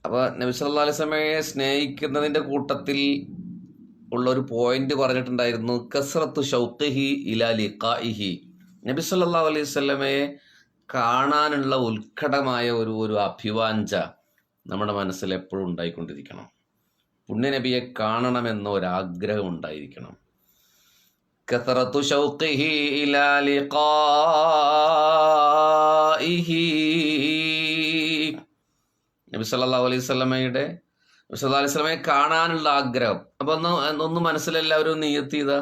അപ്പോൾ നബി സല്ലല്ലാഹു അലൈഹി വസല്ലമയെ സ്നേഹിക്കുന്നതിൻ്റെ കൂട്ടത്തിൽ ഉള്ളൊരു പോയിന്റ് പറഞ്ഞിട്ടുണ്ടായിരുന്നു, കസ്റത്തു ഷൗഖിഹി ഇലാ ലിഖാഇഹി. നബി സല്ലല്ലാഹു അലൈഹി വസല്ലമയെ കാണാനുള്ള ഉത്കടമായ ഒരു അഭിവാഞ്ച നമ്മുടെ മനസ്സിൽ എപ്പോഴും ഉണ്ടായിക്കൊണ്ടിരിക്കണം. പുണ്യനബിയെ കാണണമെന്ന ഒരാഗ്രഹം ഉണ്ടായിരിക്കണം. കസ്റത്തു ഷൗഖിഹി ഇലാ ലിഖാഇഹി. നബി സല്ലല്ലാഹു അലൈഹി വസല്ലമയെ കാണാനുള്ള ആഗ്രഹം. അപ്പൊ ഒന്ന് മനസ്സിലെല്ലാവരും നിയ്യത്ത് ചെയ്താ.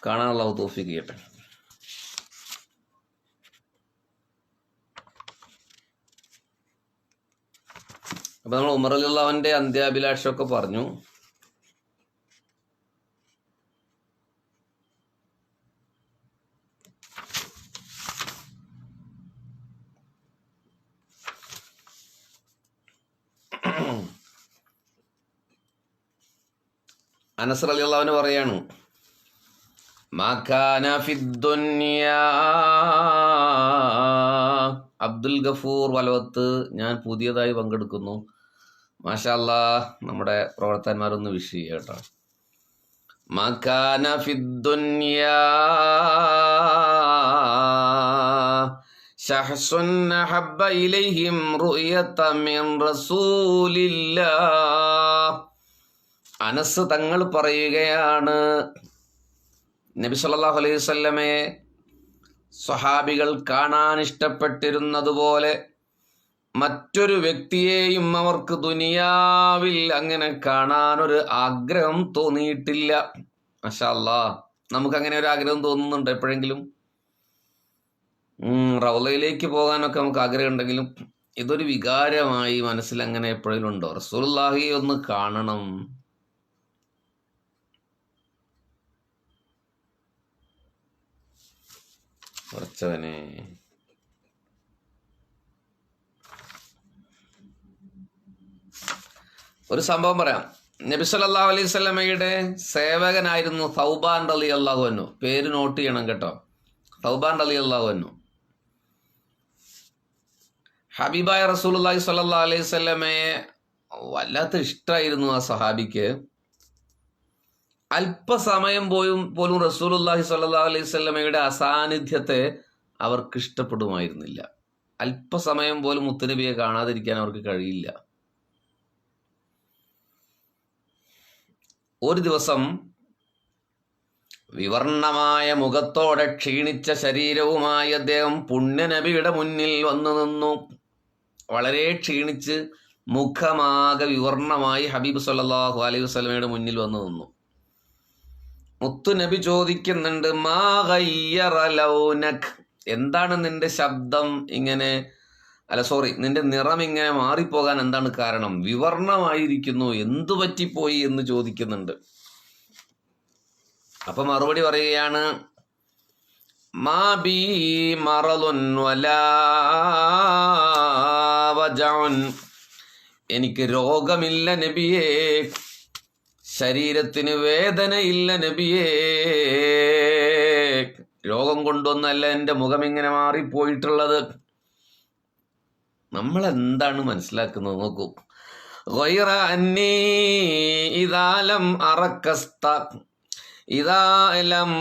കാണാനുള്ള തൗഫീഖ് ചെയ്യട്ടെ. അപ്പൊ നമ്മൾ ഉമർ റളിയല്ലാഹു അൻഹുവിന്റെ അന്ത്യാഭിലാഷമൊക്കെ പറഞ്ഞു. അനസ് റളിയല്ലാഹു അൻഹു പറയാണ്, മാകാന ഫിദ്ദുനിയാ. അബ്ദുൽ ഗഫൂർ വലവത്ത്, ഞാൻ പുതിയതായി പങ്കെടുക്കുന്നു. മാഷാ അല്ലാഹ്, നമ്മുടെ പ്രവർത്തകന്മാരൊന്ന് വിഷ് ചെയ്യുക കേട്ടോ. മാകാന ഫിദ്ദുനിയാ ശഹ്സുൻ അഹബ്ബ ഇലൈഹിം റുയത മിൻ റസൂലില്ലാഹ്. അനസ് തങ്ങൾ പറയുകയാണ്, നബി സല്ലല്ലാഹു അലൈഹി വസല്ലമയെ സ്വഹാബികൾ കാണാൻ ഇഷ്ടപ്പെട്ടിരുന്നതുപോലെ മറ്റൊരു വ്യക്തിയെയും അവർക്ക് ദുനിയാവിൽ അങ്ങനെ കാണാനൊരു ആഗ്രഹം തോന്നിയിട്ടില്ല. മാഷാ അല്ലാഹ്, നമുക്കങ്ങനെ ഒരു ആഗ്രഹം തോന്നുന്നുണ്ട് എപ്പോഴെങ്കിലും? റൗളയിലേക്ക് പോകാനൊക്കെ നമുക്ക് ആഗ്രഹം ഉണ്ടെങ്കിലും ഇതൊരു വികാരമായി മനസ്സിൽ അങ്ങനെ എപ്പോഴെങ്കിലും ഉണ്ടോ? റസൂലുള്ളാഹിയെ ഒന്ന് കാണണം. കുറച്ചവനെ ഒരു സംഭവം പറയാം. നബി സല്ലല്ലാഹു അലൈഹി വസല്ലമയുടെ സേവകനായിരുന്നു സൗബാൻ റളിയല്ലാഹു അൻഹു. പേര് നോട്ട് ചെയ്യണം കേട്ടോ, സൗബാൻ റളിയല്ലാഹു അൻഹു. ഹബീബായ റസൂലുള്ളാഹി സ്വല്ലല്ലാഹു അലൈഹി വസല്ലമയെ വല്ലാത്ത ഇഷ്ടമായിരുന്നു ആ സഹാബിക്ക്. അല്പസമയം പോലും റസൂലുള്ളാഹി സ്വല്ലല്ലാഹു അലൈഹി വസല്ലമയുടെ അസാന്നിധ്യത്തെ അവർക്ക് ഇഷ്ടപ്പെടുമായിരുന്നില്ല. അല്പസമയം പോലും മുത്തുനബിയെ കാണാതിരിക്കാൻ അവർക്ക് കഴിയില്ല. ഒരു ദിവസം വിവർണമായ മുഖത്തോടെ ക്ഷീണിച്ച ശരീരവുമായി അദ്ദേഹം പുണ്യനബിയുടെ മുന്നിൽ വന്നു നിന്നു. വളരെ ക്ഷീണിച്ച് മുഖമാകെ വിവർണമായി ഹബീബ് സല്ലല്ലാഹു അലൈഹി വസല്ലമയുടെ മുന്നിൽ വന്നു നിന്നു. മുത്തുനബി ചോദിക്കുന്നുണ്ട്, മാ ഗയ്യറ ലൗനക്, എന്താണ് നിന്റെ ശബ്ദം ഇങ്ങനെ, നിന്റെ നിറം ഇങ്ങനെ മാറിപ്പോകാൻ എന്താണ് കാരണം? വിവർണമായിരിക്കുന്നു, എന്തു പറ്റിപ്പോയി എന്ന് ചോദിക്കുന്നുണ്ട്. അപ്പൊ മറുപടി പറയുകയാണ്, മാ ബി മറളുൻ വലാ വജഉൻ, എനിക്ക് രോഗമില്ല നബിയേ, ശരീരത്തിന് വേദനയില്ല നബിയേ, രോഗം കൊണ്ടൊന്നല്ല എൻ്റെ മുഖം ഇങ്ങനെ മാറിപ്പോയിട്ടുള്ളത്. നമ്മൾ എന്താണ് മനസ്സിലാക്കുന്നത് നോക്കൂ. ഗൈറ അന്നീ ഇദാ ലം അറക്കസ്ത ഇദാ ലം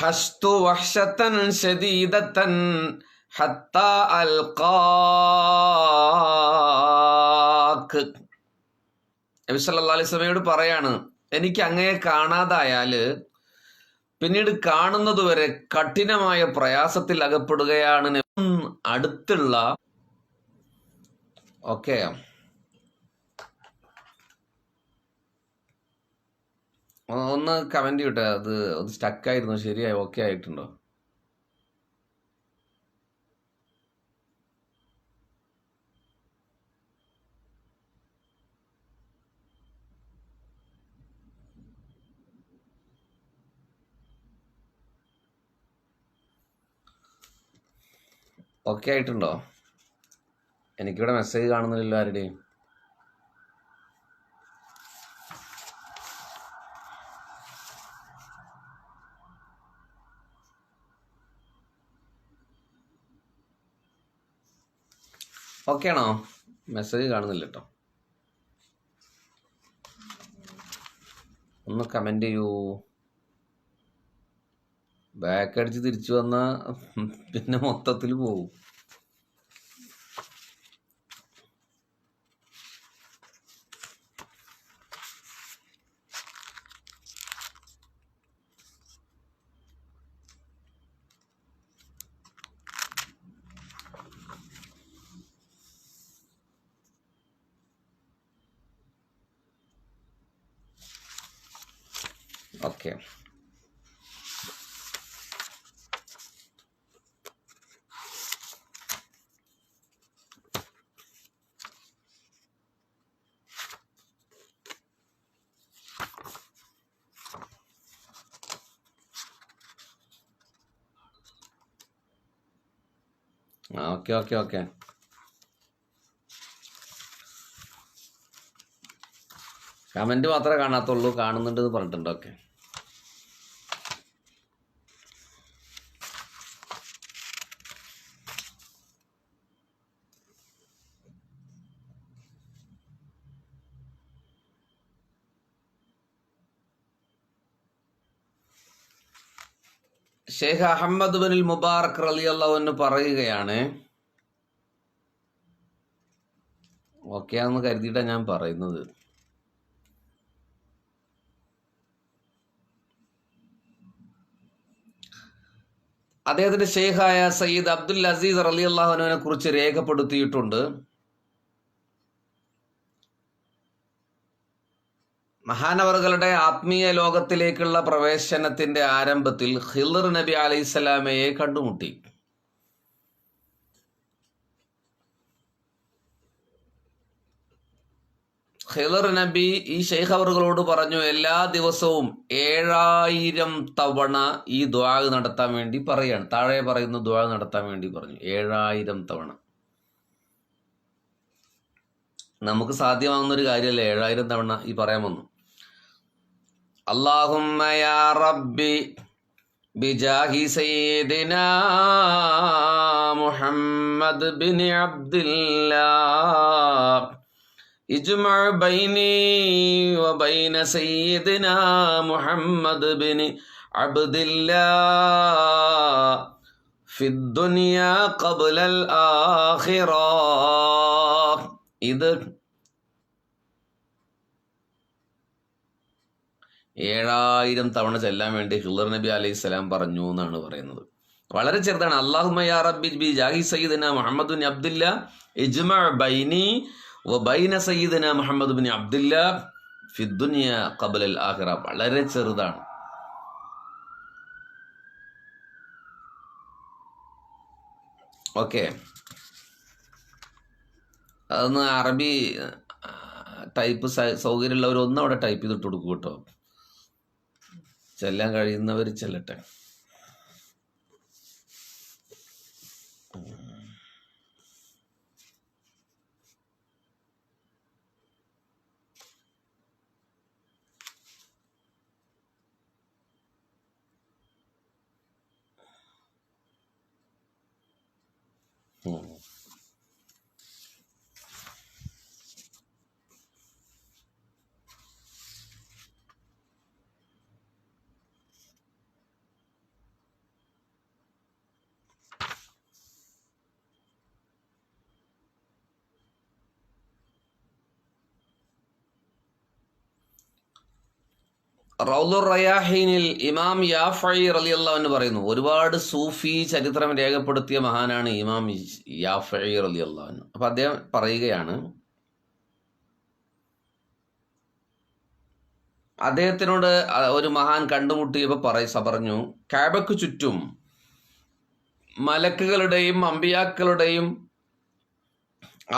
ഹസ്തു വഹ്ശതൻ ശദീദതൻ ഹത്താ അൽഖാക്. നബി സല്ലല്ലാഹു അലൈഹി വസല്ലമയോട് പറയാണ്, എനിക്ക് അങ്ങയെ കാണാതായാല് പിന്നീട് കാണുന്നതുവരെ കഠിനമായ പ്രയാസത്തിൽ അകപ്പെടുകയാണ്. അടുത്തുള്ള ഓക്കെ, ഒന്ന് കമന്റ് ചെയ്യട്ടെ, അത് സ്റ്റക്കായിരുന്നു, ശരിയായി ഓക്കെ ആയിട്ടുണ്ടോ? ഓക്കെ ആയിട്ടുണ്ടോ? എനിക്കിവിടെ മെസ്സേജ് കാണുന്നില്ലല്ലോ ആരുടെയും. ഓക്കെ ആണോ? മെസ്സേജ് കാണുന്നില്ല കേട്ടോ. ഒന്ന് കമന്റ് ചെയ്യൂ. ബാക്ക് അടിച്ച് തിരിച്ചു വന്നാൽ പിന്നെ മൊത്തത്തിൽ പോവും. Okay, okay okay okay. Comment മാത്രമേ കാണാത്തുള്ളൂ, കാണുന്നുണ്ടെന്ന് പറഞ്ഞിട്ടുണ്ട്. ഓക്കെ, ഷെയ്ഖ് അഹമ്മദ് ബിൻ മുബാറക് റളിയല്ലാഹു അൻഹു പറയുകയാണ്, ഓക്കെ ആണെന്ന് കരുതിയിട്ടാണ് ഞാൻ പറയുന്നത്. അദ്ദേഹത്തിന്റെ ഷെയ്ഖായ സയ്യിദ് അബ്ദുൽ അസീസ് റളിയല്ലാഹു അൻഹുവിനെ കുറിച്ച് രേഖപ്പെടുത്തിയിട്ടുണ്ട്. മഹാനവറുകളുടെ ആത്മീയ ലോകത്തിലേക്കുള്ള പ്രവേശനത്തിന്റെ ആരംഭത്തിൽ ഖിളർ നബി അലൈഹിസ്സലാമയെ കണ്ടുമുട്ടി. ഖിളർ നബി ഈ ശൈഖ് അവറുകളോട് പറഞ്ഞു, എല്ലാ ദിവസവും 7000 തവണ ഈ ദുആ നടത്താൻ വേണ്ടി പറയാണ്. താഴെ പറയുന്ന ദുആ നടത്താൻ വേണ്ടി പറഞ്ഞു, 7000 തവണ. നമുക്ക് സാധ്യമാകുന്ന ഒരു കാര്യമല്ല 7000 തവണ ഈ പറയാൻ വന്നു. അല്ലാഹുമ്മ യാ റബ്ബി ബിജാഹി സയ്യിദിനാ മുഹമ്മദ് ബിൻ അബ്ദില്ലാഹ് ഇജ്മഅ ബൈനി വബൈന സയ്യിദിനാ മുഹമ്മദ് ബിൻ അബ്ദില്ലാഹ് ഫിദ്ദുനിയാ ഖബ്ലൽ ആഖിറ. ഇത് 7000 തവണ ചെല്ലാൻ വേണ്ടി ഖിളർ നബി അലൈഹിസ്സലാം പറഞ്ഞു എന്നാണ് പറയുന്നത്. വളരെ ചെറുതാണ്. അല്ലാഹുമ്മ യാ റബ്ബി ബിജാഹി സയ്യിദിനാ മുഹമ്മദ് ബിൻ അബ്ദില്ലാഹ് ഇജ്മഅ ബൈനി വബൈന സയ്യിദിനാ മുഹമ്മദ് ബിൻ അബ്ദില്ലാഹ് ഫിദ്ദുനിയ ഖബ്ലൽ ആഖിറ. വളരെ ചെറുതാണ്. ഓക്കെ, അതൊന്ന് അറബി ടൈപ്പ് സൗകര്യമുള്ളവർ ഒന്നും അവിടെ ടൈപ്പ് ചെയ്തിട്ട് കൊടുക്കും കേട്ടോ. ചെല്ലാൻ കഴിയുന്നവർ ചെല്ലട്ടെ. റൗദുർ റയാഹീനിൽ ഇമാം യാഫഈ റളിയല്ലാഹു അൻഹു പറയുന്നു, ഒരുപാട് സൂഫി ചരിത്രം രേഖപ്പെടുത്തിയ മഹാനാണ് ഇമാം യാഫഈ റളിയല്ലാഹു അൻഹു. അപ്പൊ അദ്ദേഹം പറയുകയാണ്, അദ്ദേഹത്തിനോട് ഒരു മഹാൻ കണ്ടുമുട്ടിയപ്പോൾ പറഞ്ഞു, കഅബക്ക് ചുറ്റും മലക്കുകളുടെയും അമ്പിയാക്കളുടെയും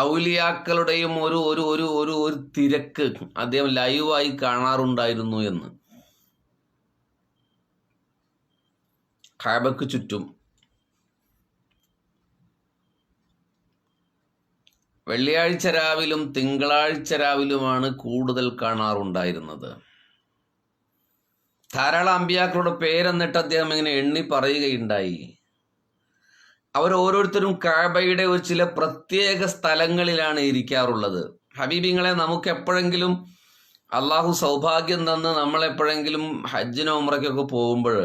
ഔലിയാക്കളുടെയും ഒരു ഒരു ഒരു ഒരു ഒരു തിരക്ക് അദ്ദേഹം ലൈവായി കാണാറുണ്ടായിരുന്നു എന്ന്. കഅബക്ക് ചുറ്റും വെള്ളിയാഴ്ച രാവിലും തിങ്കളാഴ്ച രാവിലുമാണ് കൂടുതൽ കാണാറുണ്ടായിരുന്നത്. ധാരാളം അമ്പിയാക്കളുടെ പേരെന്നിട്ട് അദ്ദേഹം ഇങ്ങനെ എണ്ണി പറയുകയുണ്ടായി. അവരോരോരുത്തരും കഅബയുടെ ഒരു ചില പ്രത്യേക സ്ഥലങ്ങളിലാണ് ഇരിക്കാറുള്ളത്. ഹബീബിങ്ങളെ, നമുക്ക് എപ്പോഴെങ്കിലും അള്ളാഹു സൗഭാഗ്യം തന്ന് നമ്മളെപ്പോഴെങ്കിലും ഹജ്ജിനോ ഉംറയ്ക്കൊക്കെ പോകുമ്പോൾ,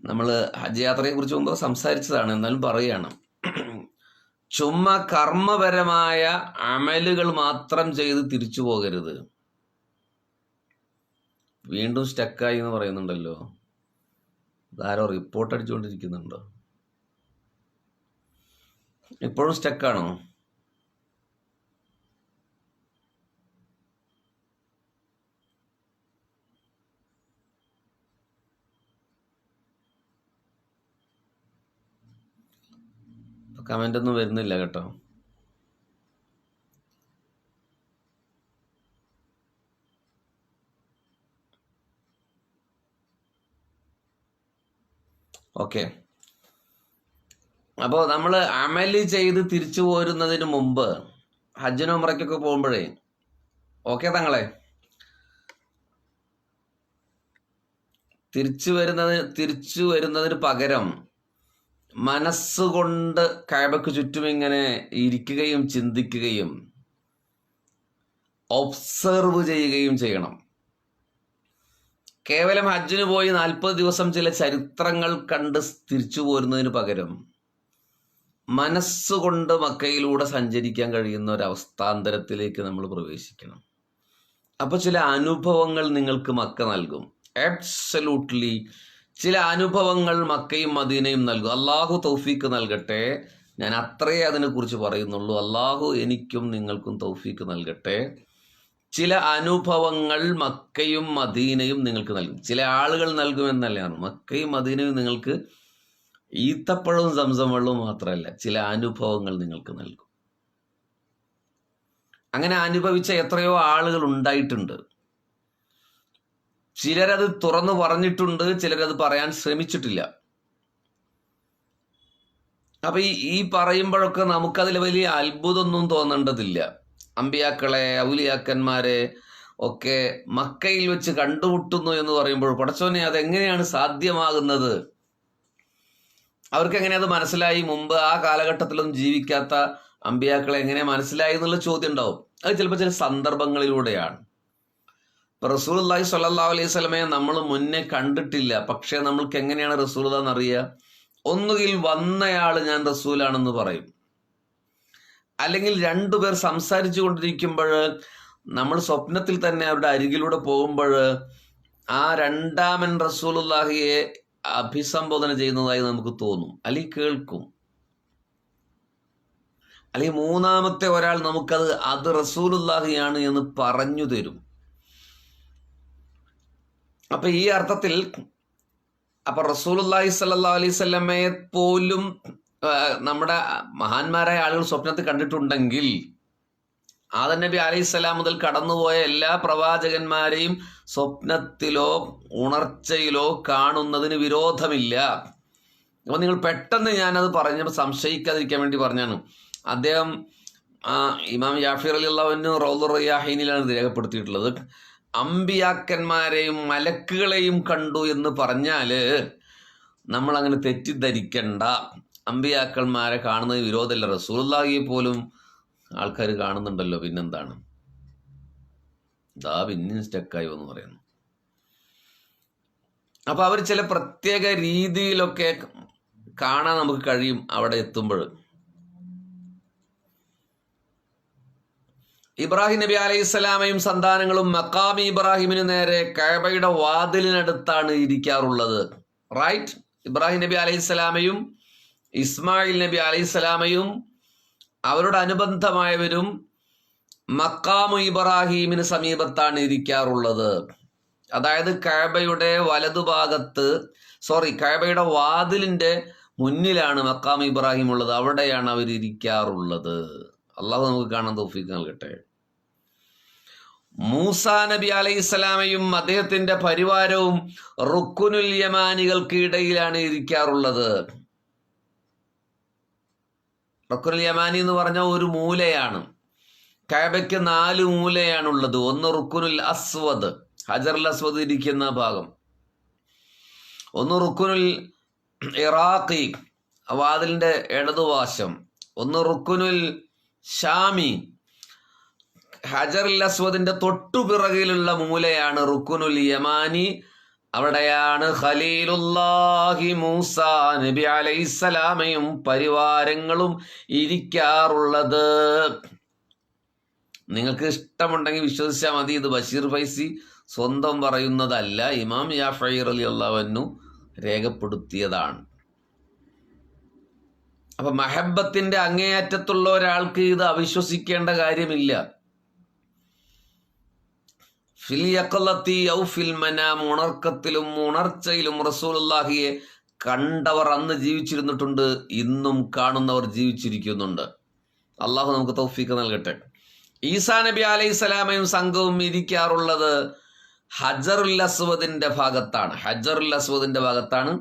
നമ്മൾ ഹജ്ജ് യാത്രയെ കുറിച്ച് മുമ്പ് സംസാരിച്ചതാണ്, എന്നാലും പറയുകയാണ്, ചുമ്മാ കർമ്മപരമായ അമലുകൾ മാത്രം ചെയ്ത് തിരിച്ചു പോകരുത്. വീണ്ടും സ്റ്റക്കായി എന്ന് പറയുന്നുണ്ടല്ലോ, ഇതാരോ റിപ്പോർട്ട് അടിച്ചുകൊണ്ടിരിക്കുന്നുണ്ടോ? ഇപ്പോഴും സ്റ്റക്കാണോ? കമന്റ് ഒന്നും വരുന്നില്ല കേട്ടോ. ഓക്കെ, അപ്പോൾ നമ്മൾ അമല് ചെയ്ത് തിരിച്ചു പോരുന്നതിന് മുമ്പ് ഹജ്ജിനും ഉംറയ്ക്കൊക്കെ പോകുമ്പോഴേ, ഓക്കെ തങ്ങളെ, തിരിച്ചു വരുന്നതിന് പകരം മനസ്സുകൊണ്ട് കഅബയ്ക്ക് ചുറ്റും ഇങ്ങനെ ഇരിക്കുകയും ചിന്തിക്കുകയും ഒബ്സർവ് ചെയ്യുകയും ചെയ്യണം. കേവലം ഹജ്ജിന് പോയി 40 ദിവസം ചില ചരിത്രങ്ങൾ കണ്ട് തിരിച്ചു പോരുന്നതിന് പകരം മനസ്സുകൊണ്ട് മക്കയിലൂടെ സഞ്ചരിക്കാൻ കഴിയുന്ന ഒരു അവസ്ഥാന്തരത്തിലേക്ക് നമ്മൾ പ്രവേശിക്കണം. അപ്പോൾ ചില അനുഭവങ്ങൾ നിങ്ങൾക്ക് മക്ക നൽകും. ആബ്സല്യൂട്ട്ലി ചില അനുഭവങ്ങൾ മക്കയും മദീനയും നൽകും. അള്ളാഹു തൗഫീക്ക് നൽകട്ടെ. ഞാൻ അത്രയേ അതിനെക്കുറിച്ച് പറയുന്നുള്ളൂ. അള്ളാഹു എനിക്കും നിങ്ങൾക്കും തൗഫീക്ക് നൽകട്ടെ. ചില അനുഭവങ്ങൾ മക്കയും മദീനയും നിങ്ങൾക്ക് നൽകും. ചില ആളുകൾ നൽകുമെന്നല്ലാണ്, മക്കയും മദീനയും നിങ്ങൾക്ക് ഈത്തപ്പഴവും സംസം വെള്ളവും മാത്രമല്ല, ചില അനുഭവങ്ങൾ നിങ്ങൾക്ക് നൽകും. അങ്ങനെ അനുഭവിച്ച എത്രയോ ആളുകൾ ഉണ്ടായിട്ടുണ്ട്. ചിലരത് തുറന്നു പറഞ്ഞിട്ടുണ്ട്, ചിലരത് പറയാൻ ശ്രമിച്ചിട്ടില്ല. അപ്പൊ ഈ പറയുമ്പോഴൊക്കെ നമുക്കതിൽ വലിയ അത്ഭുതമൊന്നും തോന്നേണ്ടതില്ല. അമ്പിയാക്കളെ, ഔലിയാക്കന്മാരെ ഒക്കെ മക്കയിൽ വെച്ച് കണ്ടുമുട്ടുന്നു എന്ന് പറയുമ്പോൾ, പടച്ചോനെ, അതെങ്ങനെയാണ് സാധ്യമാകുന്നത്? അവർക്ക് എങ്ങനെ അത് മനസ്സിലായി? മുമ്പ് ആ കാലഘട്ടത്തിലൊന്നും ജീവിക്കാത്ത അമ്പിയാക്കളെ എങ്ങനെ മനസ്സിലായി എന്നുള്ള ചോദ്യം ഉണ്ടാവും. അത് ചിലപ്പോൾ ചില സന്ദർഭങ്ങളിലൂടെയാണ്. ഇപ്പൊ റസൂലുള്ളാഹി സ്വല്ലല്ലാഹു അലൈഹി വസല്ലമയെ നമ്മൾ മുന്നേ കണ്ടിട്ടില്ല, പക്ഷെ നമ്മൾക്ക് എങ്ങനെയാണ് റസൂലുള്ളാഹിനെ അറിയുക? ഒന്നുകിൽ വന്നയാൾ ഞാൻ റസൂലാണെന്ന് പറയും, അല്ലെങ്കിൽ രണ്ടുപേർ സംസാരിച്ചു കൊണ്ടിരിക്കുമ്പോൾ നമ്മൾ സ്വപ്നത്തിൽ തന്നെ അവരുടെ അരികിലൂടെ പോകുമ്പോൾ ആ രണ്ടാമൻ റസൂലുള്ളാഹിയെ അഭിസംബോധന ചെയ്യുന്നതായി നമുക്ക് തോന്നും, അല്ലെങ്കിൽ കേൾക്കും. അല്ലെങ്കിൽ മൂന്നാമത്തെ ഒരാൾ അത് റസൂലുള്ളാഹിയാണ് എന്ന് പറഞ്ഞു തരും. അപ്പൊ ഈ അർത്ഥത്തിൽ റസൂലുള്ളാഹി സ്വല്ലല്ലാഹു അലൈഹി വസല്ലമയെ പോലും നമ്മുടെ മഹാന്മാരായ ആളുകൾ സ്വപ്നത്തിൽ കണ്ടിട്ടുണ്ടെങ്കിൽ, ആദം നബി അലൈഹിസ്സലാം മുതൽ കടന്നുപോയ എല്ലാ പ്രവാചകന്മാരെയും സ്വപ്നത്തിലോ ഉണർച്ചയിലോ കാണുന്നതിന് വിരോധമില്ല. അപ്പൊ നിങ്ങൾ പെട്ടെന്ന് ഞാനത് പറഞ്ഞപ്പോൾ സംശയിക്കാതിരിക്കാൻ വേണ്ടി പറഞ്ഞാണ്. അദ്ദേഹം ഇമാം യാഫി റളിയല്ലാഹു അൻഹു റൗദുർ റയാഹീനിലാണ് രേഖപ്പെടുത്തിയിട്ടുള്ളത്. അമ്പിയാക്കന്മാരെയും മലക്കുകളെയും കണ്ടു എന്ന് പറഞ്ഞാല് നമ്മൾ അങ്ങനെ തെറ്റിദ്ധരിക്കണ്ട. അമ്പിയാക്കന്മാരെ കാണുന്നത് വിരോധമല്ല. റസൂലുള്ളാഹിയെ പോലും ആൾക്കാർ കാണുന്നുണ്ടല്ലോ, പിന്നെന്താണ്? പിന്നെയും സ്റ്റക്കായി എന്ന് പറയുന്നു. അപ്പൊ അവർ ചില പ്രത്യേക രീതിയിലൊക്കെ കാണാൻ നമുക്ക് കഴിയും അവിടെ എത്തുമ്പോൾ. ഇബ്രാഹിം നബി അലൈഹിസ്സലാമയും സന്താനങ്ങളും മഖാമി ഇബ്രാഹിമിന് നേരെ കഅബയുടെ വാതിലിനടുത്താണ് ഇരിക്കാറുള്ളത്. റൈറ്റ്? ഇബ്രാഹിം നബി അലൈഹിസ്സലാമയും ഇസ്മായിൽ നബി അലൈഹിസ്സലാമയും അവരുടെ അനുബന്ധമായവരും മഖാമു ഇബ്രാഹിമിന് സമീപത്താണ് ഇരിക്കാറുള്ളത്. അതായത് കഅബയുടെ കഅബയുടെ വാതിലിന്റെ മുന്നിലാണ് മഖാമു ഇബ്രാഹിം ഉള്ളത്. അവിടെയാണ് അവർ ഇരിക്കാറുള്ളത്. അള്ളാഹു നമുക്ക് കാണാൻ തൗഫീഖ് നൽകട്ടെ. മൂസാ നബി അലൈഹിസ്സലാമയും അദ്ദേഹത്തിന്റെ പരിവാരവും റുക്കുനുൽ യമാനികൾക്ക് ഇടയിലാണ് ഇരിക്കാറുള്ളത്. റുക്കുനുൽ യമാനി എന്ന് പറഞ്ഞ ഒരു മൂലയാണ്. കഅബയ്ക്ക് 4 മൂലയാണുള്ളത്. ഒന്ന് റുക്കുനുൽ അസ്വദ്, ഹജറുൽ അസ്വദ് ഇരിക്കുന്ന ഭാഗം. ഒന്ന് റുക്കുനുൽ ഇറാഖി, വാതിലിന്റെ ഇടതുവശം, ഒന്ന് റുക്കുനുൽ ഷാമി, ഹജറുൽ അസ്വദിന്റെ തൊട്ടുപിറകിലുള്ള മൂലയാണ് റുക്കുനുൽ യമാനി. അവിടെയാണ് ഖലീലുല്ലാഹി മൂസ നബി അലൈഹിസ്സലാമയും പരിവാരങ്ങളും ഇരിക്കാറുള്ളത്. നിങ്ങൾക്ക് ഇഷ്ടമുണ്ടെങ്കിൽ വിശ്വസിച്ചാൽ മതി, ഇത് ബഷീർ ഫൈസി സ്വന്തം പറയുന്നതല്ല, ഇമാം യാഫഈ റളിയല്ലാഹു അൻഹു രേഖപ്പെടുത്തിയതാണ്. അപ്പൊ മഹബത്തിന്റെ അങ്ങേയറ്റത്തുള്ള ഒരാൾക്ക് ഇത് അവിശ്വസിക്കേണ്ട കാര്യമില്ല. ഫിൽ യഖലത്തി ഔ ഫിൽ മനാം, ഉണർക്കത്തിലും ഉണർച്ചയിലും റസൂലുള്ളാഹിയെ കണ്ടവർ അന്ന് ജീവിച്ചിരുന്നിട്ടുണ്ട്, ഇന്നും കാണുന്നവർ ജീവിച്ചിരിക്കുന്നുണ്ട്. അള്ളാഹു നമുക്ക് തൗഫീഖ് നൽകട്ടെ. ഈസാ നബി അലൈഹിസ്സലാമയും സംഘവും ഇരിക്കാറുള്ളത് ഹജറുൽ അസ്വദിന്റെ ഭാഗത്താണ്. ഹജറുൽ അസ്വദിന്റെ ഭാഗത്താണ്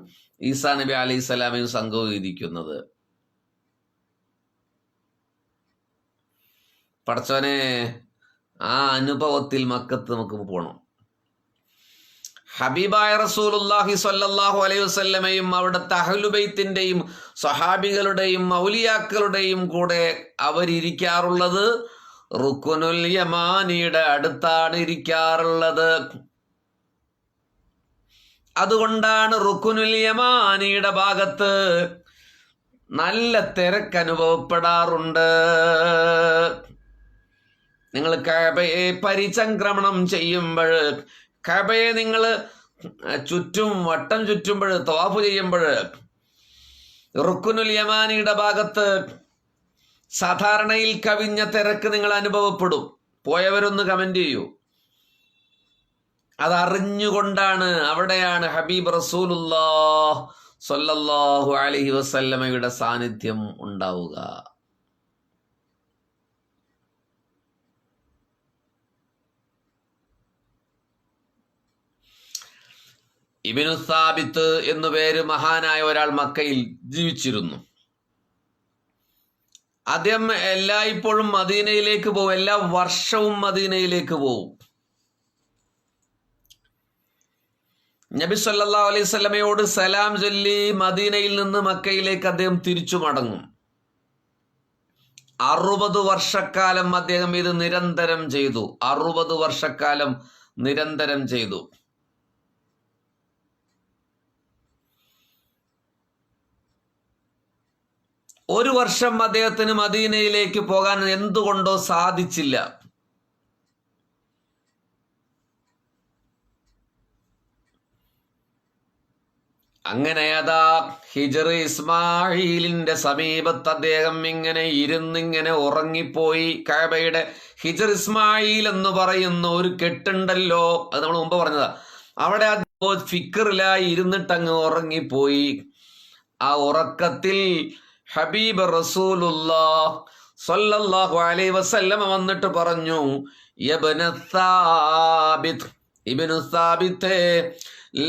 ഈസാ നബി അലൈഹിസ്സലാമയും സംഘവും ഇരിക്കുന്നത്. പടച്ചോനെ, ആ അനുഭവത്തിൽ മക്കത്ത് നമുക്ക് പോകണം. ഹബീബായ റസൂലുള്ളാഹി സ്വല്ലല്ലാഹു അലൈഹി വസല്ലമയും അവിടുത്തെ അഹ്ലു ബൈത്തിന്റെയും സ്വഹാബികളുടെയും ഔലിയാക്കളുടെയും കൂടെ അവരിയ്ക്കാറുള്ളത് റുക്കുനുൽ യമാനിയുടെ അടുത്താണ് ഇരിക്കാറുള്ളത്. അതുകൊണ്ടാണ് റുക്കുനുൽ യമാനിയുടെ ഭാഗത്ത് നല്ല തിരക്ക് അനുഭവപ്പെടാറുണ്ട്. നിങ്ങൾ കഅബയെ പരിചംക്രമണം ചെയ്യുമ്പോൾ, കഅബയെ നിങ്ങൾ വട്ടം ചുറ്റുമ്പോൾ, തവാഫ് ചെയ്യുമ്പോൾ റുക്കുനുൽ യമാനിയുടെ ഭാഗത്ത് സാധാരണയിൽ കവിഞ്ഞ തിരക്ക് നിങ്ങൾ അനുഭവപ്പെടും. പോയവരൊന്ന് കമന്റ് ചെയ്യൂ. അതറിഞ്ഞുകൊണ്ടാണ് അവിടെയാണ് ഹബീബ് റസൂലുള്ളാഹി സ്വല്ലല്ലാഹു അലൈഹി വസല്ലമയുടെ സാന്നിധ്യം ഉണ്ടാവുക. ഇബ്നു സാബിത്ത് എന്നു പേര് മഹാനായ ഒരാൾ മക്കയിൽ ജീവിച്ചിരുന്നു. അദ്ദേഹം എല്ലായ്പ്പോഴും മദീനയിലേക്ക് പോകും, എല്ലാ വർഷവും മദീനയിലേക്ക് പോകും. നബി സല്ലല്ലാഹു അലൈഹി വസല്ലമയോട് സലാം ചൊല്ലി മദീനയിൽ നിന്ന് മക്കയിലേക്ക് അദ്ദേഹം തിരിച്ചു മടങ്ങും. 60 വർഷക്കാലം അദ്ദേഹം ഇത് നിരന്തരം ചെയ്തു. 60 വർഷക്കാലം നിരന്തരം ചെയ്തു. ഒരു വർഷം അദ്ദേഹത്തിന് മദീനയിലേക്ക് പോകാൻ എന്തുകൊണ്ടോ സാധിച്ചില്ല. അങ്ങനെ അതാ ഹിജർ ഇസ്മായിലിന്റെ സമീപത്ത് അദ്ദേഹം ഇങ്ങനെ ഇരുന്നിങ്ങനെ ഉറങ്ങിപ്പോയി. കഅബയുടെ ഹിജർ ഇസ്മായിൽ എന്ന് പറയുന്ന ഒരു കെട്ടുണ്ടല്ലോ, അത് നമ്മൾ മുമ്പ് പറഞ്ഞതാ. അവിടെ ഫിക്കറിലായി ഇരുന്നിട്ടങ്ങ് ഉറങ്ങിപ്പോയി. ആ ഉറക്കത്തിൽ ഹബീബ് റസൂലുള്ളാഹി സ്വല്ലല്ലാഹു അലൈഹി വസല്ലം വന്നിട്ട് പറഞ്ഞു, ഇബ്നു സാബിത്ത്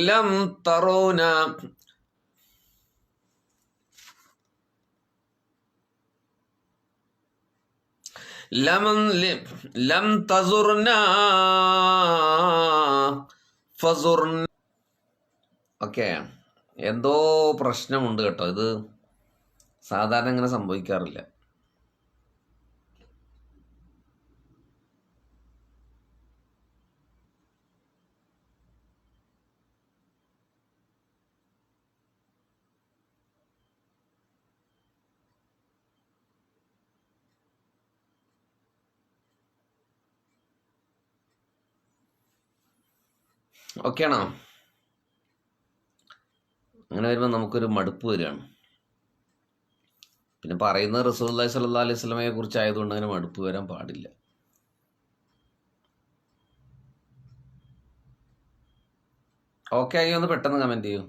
ലം തറൂന ലം തസുർന ഫസുർന. ഓക്കെ, എന്തോ പ്രശ്നമുണ്ട് കേട്ടോ. ഇത് സാധാരണ ഇങ്ങനെ സംഭവിക്കാറില്ല. ഓക്കെ ആണോ? അങ്ങനെ വരുമ്പോൾ നമുക്കൊരു മടുപ്പ് വരികയാണ്. പിന്നെ പറയുന്നത് റസൂലുള്ളാഹി സ്വല്ലല്ലാഹു അലൈഹി വസല്ലമയെ കുറിച്ച് ആയതുകൊണ്ട് അങ്ങനെ മടുപ്പ് വരാൻ പാടില്ല. ഓക്കെ ആയി ഒന്ന് പെട്ടെന്ന് കമന്റ് ചെയ്യൂ.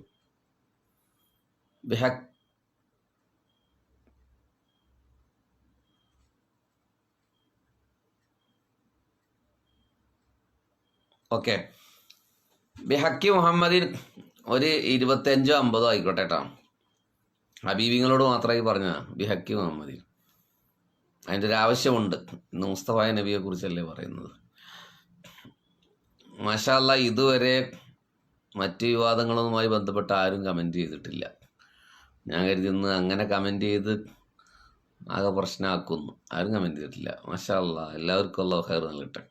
ഓക്കെ, ബിഹക്കി മുഹമ്മദിൻ ഒരു 25-50 ആയിക്കോട്ടെ കേട്ടോ. ഹബീബിങ്ങളോട് മാത്രമായി പറഞ്ഞ ബിഹക്കി മുഹമ്മദിൻ. അതിൻ്റെ ഒരു ആവശ്യമുണ്ട്. ഇന്ന് മുസ്തഫായ നബിയെ കുറിച്ചല്ലേ പറയുന്നത്. മാഷാ അല്ലാഹ്, ഇതുവരെ മറ്റ് വിവാദങ്ങളുമായി ബന്ധപ്പെട്ട് ആരും കമന്റ് ചെയ്തിട്ടില്ല. ഞാൻ കരുതുന്നത് അങ്ങനെ കമൻറ്റ് ചെയ്ത് ആകെ പ്രശ്നമാക്കുന്നു. ആരും കമൻറ്റ് ചെയ്തിട്ടില്ല. മാഷാ അല്ലാഹ്, എല്ലാവർക്കും അല്ലാഹു ഖൈർ നൽകട്ടെ.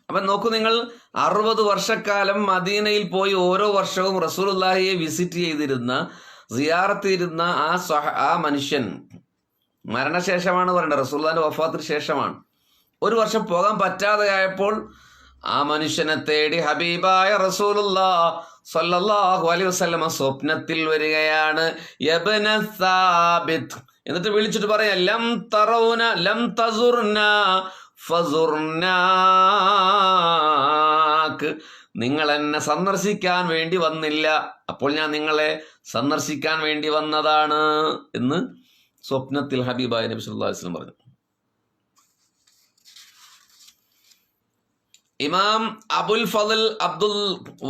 അപ്പം നോക്കൂ നിങ്ങൾ, 60 വർഷക്കാലം മദീനയിൽ പോയി ഓരോ വർഷവും റസൂലുള്ളാഹിയെ വിസിറ്റ് ചെയ്തിരുന്ന, സിയാറത്ത് ചെയ്തിരുന്ന ആ മനുഷ്യൻ മരണശേഷമാണ് പറയേണ്ടത്, റസൂലുള്ളാഹിന്റെ വഫാത്തിന് ശേഷമാണ്. ഒരു വർഷം പോകാൻ പറ്റാതെ ആയപ്പോൾ ആ മനുഷ്യനെ തേടി ഹബീബായ റസൂലുള്ളാഹി സ്വല്ലല്ലാഹു അലൈഹി വസല്ലമ സ്വപ്നത്തിൽ വരികയാണ്. യബ്ന സാബിത്ത്, എന്നിട്ട് വിളിച്ചിട്ട് പറയാം, ലം തറൗന ലം തസുർന ഫസുർനാക്, നിങ്ങൾ എന്നെ സന്ദർശിക്കാൻ വേണ്ടി വന്നില്ല, അപ്പോൾ ഞാൻ നിങ്ങളെ സന്ദർശിക്കാൻ വേണ്ടി വന്നതാണ് എന്ന് സ്വപ്നത്തിൽ ഹബീബായ നബി സല്ലല്ലാഹു അലൈഹി വസല്ലം പറഞ്ഞു. ഇമാം അബുൽ ഫളൽ അബ്ദുൽ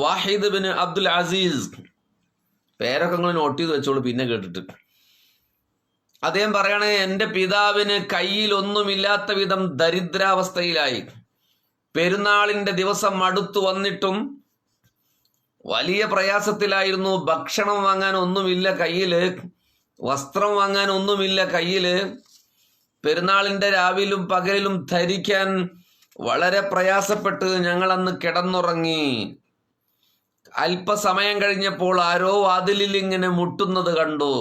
വാഹിദ് ബിൻ അബ്ദുൽ അസീസ്, പേരൊക്കെ നിങ്ങൾ നോട്ട് ചെയ്ത് വെച്ചോളൂ പിന്നെ കേട്ടിട്ട്. അദ്ദേഹം പറയണേ, എൻ്റെ പിതാവിന് കയ്യിലൊന്നുമില്ലാത്ത വിധം ദരിദ്രാവസ്ഥയിലായി. പെരുന്നാളിൻ്റെ ദിവസം അടുത്തു വന്നിട്ടും വലിയ പ്രയാസത്തിലായിരുന്നു. ഭക്ഷണം വാങ്ങാൻ ഒന്നുമില്ല കയ്യില്, വസ്ത്രം വാങ്ങാൻ ഒന്നുമില്ല കയ്യില്. പെരുന്നാളിൻ്റെ രാവിലും പകലിലും ധരിക്കാൻ വളരെ പ്രയാസപ്പെട്ട് ഞങ്ങൾ അന്ന് കിടന്നുറങ്ങി. അല്പസമയം കഴിഞ്ഞപ്പോൾ ആരോ വാതിലിൽ ഇങ്ങനെ മുട്ടുന്നത് കണ്ടു.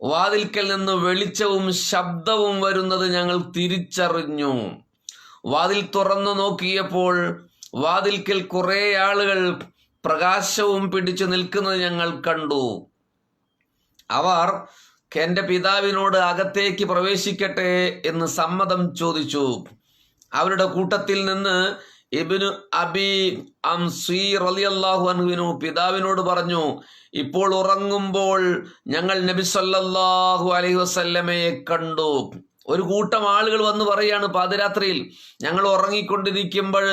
വാതിൽക്കൽ നിന്ന് വെളിച്ചവും ശബ്ദവും വരുന്നത് ഞങ്ങൾ തിരിച്ചറിഞ്ഞു. വാതിൽ തുറന്നു നോക്കിയപ്പോൾ വാതിൽക്കൽ കുറെ ആളുകൾ പ്രകാശവും പിടിച്ചു നിൽക്കുന്നത് ഞങ്ങൾ കണ്ടു. അവർ എൻ്റെ പിതാവിനോട് അകത്തേക്ക് പ്രവേശിക്കട്ടെ എന്ന് സമ്മതം ചോദിച്ചു. അവരുടെ കൂട്ടത്തിൽ നിന്ന് ഇബ്നു അബി അംസി റളിയല്ലാഹു അൻഹു പിതാവിനോട് പറഞ്ഞു, ഇപ്പോൾ ഉറങ്ങുമ്പോൾ ഞങ്ങൾ നബി സല്ലല്ലാഹു അലൈഹി വസല്ലമയെ കണ്ടു. ഒരു കൂട്ടം ആളുകൾ വന്ന് പറയാണ്, പാതിരാത്രിയിൽ ഞങ്ങൾ ഉറങ്ങിക്കൊണ്ടിരിക്കുമ്പോൾ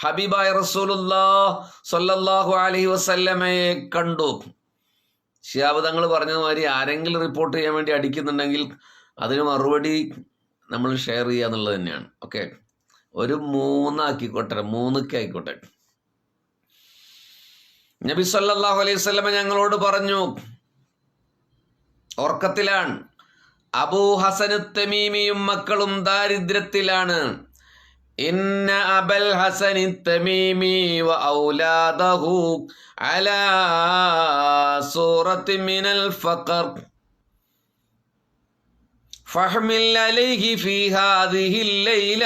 ഹബീബായ റസൂലുള്ളാഹി സ്വല്ലല്ലാഹു അലൈഹി വസല്ലമയെ കണ്ടു. ശിഹാബ് തങ്ങൾ പറഞ്ഞതുമാതിരി ആരെങ്കിലും റിപ്പോർട്ട് ചെയ്യാൻ വേണ്ടി അടിക്കുന്നുണ്ടെങ്കിൽ അതിന് മറുപടി നമ്മൾ ഷെയർ ചെയ്യുക എന്നുള്ളത് തന്നെയാണ്. ഓക്കെ, ഒരു 3 ആക്കിക്കോട്ടെ, 3 ആയിക്കോട്ടെ. നബി സല്ലല്ലാഹു അലൈഹി വസല്ലമ ഞങ്ങളോട് പറഞ്ഞു, ഉറക്കത്തിലാണ്, അബൂ ഹസൻ തമീമിയും മക്കളും ദാരിദ്ര്യത്തിലാണ്. ഇന്ന അബൽ ഹസൻ തമീമി വ ഔലാദഹു അലാ സൂറത്തി മിനൽ ഫഖർ ഫഹ്മിൽ അലൈഹി ഫീ ഹാദിഹിൽ ലൈല,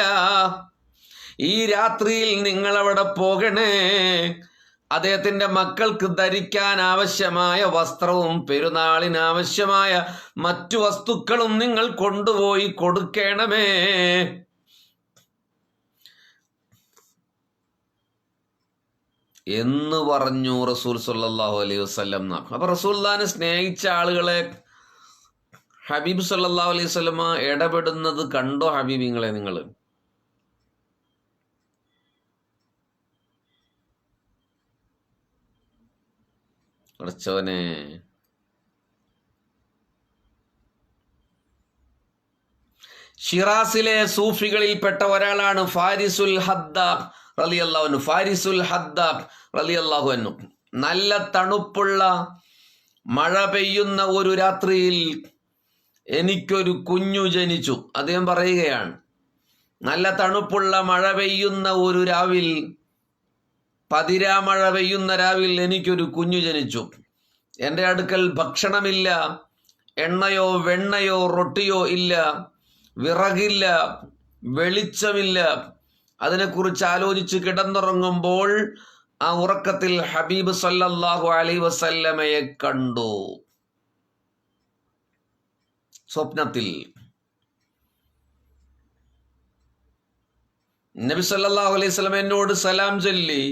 ഈ രാത്രിയിൽ നിങ്ങൾ അവിടെ പോകണേ, അദ്ദേഹത്തിന്റെ മക്കൾക്ക് ധരിക്കാൻ ആവശ്യമായ വസ്ത്രവും പെരുന്നാളിന് ആവശ്യമായ മറ്റു വസ്തുക്കളും നിങ്ങൾ കൊണ്ടുപോയി കൊടുക്കണമേ എന്ന് പറഞ്ഞു റസൂൽ സല്ലല്ലാഹു അലൈഹി വസല്ലം. അപ്പൊ റസൂലുള്ളാഹിനെ സ്നേഹിച്ച ആളുകളെ ഹബീബ് സല്ലല്ലാഹു അലൈഹി വസല്ലമ ഇടപെടുന്നത് കണ്ടോ? ഹബീബിങ്ങളെ, നിങ്ങൾ കുറച്ചവനെ. ഷിറാസിലെ സൂഫികളിൽപ്പെട്ട ഒരാളാണ് ഫാരിസുൽ ഹദ്ദാഖ് റളിയല്ലാഹു അൻഹു. ഫാരിസുൽ ഹദ്ദാഖ് റളിയല്ലാഹു അൻഹു, നല്ല തണുപ്പുള്ള മഴ പെയ്യുന്ന ഒരു രാത്രിയിൽ എനിക്കൊരു കുഞ്ഞു ജനിച്ചു. അദ്ദേഹം പറയുകയാണ്, നല്ല തണുപ്പുള്ള മഴ പെയ്യുന്ന ഒരു രാവിൽ, പതിരാമഴ പെയ്യുന്ന രാവിൽ എനിക്കൊരു കുഞ്ഞു ജനിച്ചു. എൻ്റെ അടുക്കൽ ഭക്ഷണമില്ല, എണ്ണയോ വെണ്ണയോ റൊട്ടിയോ ഇല്ല, വിറകില്ല, വെളിച്ചമില്ല. അതിനെക്കുറിച്ച് ആലോചിച്ച് കിടന്നുറങ്ങുമ്പോൾ ആ ഉറക്കത്തിൽ ഹബീബ് സല്ലല്ലാഹു അലൈഹി വസല്ലമയെ കണ്ടു. സ്വപ്നത്തിൽ നബി സല്ലല്ലാഹു അലൈഹി വസല്ലം എന്നോട് സലാം ചൊല്ലി.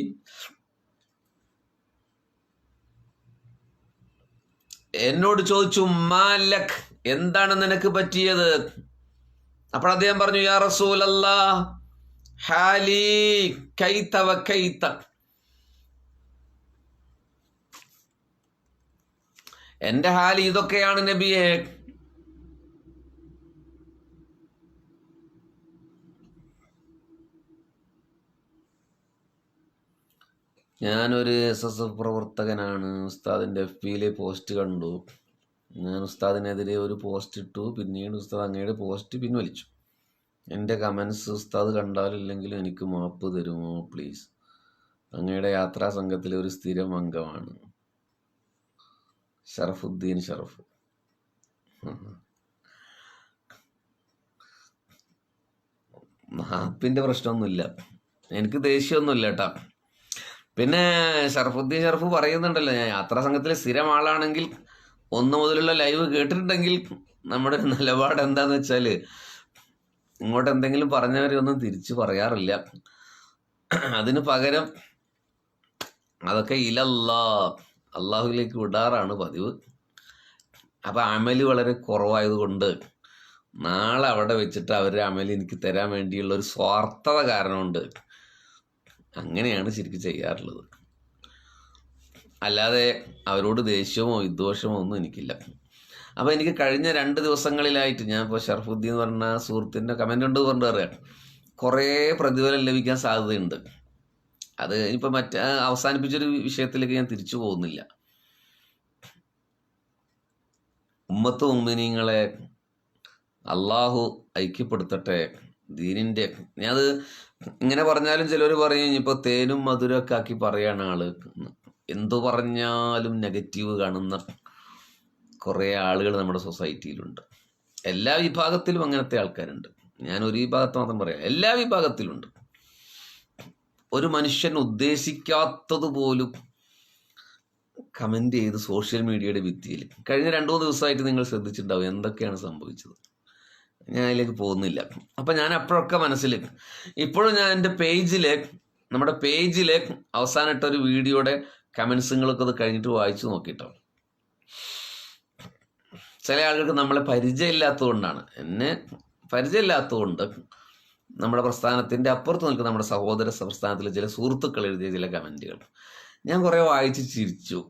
എന്നോട് ചോദിച്ചു, മാലക്, എന്താണ് നിനക്ക് പറ്റിയത്? അപ്പോൾ അദ്ദേഹം പറഞ്ഞു, യാ റസൂലല്ലാഹ് ഹാലി കൈത വ കൈത, എന്റെ ഹാലി ഇതൊക്കെയാണ് നബിയെ. ഞാനൊരു SSF പ്രവർത്തകനാണ്. ഉസ്താദിൻ്റെ FBയിലെ പോസ്റ്റ് കണ്ടു. ഞാൻ ഉസ്താദിനെതിരെ ഒരു പോസ്റ്റ് ഇട്ടു. പിന്നീട് ഉസ്താദ് അങ്ങയുടെ പോസ്റ്റ് പിൻവലിച്ചു. എൻ്റെ കമൻസ് ഉസ്താദ് കണ്ടാലില്ലെങ്കിലും എനിക്ക് മാപ്പ് തരുമോ പ്ലീസ്? അങ്ങയുടെ യാത്രാ സംഘത്തിലെ ഒരു സ്ഥിരം അംഗമാണ്. ഷറഫുദ്ദീൻ ഷറഫ്. മാപ്പിൻ്റെ പ്രശ്നമൊന്നുമില്ല, എനിക്ക് ദേഷ്യമൊന്നുമില്ല കേട്ടോ. പിന്നെ ഷറഫുദ്ദീൻ ഷറഫ് പറയുന്നുണ്ടല്ലോ, ഞാൻ യാത്രാ സംഘത്തിലെ സ്ഥിരം ആളാണെങ്കിൽ 1 മുതലുള്ള ലൈവ് കേട്ടിട്ടുണ്ടെങ്കിൽ നമ്മുടെ ഒരു നിലപാട് എന്താന്ന് വെച്ചാൽ, ഇങ്ങോട്ട് എന്തെങ്കിലും പറഞ്ഞവരെ ഒന്നും തിരിച്ചു പറയാറില്ല. അതിന് പകരം അതൊക്കെ അള്ളാഹുവിലേക്ക് വിടാറാണ് പതിവ്. അപ്പം അമല് വളരെ കുറവായതുകൊണ്ട് നാളെ അവിടെ വെച്ചിട്ട് അവരുടെ അമല് എനിക്ക് തരാൻ വേണ്ടിയുള്ള ഒരു സ്വാർത്ഥത കാരണമുണ്ട് അങ്ങനെയാണ് ശരിക്കും ചെയ്യാറുള്ളത്. അല്ലാതെ അവരോട് ദേഷ്യമോ വിദ്വേഷമോ ഒന്നും എനിക്കില്ല. അപ്പോൾ എനിക്ക് കഴിഞ്ഞ 2 ദിവസങ്ങളിലായിട്ട് ഞാൻ ഇപ്പോൾ ഷറഫുദ്ദീൻ എന്ന് പറഞ്ഞ സുഹൃത്തിൻ്റെ കമൻ്റ് ഉണ്ട് പറഞ്ഞിട്ട് പറയാം, കുറേ പ്രതിഫലം ലഭിക്കാൻ സാധ്യതയുണ്ട്. അത് ഇനിയിപ്പോൾ അവസാനിപ്പിച്ചൊരു വിഷയത്തിലേക്ക് ഞാൻ തിരിച്ചു പോകുന്നില്ല. ഉമ്മത്ത് മുഅ്മിനീങ്ങളെ അള്ളാഹു ഐക്യപ്പെടുത്തട്ടെ. ദീനിൻ്റെ ഞാനത് ഇങ്ങനെ പറഞ്ഞാലും ചിലർ പറയും ഇപ്പോൾ തേനും മധുരമൊക്കെ ആക്കി പറയാണ് ആള്. എന്തു പറഞ്ഞാലും നെഗറ്റീവ് കാണുന്ന കുറേ ആളുകൾ നമ്മുടെ സൊസൈറ്റിയിലുണ്ട്. എല്ലാ വിഭാഗത്തിലും അങ്ങനത്തെ ആൾക്കാരുണ്ട്. ഞാൻ ഒരു വിഭാഗത്ത് മാത്രം പറയാം, എല്ലാ വിഭാഗത്തിലുണ്ട്. ഒരു മനുഷ്യൻ ഉദ്ദേശിക്കാത്തതുപോലും കമൻ്റ് ചെയ്ത് സോഷ്യൽ മീഡിയയുടെ ഭിത്തിയിൽ കഴിഞ്ഞ 2-3 ദിവസമായിട്ട് നിങ്ങൾ ശ്രദ്ധിച്ചിട്ടുണ്ടാവും എന്തൊക്കെയാണ് സംഭവിച്ചത്. ഞാൻ അതിലേക്ക് പോകുന്നില്ല. അപ്പം ഞാൻ അപ്പോഴൊക്കെ മനസ്സിൽ ഇപ്പോഴും ഞാൻ എൻ്റെ നമ്മുടെ പേജിൽ അവസാനമായിട്ടൊരു വീഡിയോയുടെ കമൻസുകളൊക്കെ അത് കഴിഞ്ഞിട്ട് വായിച്ചു നോക്കിയിട്ടോ. ചില ആളുകൾക്ക് നമ്മളെ പരിചയമില്ലാത്തതുകൊണ്ടാണ്, എന്നെ പരിചയമില്ലാത്തതുകൊണ്ട് നമ്മുടെ പ്രസ്ഥാനത്തിൻ്റെ അപ്പുറത്ത് നിൽക്കുന്ന നമ്മുടെ സഹോദര പ്രസ്ഥാനത്തിലെ ചില സുഹൃത്തുക്കൾ എഴുതിയ ചില കമൻറ്റുകൾ ഞാൻ കുറേ വായിച്ച് ചിരിച്ചു.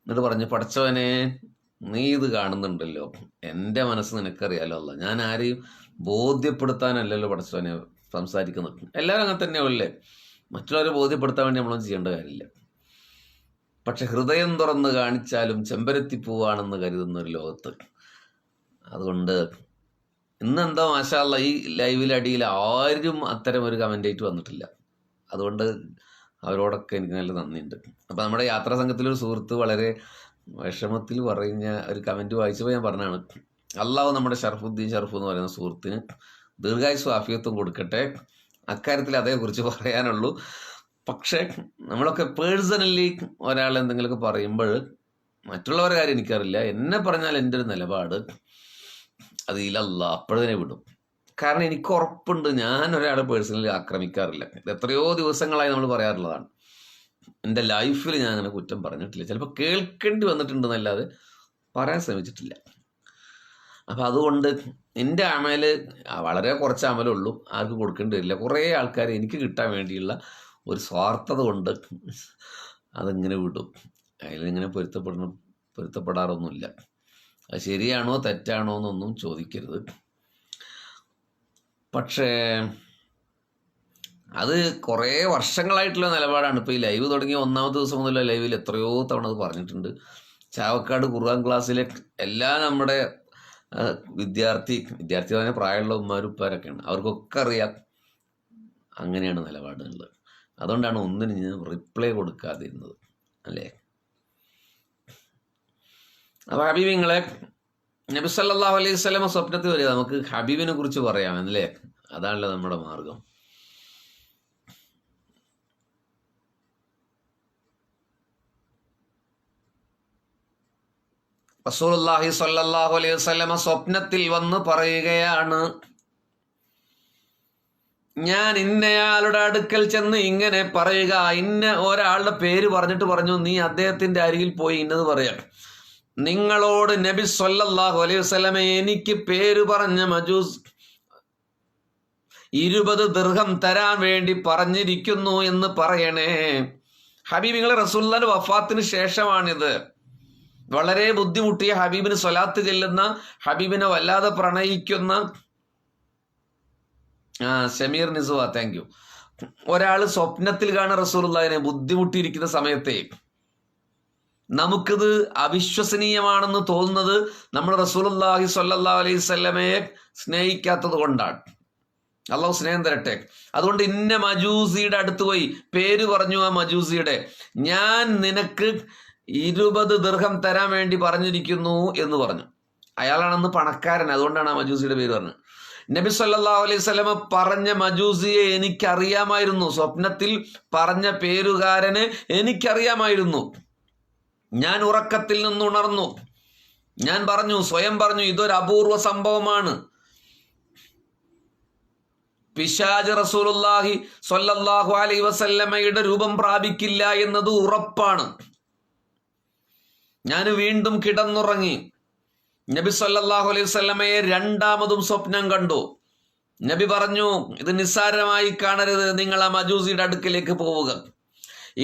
എന്നിട്ട് പറഞ്ഞു, പടച്ചവനെ നീ ഇത് കാണുന്നുണ്ടല്ലോ, എൻ്റെ മനസ്സ് നിനക്കറിയാലോ അല്ല, ഞാൻ ആരെയും ബോധ്യപ്പെടുത്താനല്ലല്ലോ പടച്ചവനെ സംസാരിക്കുന്നത്. എല്ലാവരും അങ്ങനെ തന്നെയല്ലേ, മറ്റുള്ളവരെ ബോധ്യപ്പെടുത്താൻ വേണ്ടി നമ്മളൊന്നും ചെയ്യേണ്ട കാര്യമില്ല. പക്ഷെ ഹൃദയം തുറന്ന് കാണിച്ചാലും ചെമ്പരത്തിപ്പൂവാണെന്ന് കരുതുന്ന ഒരു ലോകത്ത്. അതുകൊണ്ട് ഇന്നെന്താ മാഷാ അല്ലാ ഈ ലൈവിലടിയിൽ ആരും അത്തരം ഒരു കമൻ്റായിട്ട് വന്നിട്ടില്ല. അതുകൊണ്ട് അവരോടൊക്കെ എനിക്ക് നല്ല നന്ദിയുണ്ട്. അപ്പോൾ നമ്മുടെ യാത്രാ സംഘത്തിലൊരു സുഹൃത്ത് വളരെ വിഷമത്തിൽ പറഞ്ഞ ഒരു കമൻറ്റ് വായിച്ചപ്പോൾ ഞാൻ പറഞ്ഞാണ്, അള്ളാഹു നമ്മുടെ ഷറഫുദ്ദീൻ ഷറഫ് എന്ന് പറയുന്ന സുഹൃത്തിന് ദീർഘായുസ്സും ആഫിയത്തും കൊടുക്കട്ടെ. അക്കാര്യത്തിൽ അതേക്കുറിച്ച് പറയാനുള്ളൂ. പക്ഷേ നമ്മളൊക്കെ പേഴ്സണലി ഒരാൾ എന്തെങ്കിലുമൊക്കെ പറയുമ്പോൾ മറ്റുള്ളവരുടെ കാര്യം എനിക്കറിയില്ല, എന്നെ പറഞ്ഞാൽ എൻ്റെ ഒരു നിലപാട് അത് ഇലല്ല അപ്പോഴതിനെ വിടും. കാരണം എനിക്ക് ഉറപ്പുണ്ട് ഞാൻ ഒരാളെ പേഴ്സണലി ആക്രമിക്കാറില്ല. എത്രയോ ദിവസങ്ങളായി നമ്മൾ പറയാറുള്ളതാണ്. എൻ്റെ ലൈഫിൽ ഞാൻ അങ്ങനെ കുറ്റം പറഞ്ഞിട്ടില്ല. ചിലപ്പോൾ കേൾക്കേണ്ടി വന്നിട്ടുണ്ടെന്നല്ലാതെ പറയാൻ ശ്രമിച്ചിട്ടില്ല. അപ്പം അതുകൊണ്ട് എൻ്റെ അമല് വളരെ കുറച്ച് അമലുള്ളൂ, ആർക്കും കൊടുക്കേണ്ടി വരില്ല. കുറേ ആൾക്കാർ എനിക്ക് കിട്ടാൻ വേണ്ടിയുള്ള ഒരു സ്വാർത്ഥത കൊണ്ട് അതിങ്ങനെ വിടും. അതിലിങ്ങനെ പൊരുത്തപ്പെടാറൊന്നുമില്ല. അത് ശരിയാണോ തെറ്റാണോ എന്നൊന്നും ചോദിക്കരുത്. പക്ഷേ അത് കുറേ വർഷങ്ങളായിട്ടുള്ള നിലപാടാണ്. ഇപ്പോൾ ഈ ലൈവ് തുടങ്ങിയ 1ാമത്തെ ദിവസം മുതലുള്ള ലൈവിൽ എത്രയോ തവണ അത് പറഞ്ഞിട്ടുണ്ട്. ചാവക്കാട് ഖുർആൻ ക്ലാസ്സിലെ എല്ലാ നമ്മുടെ വിദ്യാർത്ഥി പറഞ്ഞാൽ പ്രായമുള്ള ഉമ്മാരുപ്പാരൊക്കെയാണ്, അവർക്കൊക്കെ അറിയാം അങ്ങനെയാണ് നിലപാടുള്ളത്. അതുകൊണ്ടാണ് ഒന്നിനും ഞാൻ റിപ്ലൈ കൊടുക്കാതിരുന്നത്, അല്ലേ? അപ്പോൾ ഹബീബിങ്ങളെ, നബി സല്ലല്ലാഹു അലൈഹി വസല്ലം സ്വപ്നത്തിൽ വരിക, നമുക്ക് ഹബീബിനെ കുറിച്ച് പറയാമല്ലേ? അതാണല്ലോ നമ്മുടെ മാർഗം. റസൂലുള്ളാഹി സ്വല്ലല്ലാഹു അലൈഹി വസല്ലം സ്വപ്നത്തിൽ വന്ന് പറയുകയാണ്, ഞാൻ ഇന്നയാളുടെ അടുക്കൽ ചെന്ന് ഇങ്ങനെ പറയുക, ഇന്ന ഒരാളുടെ പേര് പറഞ്ഞിട്ട് പറഞ്ഞു, നീ അദ്ദേഹത്തിന്റെ അരികിൽ പോയി ഇന്നത് പറയാം, നിങ്ങളോട് നബി സ്വല്ലല്ലാഹു അലൈഹി വസല്ലം എനിക്ക് പേര് പറഞ്ഞ മജൂസ് 20 ദിർഹം തരാൻ വേണ്ടി പറഞ്ഞിരിക്കുന്നു എന്ന് പറയണേ. ഹബീബിങ്ങളെ, റസൂലുള്ളാഹിന്റെ വഫാത്തിന് ശേഷമാണിത്. വളരെ ബുദ്ധിമുട്ടിയ ഹബീബിന് സ്വലാത്ത് ചെല്ലുന്ന, ഹബീബിനെ വല്ലാതെ പ്രണയിക്കുന്ന ഷമീർ നിസുവ, താങ്ക് യു. ഒരാൾ സ്വപ്നത്തിൽ കാണുന്ന റസൂലുള്ളാഹിനെ ബുദ്ധിമുട്ടിയിരിക്കുന്ന സമയത്തെ നമുക്കിത് അവിശ്വസനീയമാണെന്ന് തോന്നുന്നത് നമ്മൾ റസൂലുള്ളാഹി സ്വല്ലല്ലാഹു അലൈഹി വസല്ലമയെ സ്നേഹിക്കാത്തത് കൊണ്ടാണ്. അള്ളാഹു സ്നേഹം തരട്ടെ. അതുകൊണ്ട് ഇന്ന മജൂസിയുടെ അടുത്ത് പോയി പേര് പറഞ്ഞു. ആ മജൂസിയുടെ, ഞാൻ നിനക്ക് 20 ദിർഹം തരാൻ വേണ്ടി പറഞ്ഞിരിക്കുന്നു എന്ന് പറഞ്ഞു. അയാളാണെന്ന് പണക്കാരൻ, അതുകൊണ്ടാണ് ആ മജൂസിയുടെ പേര് പറഞ്ഞത്. നബി സല്ലല്ലാഹു അലൈഹി വസല്ലമ പറഞ്ഞ മജൂസിയെ എനിക്കറിയാമായിരുന്നു. സ്വപ്നത്തിൽ പറഞ്ഞ പേരുകാരനെ എനിക്കറിയാമായിരുന്നു. ഞാൻ ഉറക്കത്തിൽ നിന്നുണർന്നു. ഞാൻ പറഞ്ഞു, സ്വയം പറഞ്ഞു, ഇതൊരു അപൂർവ സംഭവമാണ്. പിശാച് റസൂലുള്ളാഹി സ്വല്ലല്ലാഹു അലൈഹി വസല്ലമയുടെ രൂപം പ്രാപിക്കില്ല എന്നത് ഉറപ്പാണ്. ഞാൻ വീണ്ടും കിടന്നുറങ്ങി. നബി സല്ലല്ലാഹു അലൈഹി വസല്ലമയെ രണ്ടാമതും സ്വപ്നം കണ്ടു. നബി പറഞ്ഞു, ഇത് നിസ്സാരമായി കാണരുത്, നിങ്ങൾ ആ മജൂസിയുടെ അടുക്കിലേക്ക് പോവുക.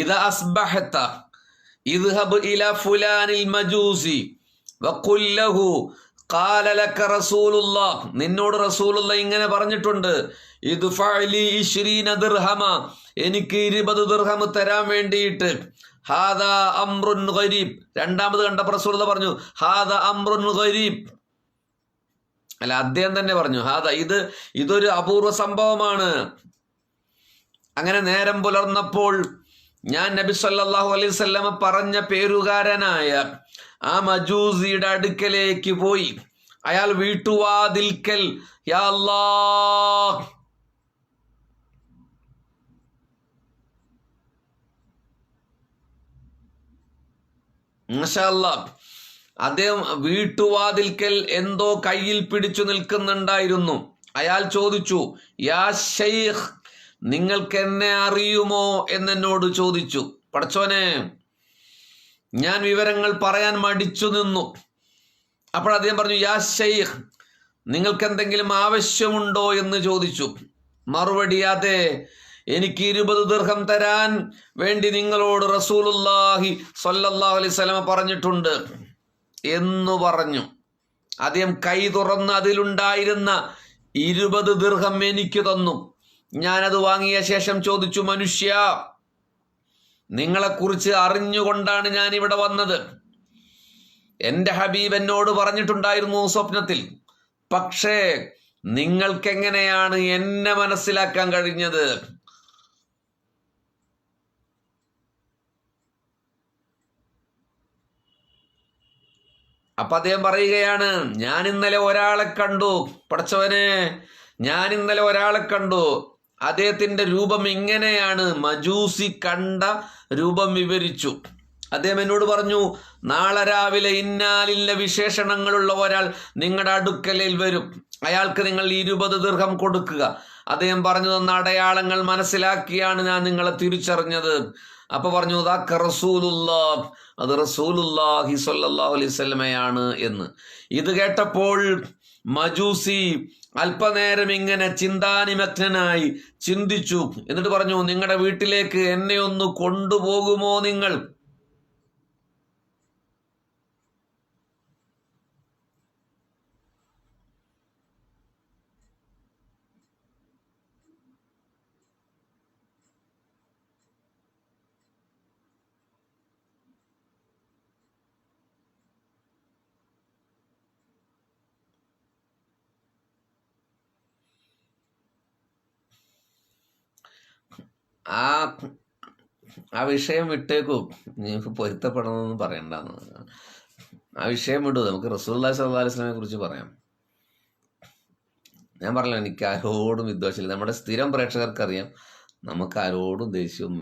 ഇദാ അസ്ബഹത ഇദ്ഹബ് ഇലാ ഫുലാനിൽ മജൂസി വഖുൽ ലഹു ഖാല ലക റസൂലുള്ളാഹ്, നിന്നോട് റസൂലുള്ള ഇങ്ങനെ പറഞ്ഞിട്ടുണ്ട്, ഇദ്ഫഅലി 20 ദിർഹമ, എനിക്ക് 20 ദിർഹം തരാൻ വേണ്ടിയിട്ട്. ഹാദാ അംറുൻ ഗരീബ്, രണ്ടാമത് കണ്ടപ്പോൾ റസൂലുള്ള പറഞ്ഞു ഹാദാ അംറുൻ ഗരീബ്. അല്ല, അദ്ദേഹം തന്നെ പറഞ്ഞു ഹാദാ, ഇതൊരു അപൂർവ സംഭവമാണ്. അങ്ങനെ നേരം പുലർന്നപ്പോൾ ഞാൻ നബി സല്ലല്ലാഹു അലൈഹി വസല്ലമ പറഞ്ഞ പേരുകാരനായ ആ മജൂസിയുടെ അടുക്കലേക്ക് പോയി. അയാൾ വീട്ടുവാതിൽക്കൽ യാ അല്ലാഹ്, മാഷാ അല്ലാഹ്, അദ്ദേഹം വീട്ടുവാതിൽക്കൽ എന്തോ കയ്യിൽ പിടിച്ചു നിൽക്കുന്നുണ്ടായിരുന്നു. അയാൾ ചോദിച്ചു, യാ ശൈഖ്, നിങ്ങൾക്ക് എന്നെ അറിയുമോ എന്നെന്നോട് ചോദിച്ചു. പടച്ചോനെ, ഞാൻ വിവരങ്ങൾ പറയാൻ മടിച്ചു നിന്നു. അപ്പോൾ അദ്ദേഹം പറഞ്ഞു, യാ ശൈഖ്, നിങ്ങൾക്ക് എന്തെങ്കിലും ആവശ്യമുണ്ടോ എന്ന് ചോദിച്ചു. മറുപടി, അതെ, എനിക്ക് 20 ദിർഹം തരാൻ വേണ്ടി നിങ്ങളോട് റസൂലുള്ളാഹി സ്വല്ലല്ലാഹു അലൈഹി വസല്ലമ പറഞ്ഞിട്ടുണ്ട് എന്ന് പറഞ്ഞു. അദ്ദേഹം കൈ തുറന്ന് അതിലുണ്ടായിരുന്ന 20 ദിർഹം എനിക്ക് തന്നു. ഞാനത് വാങ്ങിയ ശേഷം ചോദിച്ചു, മനുഷ്യ, നിങ്ങളെക്കുറിച്ച് അറിഞ്ഞുകൊണ്ടാണ് ഞാൻ ഇവിടെ വന്നത്. എൻ്റെ ഹബീബ് എന്നോട് പറഞ്ഞിട്ടുണ്ടായിരുന്നു സ്വപ്നത്തിൽ. പക്ഷേ നിങ്ങൾക്കെങ്ങനെയാണ് എന്നെ മനസ്സിലാക്കാൻ കഴിഞ്ഞത്? അപ്പൊ അദ്ദേഹം പറയുകയാണ്, ഞാൻ ഇന്നലെ ഒരാളെ കണ്ടു. പടച്ചവനെ, ഞാൻ ഇന്നലെ ഒരാളെ കണ്ടു. അദ്ദേഹത്തിന്റെ രൂപം ഇങ്ങനെയാണ്. മജൂസി കണ്ട രൂപം വിവരിച്ചു. അദ്ദേഹം എന്നോട് പറഞ്ഞു, നാളെ രാവിലെ ഇന്നാലില്ല വിശേഷണങ്ങളുള്ള ഒരാൾ നിങ്ങളുടെ അടുക്കലിൽ വരും. അയാൾക്ക് നിങ്ങൾ 20 ദിർഹം കൊടുക്കുക. അദ്ദേഹം പറഞ്ഞു തന്ന അടയാളങ്ങൾ മനസ്സിലാക്കിയാണ് ഞാൻ നിങ്ങളെ തിരിച്ചറിഞ്ഞത്. അപ്പൊ പറഞ്ഞു, ദാക റസൂലുള്ളാഹ്, അത് റസൂലുള്ളാഹി സ്വല്ലല്ലാഹു അലൈഹി വസല്ലമയാണ് എന്ന്. ഇത് കേട്ടപ്പോൾ മജൂസി അല്പനേരം ഇങ്ങനെ ചിന്താനിമഗ്നനായി ചിന്തിച്ചു. എന്നിട്ട് പറഞ്ഞു, നിങ്ങളുടെ വീട്ടിലേക്ക് എന്നെ ഒന്ന് കൊണ്ടുപോകുമോ നിങ്ങൾ? ആ വിഷയം വിട്ടേക്കൂ, നിങ്ങൾക്ക് പൊരുത്തപ്പെടണമെന്ന് പറയണ്ടെന്ന്. ആ വിഷയം വിടൂ, നമുക്ക് റസൂലുള്ളാഹി സ്വല്ലല്ലാഹു അലൈഹി വസല്ലമയെ കുറിച്ച് പറയാം. ഞാൻ പറഞ്ഞല്ലോ, എനിക്ക് ആരോടും വിദ്വേഷമില്ല. നമ്മുടെ സ്ഥിരം പ്രേക്ഷകർക്കറിയാം, നമുക്ക് ആരോടും ദേഷ്യവും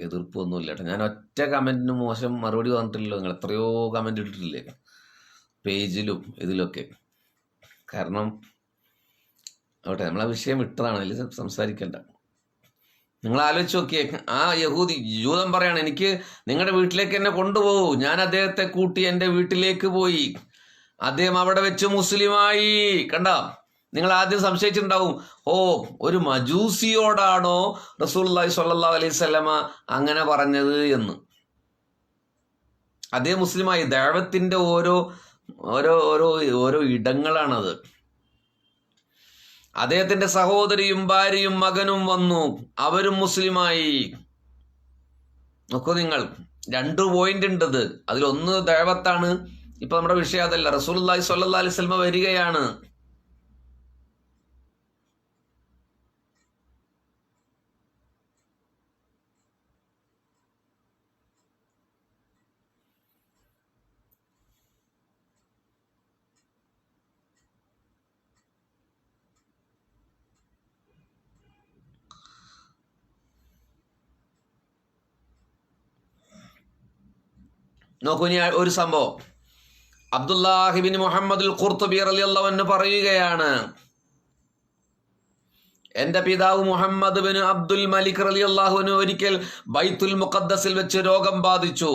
എതിർപ്പൊന്നും ഇല്ല കേട്ടോ. ഞാൻ ഒറ്റ കമന്റിന് മോശം മറുപടി പറഞ്ഞിട്ടില്ലല്ലോ. നിങ്ങൾ എത്രയോ കമന്റ് ഇട്ടിട്ടില്ലേ പേജിലും ഇതിലൊക്കെ. കാരണം ആവട്ടെ, നമ്മളെ വിഷയം വിട്ടതാണ്, അതിൽ സംസാരിക്കണ്ട. നിങ്ങൾ ആലോചിച്ച് നോക്കിയേ, ആ യഹൂദി ജൂതൻ പറയാണ്, എനിക്ക് നിങ്ങളുടെ വീട്ടിലേക്ക് എന്നെ കൊണ്ടുപോകൂ. ഞാൻ അദ്ദേഹത്തെ കൂട്ടി എൻ്റെ വീട്ടിലേക്ക് പോയി. അദ്ദേഹം അവിടെ വെച്ച് മുസ്ലിമായി. കണ്ട, നിങ്ങൾ ആദ്യം സംശയിച്ചിട്ടുണ്ടാവും, ഓ, ഒരു മജൂസിയോടാണോ റസൂലുള്ളാഹി സ്വല്ലല്ലാഹു അലൈഹി വസല്ലമ അങ്ങനെ പറഞ്ഞത് എന്ന്. അദ്ദേഹം മുസ്ലിമായി. ദഅവത്തിന്റെ ഓരോ ഓരോ ഓരോ ഓരോ ഇടങ്ങളാണത്. അദ്ദേഹത്തിന്റെ സഹോദരിയും ഭാര്യയും മകനും വന്നു, അവരും മുസ്ലിമായി. നോക്കൂ നിങ്ങൾ, 2 പോയിന്റ് ഉണ്ടത്. അതിലൊന്ന് ദഅവത്താണ്. ഇപ്പൊ നമ്മുടെ വിഷയം അതല്ല. റസൂലുള്ളാഹി സ്വല്ലല്ലാഹി അലൈഹി വസല്ലം വരികയാണ്. നോക്കൂ, ഇനി ഒരു സംഭവം. അബ്ദുല്ലാഹിബിൻ മുഹമ്മദുൽ ഖുർത്തുബി റളിയല്ലാഹു അൻഹു പറയുകയാണ്, എന്റെ പിതാവ് മുഹമ്മദ് ബിൻ അബ്ദുൽ മലിക് റളിയല്ലാഹു അൻഹു ഒരിക്കൽ ബൈത്തുൽ മുഖദ്ദസിൽ വെച്ച് രോഗം ബാധിച്ചു.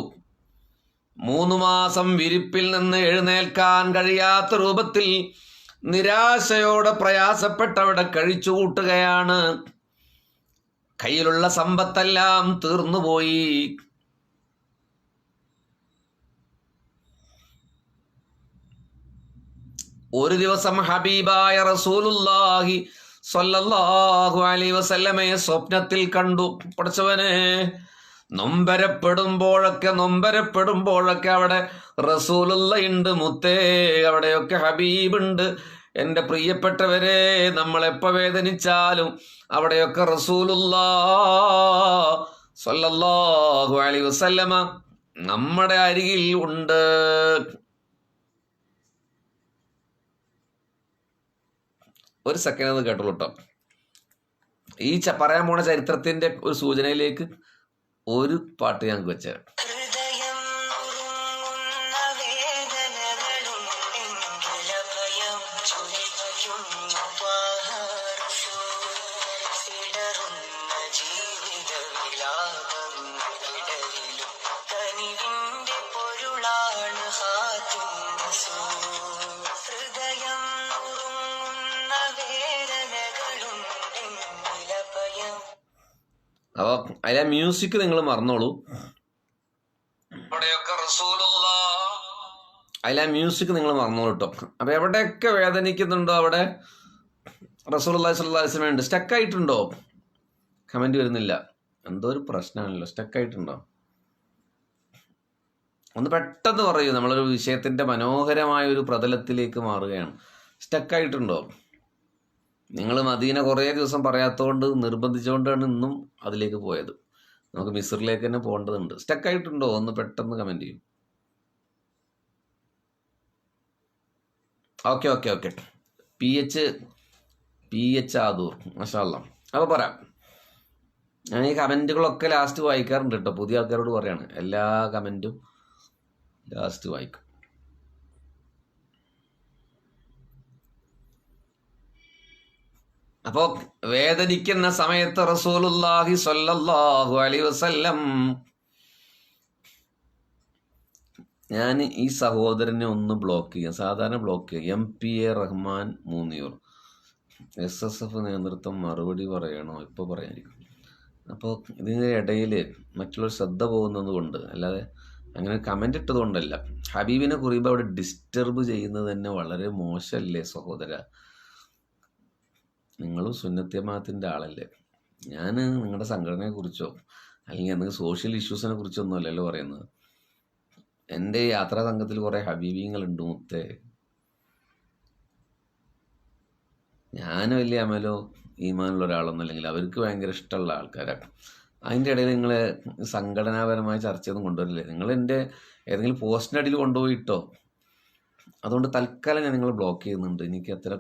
3 മാസം വിരിപ്പിൽ നിന്ന് എഴുന്നേൽക്കാൻ കഴിയാത്ത രൂപത്തിൽ നിരാശയോടെ പ്രയാസപ്പെട്ടവിടെ കഴിച്ചുകൂട്ടുകയാണ്. കയ്യിലുള്ള സമ്പത്തെല്ലാം തീർന്നുപോയി. ഒരു ദിവസം ഹബീബായ റസൂലുള്ളാഹി സ്വല്ലല്ലാഹു അലൈഹി വസല്ലമയെ സ്വപ്നത്തിൽ കണ്ടു. പഠിച്ചവനെ, നൊമ്പരപ്പെടുമ്പോഴൊക്കെ അവിടെ റസൂലുള്ളയുണ്ട് മുത്തേ, അവിടെയൊക്കെ ഹബീബുണ്ട്. എൻ്റെ പ്രിയപ്പെട്ടവരെ, നമ്മളെപ്പോൾ വേദനിച്ചാലും അവിടെയൊക്കെ റസൂലുള്ളാഹി സ്വല്ലല്ലാഹു അലൈഹി വസല്ലമ നമ്മുടെ അരികിൽ ഉണ്ട്. ഒരു സെക്കൻഡ് അത് കേട്ടോളൂ കേട്ടോ. ഈ പറയാൻ പോണ ചരിത്രത്തിന്റെ ഒരു സൂചനയിലേക്ക് ഒരു പാട്ട് ഞങ്ങൾക്ക് വെച്ചുതരാം. അപ്പൊ അതിലെ മ്യൂസിക് നിങ്ങൾ മറന്നോളൂ. അതിലെ മ്യൂസിക് നിങ്ങൾ മറന്നോളൂ കേട്ടോ. അപ്പൊ എവിടെയൊക്കെ വേദനിക്കുന്നുണ്ടോ അവിടെ റസൂലുള്ളാഹി സ്വല്ലല്ലാഹി അലൈഹി വസല്ലം ഉണ്ട്. സ്റ്റക്കായിട്ടുണ്ടോ? കമന്റ് വരുന്നില്ല. എന്തോ ഒരു പ്രശ്നമാണല്ലോ. സ്റ്റക്കായിട്ടുണ്ടോ? ഒന്ന് പെട്ടെന്ന് പറയൂ. നമ്മളൊരു വിഷയത്തിന്റെ മനോഹരമായ ഒരു പ്രതലത്തിലേക്ക് മാറുകയാണ്. സ്റ്റക്കായിട്ടുണ്ടോ? നിങ്ങൾ മദീന കുറേ ദിവസം പറയാത്തതുകൊണ്ട് നിർബന്ധിച്ചുകൊണ്ടാണ് ഇന്നും അതിലേക്ക് പോയത്. നമുക്ക് മിസ്റിലേക്ക് തന്നെ പോകേണ്ടതുണ്ട്. സ്റ്റക്കായിട്ടുണ്ടോ? ഒന്ന് പെട്ടെന്ന് കമന്റ് ചെയ്യും. ഓക്കെ. പി എച്ച് ആദൂർ, മാഷാ അല്ലാഹ്. അപ്പോൾ പറയാം, ഞാൻ ഈ കമന്റുകളൊക്കെ ലാസ്റ്റ് വായിക്കാറുണ്ട് കേട്ടോ. പുതിയ ആൾക്കാരോട് പറയാണ്, എല്ലാ കമന്റും ലാസ്റ്റ് വായിക്കും. അപ്പോ വേദനിക്കുന്ന സമയത്ത് റസൂലുള്ളാഹി സ്വല്ലല്ലാഹു അലൈഹി വസല്ലം, ഞാൻ ഈ സഹോദരനെ ഒന്ന് ബ്ലോക്ക് ചെയ്യാം. സാധാരണ ബ്ലോക്ക് ചെയ്യാം. MPA റഹ്മാൻ മൂന്നിയൂർ, SSF നേതൃത്വം മറുപടി പറയണോ? ഇപ്പോൾ പറയാനിരിക്കും. അപ്പോൾ ഇതിൻ്റെ ഇടയിൽ മറ്റുള്ളവർ ശ്രദ്ധ പോകുന്നത് കൊണ്ട്, അല്ലാതെ അങ്ങനെ കമൻ്റ് ഇട്ടത് കൊണ്ടല്ല. ഹബീബിനെ കുറിയുമ്പോൾ അവിടെ ഡിസ്റ്റർബ് ചെയ്യുന്നത് തന്നെ വളരെ മോശമല്ലേ സഹോദര? നിങ്ങളും സുന്നത്ത് ജമാഅത്തിൻ്റെ ആളല്ലേ. ഞാൻ നിങ്ങളുടെ സംഘടനയെക്കുറിച്ചോ അല്ലെങ്കിൽ എന്തെങ്കിലും സോഷ്യൽ ഇഷ്യൂസിനെ കുറിച്ചൊന്നും അല്ലല്ലോ പറയുന്നത്. എൻ്റെ യാത്രാ സംഘത്തിൽ കുറേ ഹബീബിങ്ങളുണ്ട് മുത്തേ. ഞാൻ വലിയ അമലോ ഈമാനുള്ള ഒരാളൊന്നും അല്ലെങ്കിൽ അവർക്ക് ഭയങ്കര ഇഷ്ടമുള്ള ആൾക്കാരാണ്. അതിൻ്റെ ഇടയിൽ നിങ്ങൾ സംഘടനാപരമായ ചർച്ചയൊന്നും കൊണ്ടുവരില്ലേ. നിങ്ങൾ എൻ്റെ ഏതെങ്കിലും പോസ്റ്റിൻ്റെ അടിയിൽ കൊണ്ടുപോയിട്ടോ. അതുകൊണ്ട് തൽക്കാലം ഞാൻ നിങ്ങൾ ബ്ലോക്ക് ചെയ്യുന്നുണ്ട്. എനിക്ക് അത്ര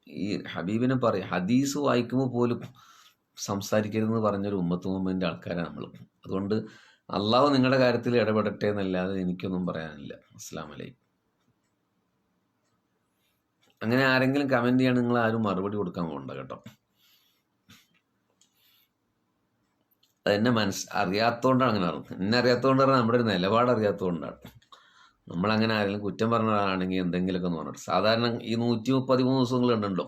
ഈ ഹബീബിനെ ഹദീസ് വായിക്കുമ്പോൾ പോലും സംസാരിക്കരുതെന്ന് പറഞ്ഞൊരു ഉമ്മത്ത് മുഹമ്മദിൻ്റെ ആൾക്കാരാണ് നമ്മൾ. അതുകൊണ്ട് അള്ളാഹു നിങ്ങളുടെ കാര്യത്തിൽ ഇടപെടട്ടെ എന്നല്ലാതെ എനിക്കൊന്നും പറയാനില്ല. അസ്സലാമു അലൈക്കും. അങ്ങനെ ആരെങ്കിലും കമന്റ് ചെയ്യാണ്, നിങ്ങൾ ആരും മറുപടി കൊടുക്കാൻ പോകണ്ട കേട്ടോ. അതെന്നെ അറിയാത്തതുകൊണ്ടാണ് അങ്ങനെ അറിയുന്നത്. എന്നെ അറിയാത്തതുകൊണ്ടാണ്, നമ്മുടെ ഒരു നിലപാട് അറിയാത്തതുകൊണ്ടാണ്. നമ്മളങ്ങനെ ആരെങ്കിലും കുറ്റം പറഞ്ഞതാണെങ്കിൽ എന്തെങ്കിലുമൊക്കെ എന്ന് പറഞ്ഞിട്ട്, സാധാരണ ഈ 113 ദിവസങ്ങൾ ഉണ്ടല്ലോ,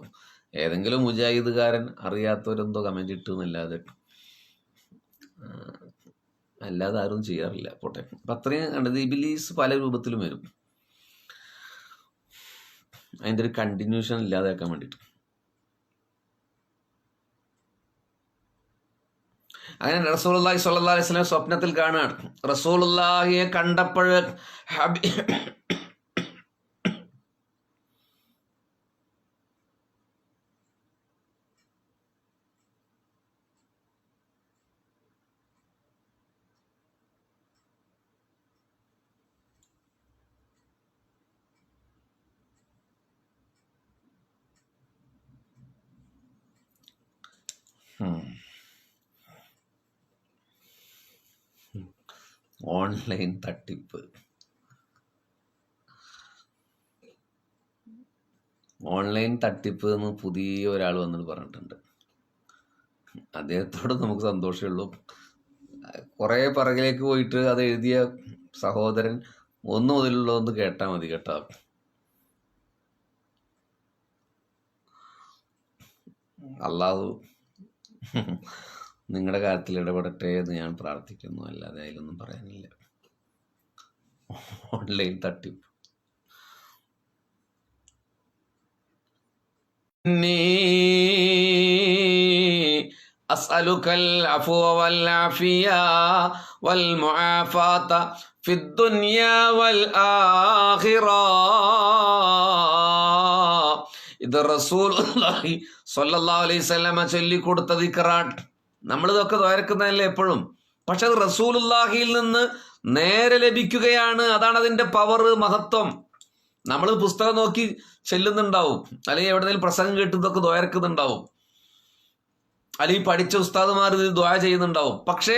ഏതെങ്കിലും മുജാഹിദുകാരൻ അറിയാത്തവരെന്തോ കമന്റ് ഇട്ടു എന്നല്ലാതെ ആരും ചെയ്യാറില്ല. പോട്ടെ. അപ്പം അത്രയും കണ്ടത്. ഇബിലീസ് പല രൂപത്തിലും വരും. അതിൻ്റെ ഒരു കണ്ടിന്യൂഷൻ ഇല്ലാതാക്കാൻ വേണ്ടിയിട്ട്. അങ്ങനെ റസൂലുള്ളാഹി സ്വല്ലല്ലാഹു അലൈഹി വസല്ലം സ്വപ്നത്തിൽ കാണുകയാണ്. റസൂലുള്ളാഹിയെ കണ്ടപ്പോൾ ഓൺലൈൻ തട്ടിപ്പ്. ഓൺലൈൻ തട്ടിപ്പ് എന്ന് പുതിയ ഒരാൾ വന്നിട്ട് പറഞ്ഞിട്ടുണ്ട്. അദ്ദേഹത്തോട് നമുക്ക് സന്തോഷമേ ഉള്ളൂ. കുറേ പിറകിലേക്ക് പോയിട്ട് അത് എഴുതിയ സഹോദരൻ ഒന്ന് മുതലുള്ളതൊന്ന് കേട്ടാൽ മതി കേട്ടോ. അല്ലാഹു നിങ്ങളുടെ കാര്യത്തിൽ ഇടപെടട്ടെ എന്ന് ഞാൻ പ്രാർത്ഥിക്കുന്നു. അല്ലാതെ അതിലൊന്നും പറയാനില്ല. ഓൺലൈൻ തട്ടിപ്പ്. അസ്അലുകൽ അഫ്വ വൽ ആഫിയ വൽ മുആഫാത ഫിദ്ദുനിയ വൽ ആഖിറ. ഇത് റസൂലുള്ളാഹി സ്വല്ലല്ലാഹു അലൈഹി വസല്ലമ ചൊല്ലിക്കൊടുത്ത ദിക്റാണ്. നമ്മളിതൊക്കെ ദ്വാരക്കുന്നതല്ലേ എപ്പോഴും. പക്ഷെ അത് റസൂലുള്ളാഹിയിൽ നിന്ന് നേരെ ലഭിക്കുകയാണ്. അതാണ് അതിൻ്റെ പവർ, മഹത്വം. നമ്മൾ പുസ്തകം നോക്കി ചെല്ലുന്നുണ്ടാവും, അല്ലെങ്കിൽ എവിടെയെങ്കിലും പ്രസംഗം കേട്ട് ഇതൊക്കെ ദ്വാരക്കുന്നുണ്ടാവും, അല്ലെങ്കിൽ പഠിച്ച ഉസ്താദുമാർ ഇത് ദ്വാ ചെയ്യുന്നുണ്ടാവും. പക്ഷേ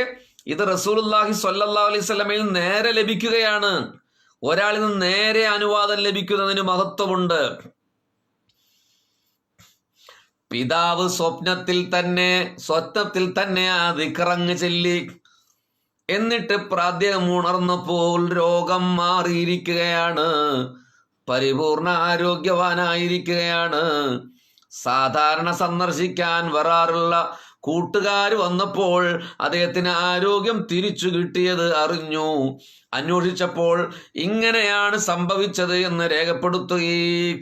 ഇത് റസൂലുള്ളാഹി സ്വല്ലല്ലാഹു അലൈഹി വസല്ലമയിൽ നേരെ ലഭിക്കുകയാണ്. ഒരാളിൽ നിന്ന് നേരെ അനുവാദം ലഭിക്കുന്നതിന് മഹത്വമുണ്ട്. പിതാവ് സ്വപ്നത്തിൽ തന്നെ ആ ദിക്റങ്ങ് ചൊല്ലി, എന്നിട്ട് അദ്ദേഹം ഉണർന്നപ്പോൾ രോഗം മാറിയിരിക്കുകയാണ്, പരിപൂർണ ആരോഗ്യവാനായിരിക്കുകയാണ്. സാധാരണ സന്ദർശിക്കാൻ വരാറുള്ള കൂട്ടുകാർ വന്നപ്പോൾ അദ്ദേഹത്തിന് ആരോഗ്യം തിരിച്ചു കിട്ടിയത് അറിഞ്ഞു. അന്വേഷിച്ചപ്പോൾ ഇങ്ങനെയാണ് സംഭവിച്ചത് എന്ന് രേഖപ്പെടുത്തുകയും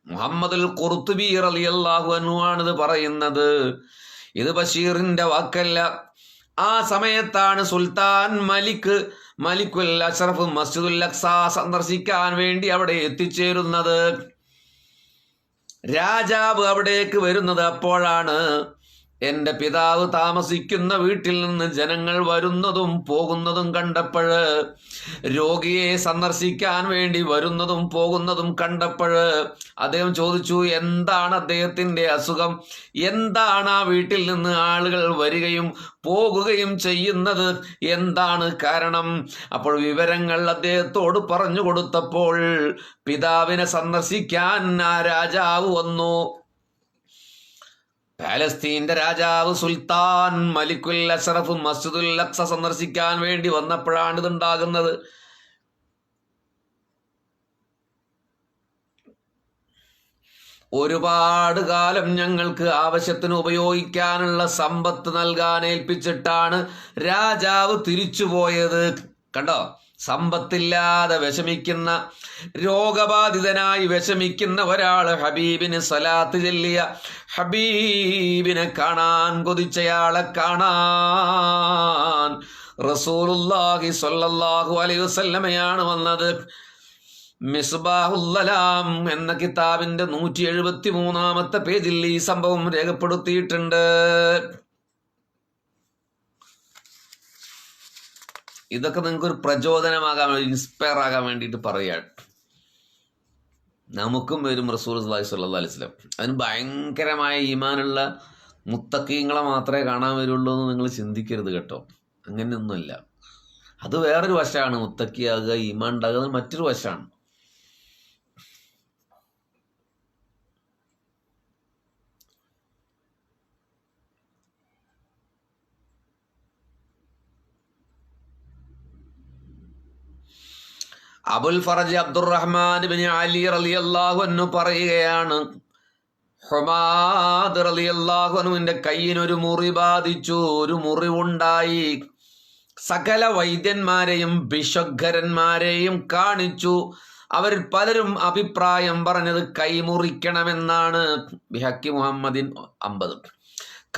മുഹമ്മദുൽ ഖുർത്തുബി റളിയല്ലാഹു അൻഹു ആണിത് പറയുന്നത്. ഇത് ബഷീറിന്റെ വാക്കല്ല. ആ സമയത്താണ് സുൽത്താൻ മലിക്കുൽ അഷ്റഫ് മസ്ജിദുൽ അഖ്സ സന്ദർശിക്കാൻ വേണ്ടി അവിടെ എത്തിച്ചേരുന്നത്. രാജാവ് അവിടേക്ക് വരുന്നത് അപ്പോഴാണ്. എൻ്റെ പിതാവ് താമസിക്കുന്ന വീട്ടിൽ നിന്ന് ജനങ്ങൾ വരുന്നതും പോകുന്നതും കണ്ടപ്പോൾ, രോഗിയെ സന്ദർശിക്കാൻ വേണ്ടി വരുന്നതും പോകുന്നതും കണ്ടപ്പോൾ അദ്ദേഹം ചോദിച്ചു, എന്താണ് അദ്ദേഹത്തിൻ്റെ അസുഖം, എന്താണ് ആ വീട്ടിൽ നിന്ന് ആളുകൾ വരികയും പോകുകയും ചെയ്യുന്നത്, എന്താണ് കാരണം? അപ്പോൾ വിവരങ്ങൾ അദ്ദേഹത്തോട് പറഞ്ഞു കൊടുത്തപ്പോൾ പിതാവിനെ സന്ദർശിക്കാൻ ആ രാജാവ് വന്നു. പാലസ്തീന്റെ രാജാവ് സുൽത്താൻ മലിക്കുൽ അഷ്റഫ് മസ്ജിദുൽ അഖ്സ സന്ദർശിക്കാൻ വേണ്ടി വന്നപ്പോഴാണ് ഇതുണ്ടാകുന്നത്. ഒരുപാട് കാലം ഞങ്ങൾക്ക് ആവശ്യത്തിന് ഉപയോഗിക്കാനുള്ള സമ്പത്ത് നൽകാൻ ഏൽപ്പിച്ചിട്ടാണ് രാജാവ് തിരിച്ചുപോയത്. കണ്ടോ, സമ്പത്തില്ലാതെ വിഷമിക്കുന്ന, രോഗബാധിതനായി വിഷമിക്കുന്ന ഒരാള് ഹബീബിന് സ്വലാത്ത് ചൊല്ലിയ, ഹബീബിനെ കാണാൻ കൊതിച്ചയാളെ കാണാൻ റസൂലുള്ളാഹി സ്വല്ലല്ലാഹു അലൈഹി വസല്ലമയാണ് വന്നത്. മിസ്ബാഹുൽ അലാം എന്ന കിതാബിന്റെ 173-ാമത്തെ പേജിൽ ഈ സംഭവം രേഖപ്പെടുത്തിയിട്ടുണ്ട്. ഇതൊക്കെ നിങ്ങൾക്കൊരു പ്രചോദനമാകാൻ, ഇൻസ്പയർ ആകാൻ വേണ്ടിയിട്ട് പറയുകയാണ്. നമുക്കും വരും റസൂലുള്ളാഹി സ്വല്ലല്ലാഹു അലൈഹി വസല്ലം. അതിന് ഭയങ്കരമായ ഈമാനുള്ള മുത്തഖീങ്ങളെ മാത്രമേ കാണാൻ വരുള്ളൂ എന്ന് നിങ്ങൾ ചിന്തിക്കരുത് കേട്ടോ. അങ്ങനെയൊന്നുമില്ല. അത് വേറൊരു വശമാണ്. മുത്തഖിയാകുക, ഈമാൻ ഉണ്ടാകുക മറ്റൊരു വശമാണ്. അബുൽ ഫറജ് അബ്ദുറഹ്മാൻ ഇബ്നു അലി റളിയല്ലാഹു അൻഹു പറയുകയാണ്, ഹുമാദ് റളിയല്ലാഹു അൻഹുവിന്റെ കയ്യിനൊരു മുറി ബാധിച്ചു, ഒരു മുറിവുണ്ടായി. സകല വൈദ്യന്മാരെയും ബിഷഗ്ഗരന്മാരെയും കാണിച്ചു. അവരിൽ പലരും അഭിപ്രായം പറഞ്ഞത് കൈമുറിക്കണമെന്നാണ്. ബിഹക്കി മുഹമ്മദിൻ 50.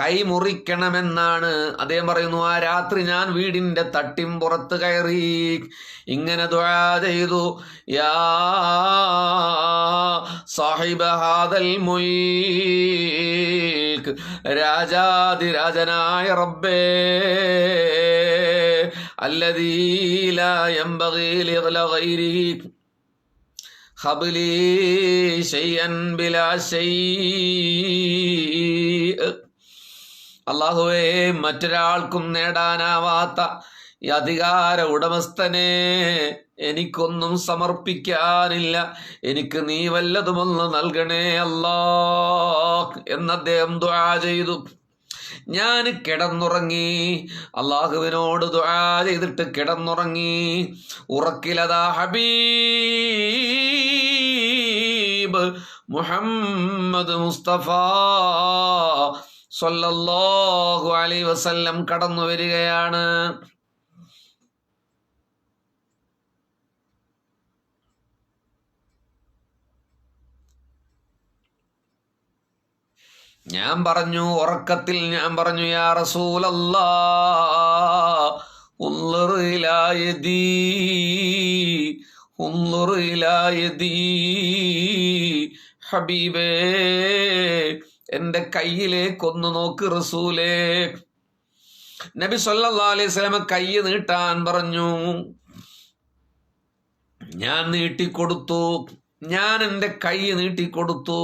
കൈമുറിക്കണമെന്നാണ്. അദ്ദേഹം പറയുന്നു, ആ രാത്രി ഞാൻ വീടിന്റെ തട്ടിമ്പുറത്ത് കയറി ഇങ്ങനെ ദുആ ചെയ്തു, യാ സാഹിബ ഹാദൽ മുൽക്ക്, രാജാതിരാജനായ റബ്ബേ, അല്ലദീ ലാ യംബഗീ ലിഗൈരിഹി ഹബ്ലി ശൈഅൻ ബിലാ ശൈഅ. അല്ലാഹുവേ, മറ്റൊരാൾക്കും നേടാനാവാത്ത ഈ അധികാര ഉടമസ്ഥനെ, എനിക്കൊന്നും സമർപ്പിക്കാനില്ല, എനിക്ക് നീ വല്ലതുമൊന്ന് നൽകണേ അല്ലാഹ് എന്ന് അദ്ദേഹം ദുആ ചെയ്തു. ഞാൻ കിടന്നുറങ്ങി, അള്ളാഹുവിനോട് ദുആ ചെയ്തിട്ട് കിടന്നുറങ്ങി. ഉറക്കിലതാ ഹബീബ് മുഹമ്മദ് മുസ്തഫ സ്വല്ലല്ലാഹു അലൈഹി വസല്ലം കടന്നു വരികയാണ്. ഞാൻ പറഞ്ഞു, ഉറക്കത്തിൽ ഞാൻ പറഞ്ഞു, യാ റസൂലല്ലാഹ്, ഉൻളുർ ഇലാ യദീ, ഉൻളുർ ഇലാ യദീ, ഹബീബേ, എന്റെ കയ്യിലേക്കൊന്ന് നോക്ക് റസൂലേ. നബി സല്ലല്ലാഹു അലൈഹി വസല്ലം കൈ നീട്ടാൻ പറഞ്ഞു. ഞാൻ നീട്ടിക്കൊടുത്തു. ഞാൻ എന്റെ കൈ നീട്ടിക്കൊടുത്തു.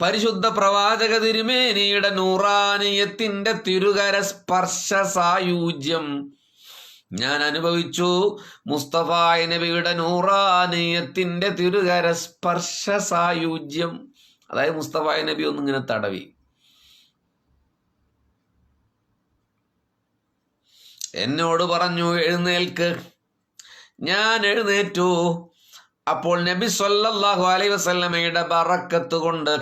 പരിശുദ്ധ പ്രവാചക തിരുമേനിയുടെ നൂറാനിയത്തിന്റെ തിരുകര സ്പർശ സായുജ്യം ഞാൻ അനുഭവിച്ചു. മുസ്തഫ നബിയുടെ നൂറാനിയത്തിന്റെ തിരുകര സ്പർശ സായുജ്യം, അതായത് മുസ്തഫ നബി ഒന്നിങ്ങനെ തടവി. എന്നോട് പറഞ്ഞു, എഴുന്നേൽക്ക്. ഞാൻ എഴുന്നേറ്റു. അപ്പോൾ നബി സല്ലല്ലാഹു അലൈഹി വസല്ലമയുടെ ബറക്കത്ത് കൊണ്ട്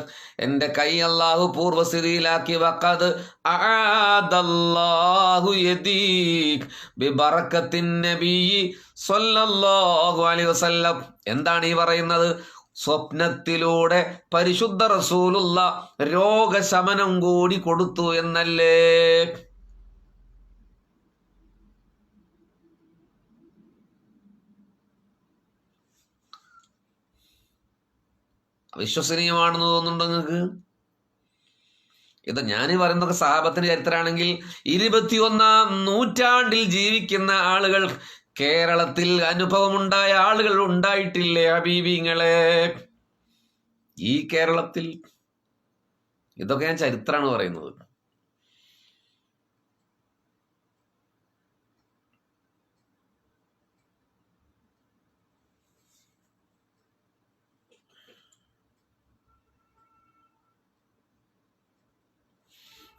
എൻ്റെ കൈ അല്ലാഹു പൂർവ്വസ്ഥിതിയിലാക്കി. വഖദ് അഅദല്ലാഹു യദീക് ബിബറക്കത്തിൻ നബി സല്ലല്ലാഹു അലൈഹി വസല്ലം. എന്താണ് ഈ പറയുന്നത്? സ്വപ്നത്തിലൂടെ പരിശുദ്ധ റസൂലുള്ള രോഗശമനം കൂടി കൊടുത്തു എന്നല്ലേ? വിശ്വസനീയമാണെന്ന് തോന്നുന്നുണ്ടോ നിങ്ങൾക്ക്? ഇത് ഞാൻ പറയുന്നതൊക്കെ സഹാബത്തിന്റെ ചരിത്രമാണെങ്കിൽ 21-ാം നൂറ്റാണ്ടിൽ ജീവിക്കുന്ന ആളുകൾ, കേരളത്തിൽ അനുഭവമുണ്ടായ ആളുകൾ ഉണ്ടായിട്ടില്ലേ ഹബീബിങ്ങളെ? ഈ കേരളത്തിൽ ഇതൊക്കെ ഞാൻ ചരിത്രമാണ് പറയുന്നത്.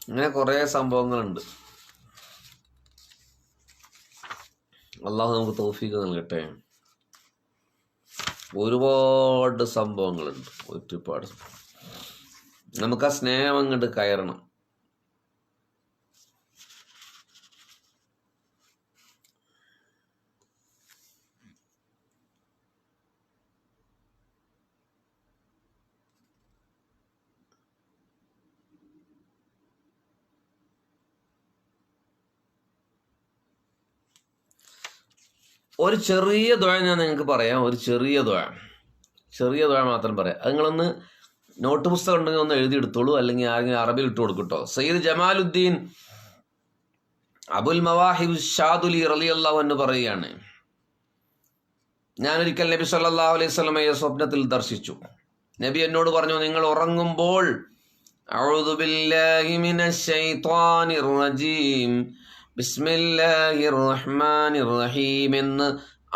ഇങ്ങനെ കുറേ സംഭവങ്ങളുണ്ട്. അള്ളാഹു നമുക്ക് തൗഫീഖ് നൽകട്ടെ. ഒരുപാട് സംഭവങ്ങളുണ്ട്, ഒരുപാട്. നമുക്ക് ആ സ്നേഹം അങ്ങോട്ട് കയറണം. ഒരു ചെറിയ ദുആ ഞാൻ നിങ്ങൾക്ക് പറയാം. ഒരു ചെറിയ ദുആ മാത്രം പറയാം. അത് നിങ്ങളൊന്ന് നോട്ട് പുസ്തകം ഉണ്ടെങ്കിൽ ഒന്ന് എഴുതിയെടുത്തോളൂ, അല്ലെങ്കിൽ ആരെങ്കിലും അറബിയിൽ ഇട്ട് കൊടുക്കട്ടോ. സയ്യിദ് ജമാലുദ്ദീൻ അബുൽ മവാഹിബ് ഷാദുലി റളിയല്ലാഹു അൻഹു പറയുകയാണ്, ഞാനൊരിക്കൽ നബി സല്ലല്ലാഹു അലൈഹി വസല്ലമയെ സ്വപ്നത്തിൽ ദർശിച്ചു. നബി എന്നോട് പറഞ്ഞു, നിങ്ങൾ ഉറങ്ങുമ്പോൾ അഊദു ബില്ലാഹി മിനശ് ശൈത്വാനിർ റജീം ബിസ്മില്ലാഹിർ റഹ്മാനിർ റഹീം എന്ന്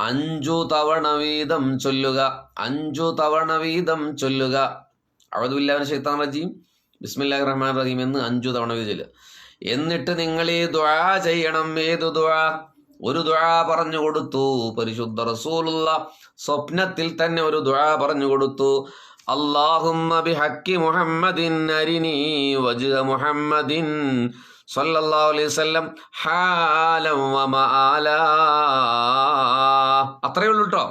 5 തവണ വീതം ചൊല്ലുക. 5 തവണ വീതം ചൊല്ലുക. അഊദു ബില്ലാഹി മിനശ് ശൈത്വാനിർ റജീം ബിസ്മില്ലാഹിർ റഹ്മാനിർ റഹീം എന്ന് 5 തവണ വീതം ചൊല്ലുക. എന്നിട്ട് നിങ്ങൾ ഈ ദുആ ചെയ്യണം. ഏതു ദുആ? ഒരു ദുആ പറഞ്ഞു കൊടുത്തു പരിശുദ്ധ റസൂലുള്ള. സ്വപ്നത്തിൽ തന്നെ ഒരു ദുആ പറഞ്ഞു കൊടുത്തു. അല്ലാഹുമ്മ ബിഹഖി മുഹമ്മദിൻ അരിനി വജ്ഹ മുഹമ്മദിൻ സല്ലല്ലാഹു അലൈഹി വസല്ലം ഹാലം വ മആല. അത്രയേ ഉള്ളൂ കേട്ടോ.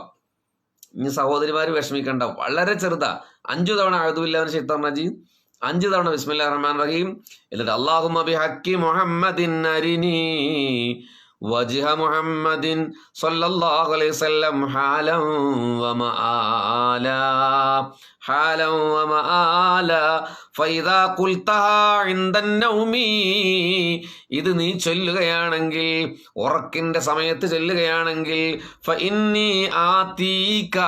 ഇനി സഹോദരിമാർ വിഷമിക്കണ്ട, വളരെ ചെറുതാ. 5 തവണ അഊദുബില്ലാഹിമിനശ് ശൈത്വാനിർ റജീം, 5 തവണ ബിസ്മില്ലാഹിർ റഹ്മാനിർ റഹീം, എന്നിട്ട് അല്ലാഹുമ്മ ബിഹഖി മുഹമ്മദിൻ അരിനി വജ്ഹ മുഹമ്മദിൻ സ്വല്ലല്ലാഹു അലൈഹി വസല്ലം ഹാലം വമആല ഹാലം വമആല ഫൈദാ ഖുൽതഹാ ഇൻദൻ നൗമി. ഇത് നീ ചൊല്ലുകയാണെങ്കിൽ, ഉറക്കിന്റെ സമയത്ത് ചൊല്ലുകയാണെങ്കിൽ, ഫഇന്നി ആതീക,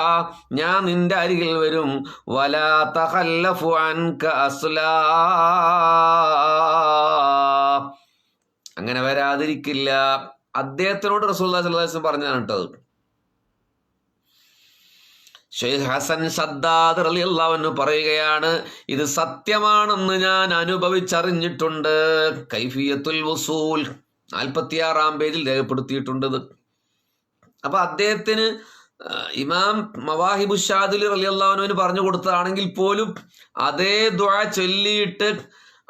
ഞാൻ നിന്റെ അരികിൽ വരും, വലാ തഖല്ലഫു അൻക അസ്ലാ, അങ്ങനെ വരാതിരിക്കില്ല. അദ്ദേഹത്തിനോട് റസൂലുള്ളാഹി സ്വല്ലല്ലാഹു അലൈഹി വസല്ലം പറഞ്ഞാണ് കേട്ടത്. ഷെയ്ഖ് ഹസൻ സദ്ദാദ് റളിയല്ലാഹു അൻഹു പറയുകയാണ്, ഇത് സത്യമാണെന്ന് ഞാൻ അനുഭവിച്ചറിഞ്ഞിട്ടുണ്ട്. കൈഫിയത്തുൽ വുസൂൽ 46-ാം പേജിൽ രേഖപ്പെടുത്തിയിട്ടുണ്ട്. അപ്പൊ അദ്ദേഹത്തിന് ഇമാം മവാഹിബുഷാദിലി റളിയല്ലാഹു അൻഹുവിന് പറഞ്ഞു കൊടുത്തതാണെങ്കിൽ പോലും അതേ ദുആ ചൊല്ലിയിട്ട്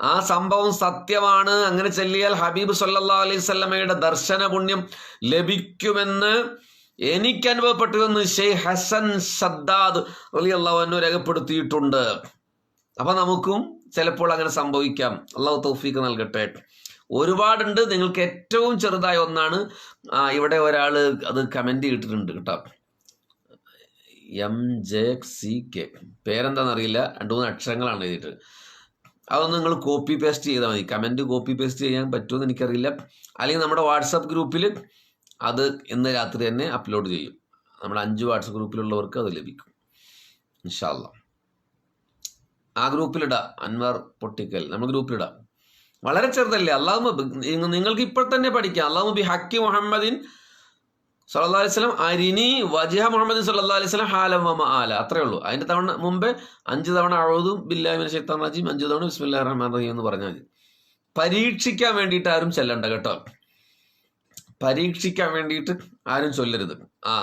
ആ സംഭവം സത്യമാണ്, അങ്ങനെ ചൊല്ലിയാൽ ഹബീബ് സല്ലല്ലാഹു അലൈഹി വസല്ലമയുടെ ദർശന പുണ്യം ലഭിക്കുമെന്ന് എനിക്ക് അനുഭവപ്പെട്ടുവെന്ന് ഷെയ്ഖ് ഹസൻ സദ്ദാദ് റളിയല്ലാഹു അൻഹു രേഖപ്പെടുത്തിയിട്ടുണ്ട്. അപ്പൊ നമുക്കും ചിലപ്പോൾ അങ്ങനെ സംഭവിക്കാം. അള്ളാഹു തൗഫീഖ് നൽകട്ടെ. ഒരുപാടുണ്ട്. നിങ്ങൾക്ക് ഏറ്റവും ചെറുതായ ഒന്നാണ്. ഇവിടെ ഒരാള് അത് കമന്റ് ചെയ്തിട്ടുണ്ട് കേട്ടോ, MJCK, പേരെന്താണെന്നറിയില്ല, 2-3 അക്ഷരങ്ങളാണ് എഴുതിയിട്ട്. അതൊന്ന് നിങ്ങൾ കോപ്പി പേസ്റ്റ് ചെയ്താൽ മതി. കമന്റ് കോപ്പി പേസ്റ്റ് ചെയ്യാൻ പറ്റുമെന്ന് എനിക്കറിയില്ല. അല്ലെങ്കിൽ നമ്മുടെ വാട്സപ്പ് ഗ്രൂപ്പിൽ അത് ഇന്ന് രാത്രി തന്നെ അപ്ലോഡ് ചെയ്യും. നമ്മുടെ 5 വാട്സപ്പ് ഗ്രൂപ്പിലുള്ളവർക്ക് അത് ലഭിക്കും ഇൻഷാ അല്ലാഹ്. ആ ഗ്രൂപ്പിലിടാം, അൻവർ പൊട്ടിക്കൽ, നമ്മൾ ഗ്രൂപ്പിലിടാം. വളരെ ചെറുതല്ലേ. അല്ലാഹുമ്മ നിങ്ങൾക്ക് ഇപ്പോൾ തന്നെ പഠിക്കാം. അല്ലാഹുമ്മ ബിഹഖി മുഹമ്മദിൻ സല്ലല്ലാഹു അലൈഹി വസല്ലം അരിനി വജ്ഹ മുഹമ്മദിൻ സല്ലല്ലാഹു അലൈഹി വസല്ലം ഹാലം വമആല, അത്രേ ഉള്ളൂ. അതിന്റെ മുമ്പേ 5 തവണ അഊദു ബില്ലാഹി മിനശ് ശൈത്വാനിർ റജീം, 5 തവണ ബിസ്മില്ലാഹിർ റഹ്മാനിർ റഹീം എന്ന് പറഞ്ഞാൽ മതി. പരീക്ഷിക്കാൻ വേണ്ടിയിട്ട് ആരും ചെല്ലണ്ട കേട്ടോ, പരീക്ഷിക്കാൻ വേണ്ടിയിട്ട് ആരും ചൊല്ലരുത്.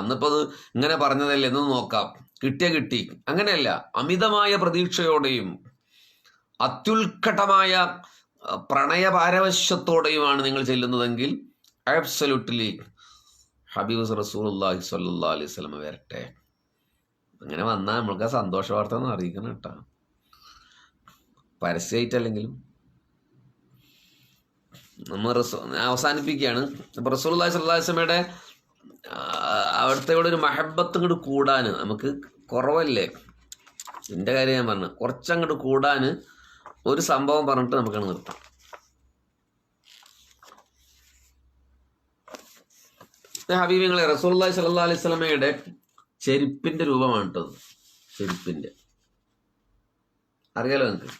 ഇന്നിപ്പോ അത് ഇങ്ങനെ പറഞ്ഞതല്ലേ, എന്ന് നോക്കാം, കിട്ടി. അങ്ങനെയല്ല. അമിതമായ പ്രതീക്ഷയോടെയും അത്യുത്കടമായ പ്രണയപാരവശ്യത്തോടെയുമാണ് നിങ്ങൾ ചെല്ലുന്നതെങ്കിൽ ആബ്സല്യൂട്ട്ലി ഹബീബ് റസൂലുള്ളാഹി സ്വല്ലല്ലാഹു അലൈഹി വസല്ലം വരട്ടെ. അങ്ങനെ വന്നാൽ നമ്മൾക്ക് ആ സന്തോഷ വാർത്ത ഒന്ന് അറിയിക്കണം കേട്ടോ, പരസ്യമായിട്ടല്ലെങ്കിലും. നമ്മൾ അവസാനിപ്പിക്കുകയാണ്. അപ്പോൾ റസൂലുള്ളാഹി സ്വല്ലല്ലാഹു അലൈഹി വസല്ലമയുടെ അവിടുത്തെ ഒരു മഹബത്ത് ഇങ്ങോട്ട് കൂടാൻ നമുക്ക് കുറവല്ലേ. എൻ്റെ കാര്യം ഞാൻ പറഞ്ഞു, കുറച്ചങ്ങോട്ട് കൂടാൻ ഒരു സംഭവം പറഞ്ഞിട്ട് നമുക്കങ്ങ് നിർത്താം. ഹബീബിങ്ങളെ, റസൂലുള്ളാഹി സ്വല്ലല്ലാഹു അലൈഹി വസല്ലമയുടെ ചെരുപ്പിന്റെ രൂപമാണ് കേട്ടത്. ചെരുപ്പിന്റെ അറിയാലോ നിങ്ങൾക്ക്.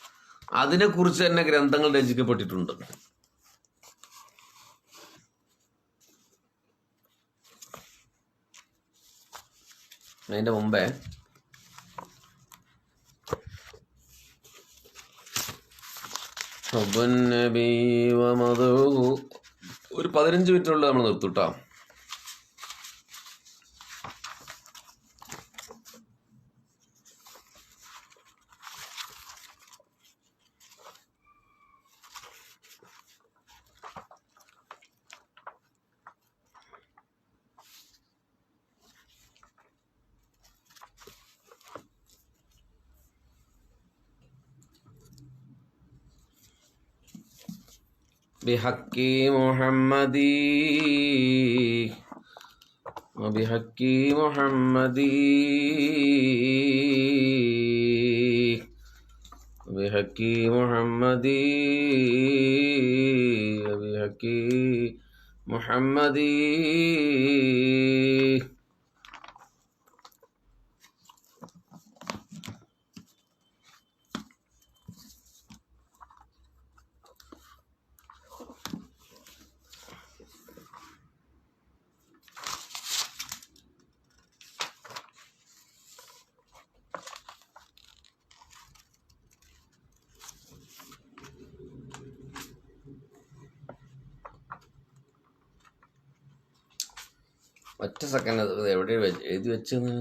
അതിനെക്കുറിച്ച് തന്നെ ഗ്രന്ഥങ്ങൾ രചിക്കപ്പെട്ടിട്ടുണ്ട്. അതിന്റെ മുമ്പേ ഒരു 15 മിനിറ്റുള്ള നമ്മൾ നിർത്തൂട്ടോ. ബിഹഖി മുഹമ്മദി വബിഹഖി മുഹമ്മദി വബിഹഖി മുഹമ്മദി വബിഹഖി മുഹമ്മദി. ഒറ്റ സെക്കൻഡ്, അത് എവിടെ എഴുതി വെച്ചെന്ന്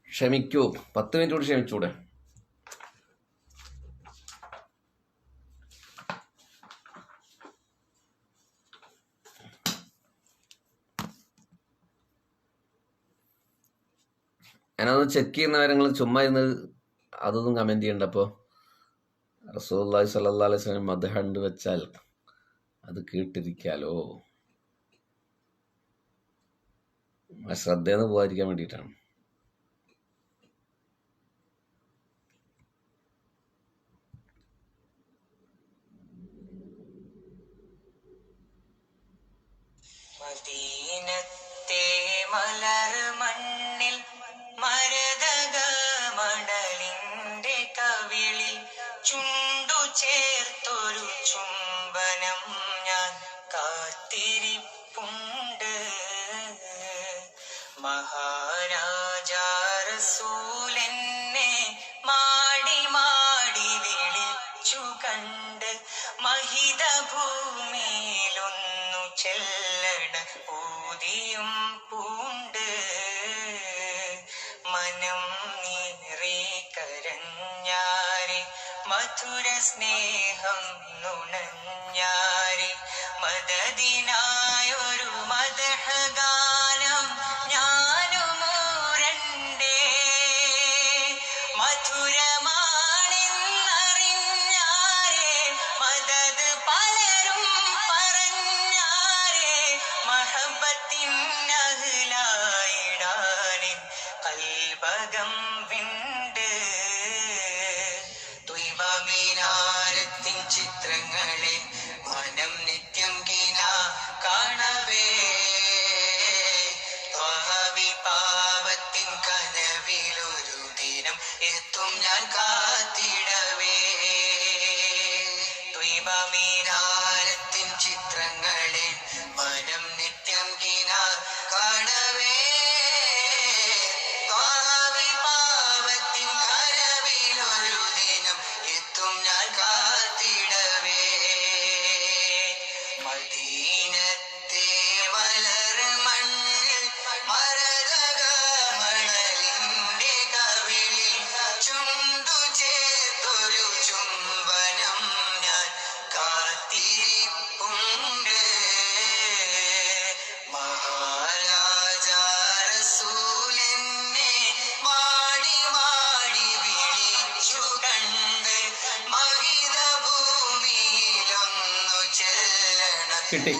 ക്ഷമിക്കൂ. 10 മിനിറ്റ് കൂടി ക്ഷമിച്ചൂടെ? ഞാനതൊന്ന് ചെക്ക് ചെയ്യുന്നവരെ നിങ്ങൾ ചുമ്മാ ഇരുന്ന് അതൊന്നും കമൻറ്റ് ചെയ്യണ്ട. അപ്പോൾ റസൂലുള്ളാഹി സ്വല്ലല്ലാഹു അലൈഹി വസല്ലം മദ്ഹ് വെച്ചാൽ അത് കേട്ടിരിക്കാലോ. ആ ശ്രദ്ധയെന്ന് പോകാതിരിക്കാൻ വേണ്ടിയിട്ടാണ്. മദീനത്തെ മലർ മണ്ണിൽ മരതക മണലിന്റെ കവിളിൽ ചുണ്ടു ചേർത്തൊരു ചുംബനം ഞാൻ കാത്തിരിപ്പുണ്ട്. മഹാരാജാ റസൂലെന്നെ മാടി മാടി വിളിച്ചു കണ്ട് മഹിത ഭൂമിയിലൊന്നു ചെല്ലണ ഊതിയും പൂണ്ട്. മനം നീറി കരഞ്ഞാരെ മധുര സ്നേഹം നുണഞ്ഞാരെ മദദിനായൊരു മദ്ഹ് ഗാനം ഞാനുമൂരണ്ടേ. മധുരമാണെന്നറിഞ്ഞാരെ മദദ് പലരും പറഞ്ഞാരെ മഹബത്തിൻ അഹ്ലായിടാനിൻ കൽബകം വിണ്ട്. ത്വയ്ബ മിനാരത്തിൻ ചിത്രങ്ങളെ മനം നിത്യം കിന കാണവേ. പാവത്തിൻ കനവിലൊരു ദിനം എത്തും ഞാൻ കാത്തിടവേ. ത്വയ്ബ മിനാരത്തിൻ ചിത്രങ്ങളെ മനം നിത്യം കിന കാണവേ. പാവത്തിൻ കനവിലൊരു ദിനം എത്തും ഞാൻ കാത്തിടവേ. മദീനത്തെ മലർ മണ്ണിൽ മരതക മണലിന്റെ കവിളിൽ ചുണ്ടു ചേർത്തൊരു ചുംബനം ഞാൻ കാത്തിരിപ്പുണ്ട്. മഹാരാജാ റസൂലെന്നെ മാടി മാടി വിളിച്ചു കണ്ട് മഹിത ഭൂമിയിലൊന്നു ചെല്ലണ കിട്ടി.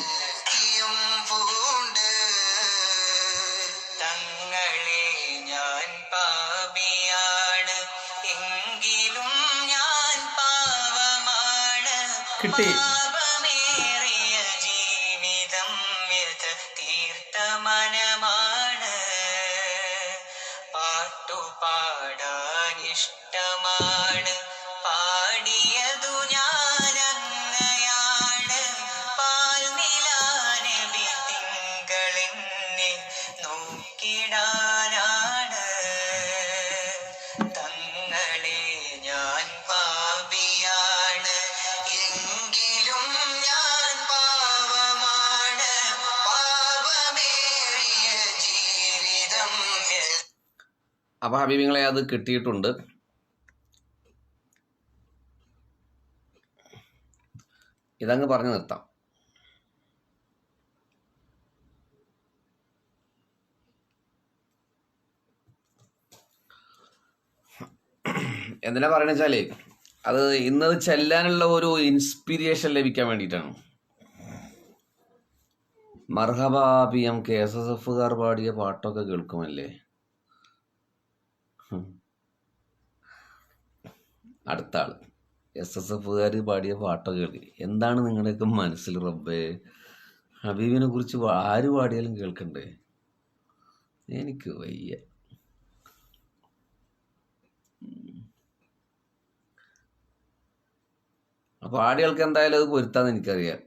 യും പൂണ്ട്. തങ്ങളെ ഞാൻ പാപിയാണ് എങ്കിലും ഞാൻ പാവമാണ്. കിട്ടി. പാപമേറിയ ജീവിതം വ്യഥ തീർത്ത മനമാണ്. പാട്ടുപാടാൻ ഇഷ്ടമാണ് പാടിയതു ഞാനങ്ങയാണ്. പാൽനിലാനബി തിങ്കളെന്നെ നോക്കിടാനാണ്. തങ്ങളെ ഞാൻ പാപിയാണ് എങ്കിലും ഞാൻ പാവമാണ്. പാപമേറിയ ജീവിതം അപ്പോൾ ഹബീബിങ്ങളെ അത് കിട്ടിയിട്ടുണ്ട്. ഇതങ്ങ് പറഞ്ഞു നിർത്താം. എന്തിനാ പറയണെന്ന് വെച്ചാൽ അത് ഇന്നത് ചെല്ലാനുള്ള ഒരു ഇൻസ്പിരിയേഷൻ ലഭിക്കാൻ വേണ്ടിയിട്ടാണ്. മർഹബ PM KSSFുകാർ പാടിയ പാട്ടൊക്കെ കേൾക്കുമല്ലേ? അടുത്ത ആൾ SSFുകാർ പാടിയ പാട്ടൊക്കെ കേൾക്കും. എന്താണ് നിങ്ങളുടെയൊക്കെ മനസ്സിൽ റബ്ബേ? ഹബീബിനെ കുറിച്ച് ആര് പാടിയാലും കേൾക്കണ്ടേ? എനിക്ക് വയ്യ. അപ്പോൾ പാടിയാൾക്ക് എന്തായാലും അത് പൊരുത്താന്ന് എനിക്കറിയാം.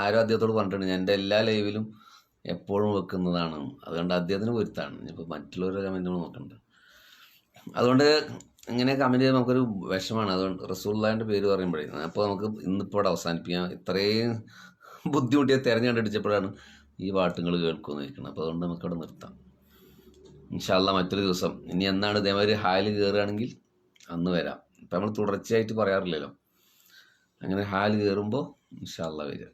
ആരും അദ്ദേഹത്തോട് പറഞ്ഞിട്ടുണ്ട്, ഞാൻ എൻ്റെ എല്ലാ ലൈവിലും എപ്പോഴും വെക്കുന്നതാണ്, അതുകൊണ്ട് അദ്ദേഹത്തിന് പൊരുത്താണ്. ഇപ്പോൾ മറ്റുള്ളവരുടെ കമൻറ്റുകൾ നോക്കണ്ട. അതുകൊണ്ട് ഇങ്ങനെ കമൻറ്റ് ചെയ്ത് നമുക്കൊരു വിഷമാണ്. അതുകൊണ്ട് റസൂലുള്ളാഹിൻ്റെ പേര് പറയുമ്പോഴേ അപ്പോൾ നമുക്ക് ഇന്നിപ്പോൾ അവിടെ അവസാനിപ്പിക്കാം. ഇത്രയും ബുദ്ധിമുട്ടിയെ തിരഞ്ഞു കണ്ടുപിടിച്ചപ്പോഴാണ് ഈ പാട്ടുകൾ കേൾക്കുമെന്ന് ചോദിക്കണം. അപ്പോൾ അതുകൊണ്ട് നമുക്കവിടെ നിർത്താം. ഇൻഷാ അല്ലാഹ് മറ്റൊരു ദിവസം ഇനി എന്നാണ് ഇതേമാതിരി ഹാല് കയറുകയാണെങ്കിൽ അന്ന് വരാം. ഇപ്പം നമ്മൾ തുടർച്ചയായിട്ട് പറയാറില്ലല്ലോ. അങ്ങനെ ഹാല് കയറുമ്പോൾ ഇൻഷാ അല്ലാഹ് വരിക.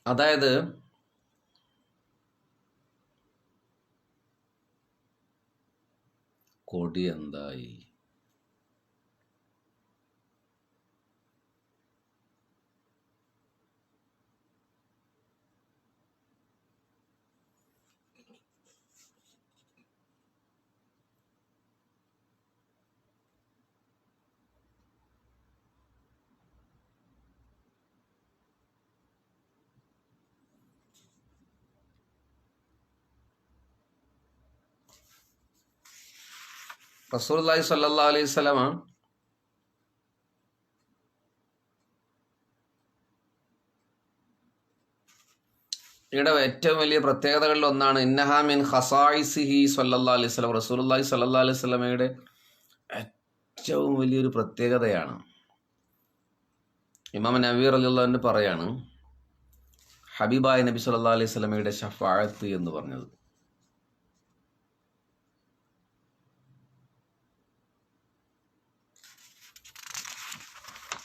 അതായത് കൊടി എന്തായി? റസൂലുള്ളാഹി സ്വല്ലല്ലാഹു അലൈഹി വസല്ലമ ഇവിടെ ഏറ്റവും വലിയ പ്രത്യേകതകളിൽ ഒന്നാണ് ഇന്നഹാ മിൻ ഖസായിസിഹി സ്വല്ലല്ലാഹു അലൈഹി വസല്ലം. റസൂലുള്ളാഹി സ്വല്ലല്ലാഹു അലൈഹി വസല്ലമയുടെ ഏറ്റവും വലിയൊരു പ്രത്യേകതയാണ്. ഇമാം നവവി റളിയല്ലാഹു അൻഹു പറയാണ് ഹബീബായ നബി സ്വല്ലല്ലാഹു അലൈഹി വസല്ലമയുടെ ശഫാഅത്ത് എന്ന് പറഞ്ഞത്.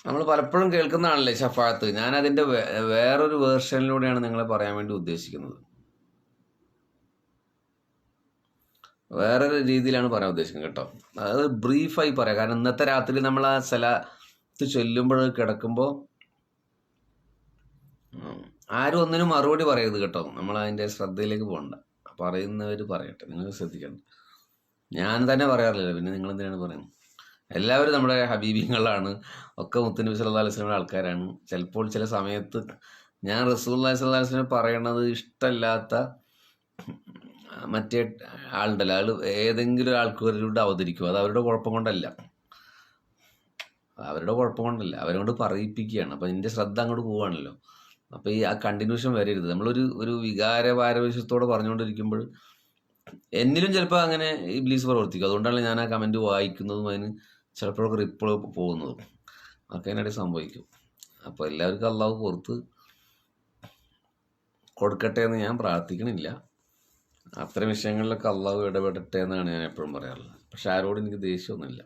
നമ്മൾ പലപ്പോഴും കേൾക്കുന്നതാണല്ലേ ഷഫാഅത്ത്. ഞാൻ അതിൻ്റെ വേറൊരു വേർഷനിലൂടെയാണ് നിങ്ങളെ പറയാൻ വേണ്ടി ഉദ്ദേശിക്കുന്നത്. വേറൊരു രീതിയിലാണ് പറയാൻ ഉദ്ദേശിക്കുന്നത് കേട്ടോ. അത് ബ്രീഫായി പറയാം. കാരണം ഇന്നത്തെ രാത്രി നമ്മൾ ആ സലാത്ത് ചൊല്ലുമ്പോൾ കിടക്കുമ്പോൾ ആരും ഒന്നിനും മറുപടി പറയരുത് കേട്ടോ. നമ്മൾ അതിൻ്റെ ശ്രദ്ധയിലേക്ക് പോകണ്ട. പറയുന്നവർ പറയട്ടെ, നിങ്ങൾ ശ്രദ്ധിക്കണം. ഞാൻ തന്നെ പറയാറില്ല, പിന്നെ നിങ്ങൾ എന്തിനാണ് പറയുന്നത്? എല്ലാവരും നമ്മുടെ ഹബീബിങ്ങളാണ്, ഒക്കെ മുത്തുനബി സല്ലല്ലാഹു അലൈഹി വസല്ലമയുടെ ആൾക്കാരാണ്. ചിലപ്പോൾ ചില സമയത്ത് ഞാൻ റസൂലുള്ളാഹി സ്വല്ലല്ലാഹു അലൈഹി വസല്ലം പറയണത് ഇഷ്ടമല്ലാത്ത മറ്റേ ആളുണ്ടല്ലോ, ആൾ ഏതെങ്കിലും ആൾക്കാരിലൂടെ അവതരിക്കും. അത് അവരുടെ കുഴപ്പം കൊണ്ടല്ല, അവരെ കൊണ്ട് പറയിപ്പിക്കുകയാണ്. അപ്പം എൻ്റെ ശ്രദ്ധ അങ്ങോട്ട് പോവുകയാണല്ലോ. അപ്പോൾ ഈ ആ കണ്ടിന്യൂഷൻ വരരുത്. നമ്മളൊരു വികാര പാരവശ്യത്തോടെ പറഞ്ഞുകൊണ്ടിരിക്കുമ്പോൾ എന്നിലും ചിലപ്പോൾ അങ്ങനെ ഇബ്ലീസ് പ്രവർത്തിക്കും. അതുകൊണ്ടാണ് ഞാൻ ആ കമൻറ്റ് വായിക്കുന്നതും അതിന് ചിലപ്പോഴൊക്കെ റിപ്ലൈ പോകുന്നതും ഒക്കെ അതിനിടയിൽ സംഭവിക്കും. അപ്പോൾ എല്ലാവർക്കും അള്ളാഹു പുറത്ത് കൊടുക്കട്ടെ എന്ന് ഞാൻ പ്രാർത്ഥിക്കണില്ല. അത്തരം വിഷയങ്ങളിലൊക്കെ അള്ളാഹു ഇടപെടട്ടെ എന്നാണ് ഞാൻ എപ്പോഴും പറയാറുള്ളത്. പക്ഷെ ആരോടും എനിക്ക് ദേഷ്യമൊന്നുമില്ല.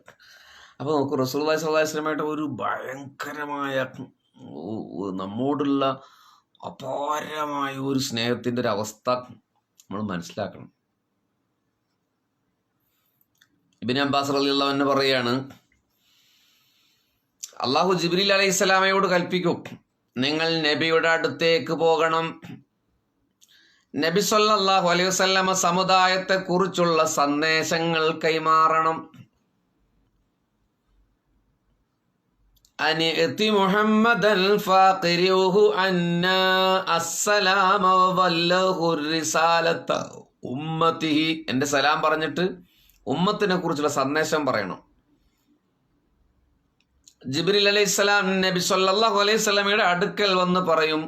അപ്പോൾ നമുക്ക് റസൂലുള്ളാഹി സ്വല്ലല്ലാഹു അലൈഹി വസല്ലമയുടെ ഒരു ഭയങ്കരമായ നമ്മോടുള്ള അപാരമായ ഒരു സ്നേഹത്തിൻ്റെ ഒരു അവസ്ഥ നമ്മൾ മനസ്സിലാക്കണം. ഇബ്നു അബ്ബാസ് റളിയല്ലാഹു അൻഹു പറയാണ്, അള്ളാഹു ജിബ്രീൽ അലൈഹിസ്സലാമയോട് കൽപ്പിക്കും, നിങ്ങൾ നബിയുടെ അടുത്തേക്ക് പോകണം. നബി സല്ലല്ലാഹു അലൈഹി വസല്ലമ സമുദായത്തെ കുറിച്ചുള്ള സന്ദേശങ്ങൾ കൈമാറണം. അനിഅതി മുഹമ്മദൻ ഫാഖിരുഹു അന്നാ അസ്സലാമ വല്ലഹു റിസാലത ഉമ്മത്തിഹി. എൻ്റെ സലാം പറഞ്ഞിട്ട് ഉമ്മത്തിനെ കുറിച്ചുള്ള സന്ദേശം പറയണം. ജിബ്രീൽ അലൈഹിസ്സലാം നബി സല്ലല്ലാഹു അലൈഹി വസല്ലമയുടെ അടുക്കൽ വന്ന് പറയും,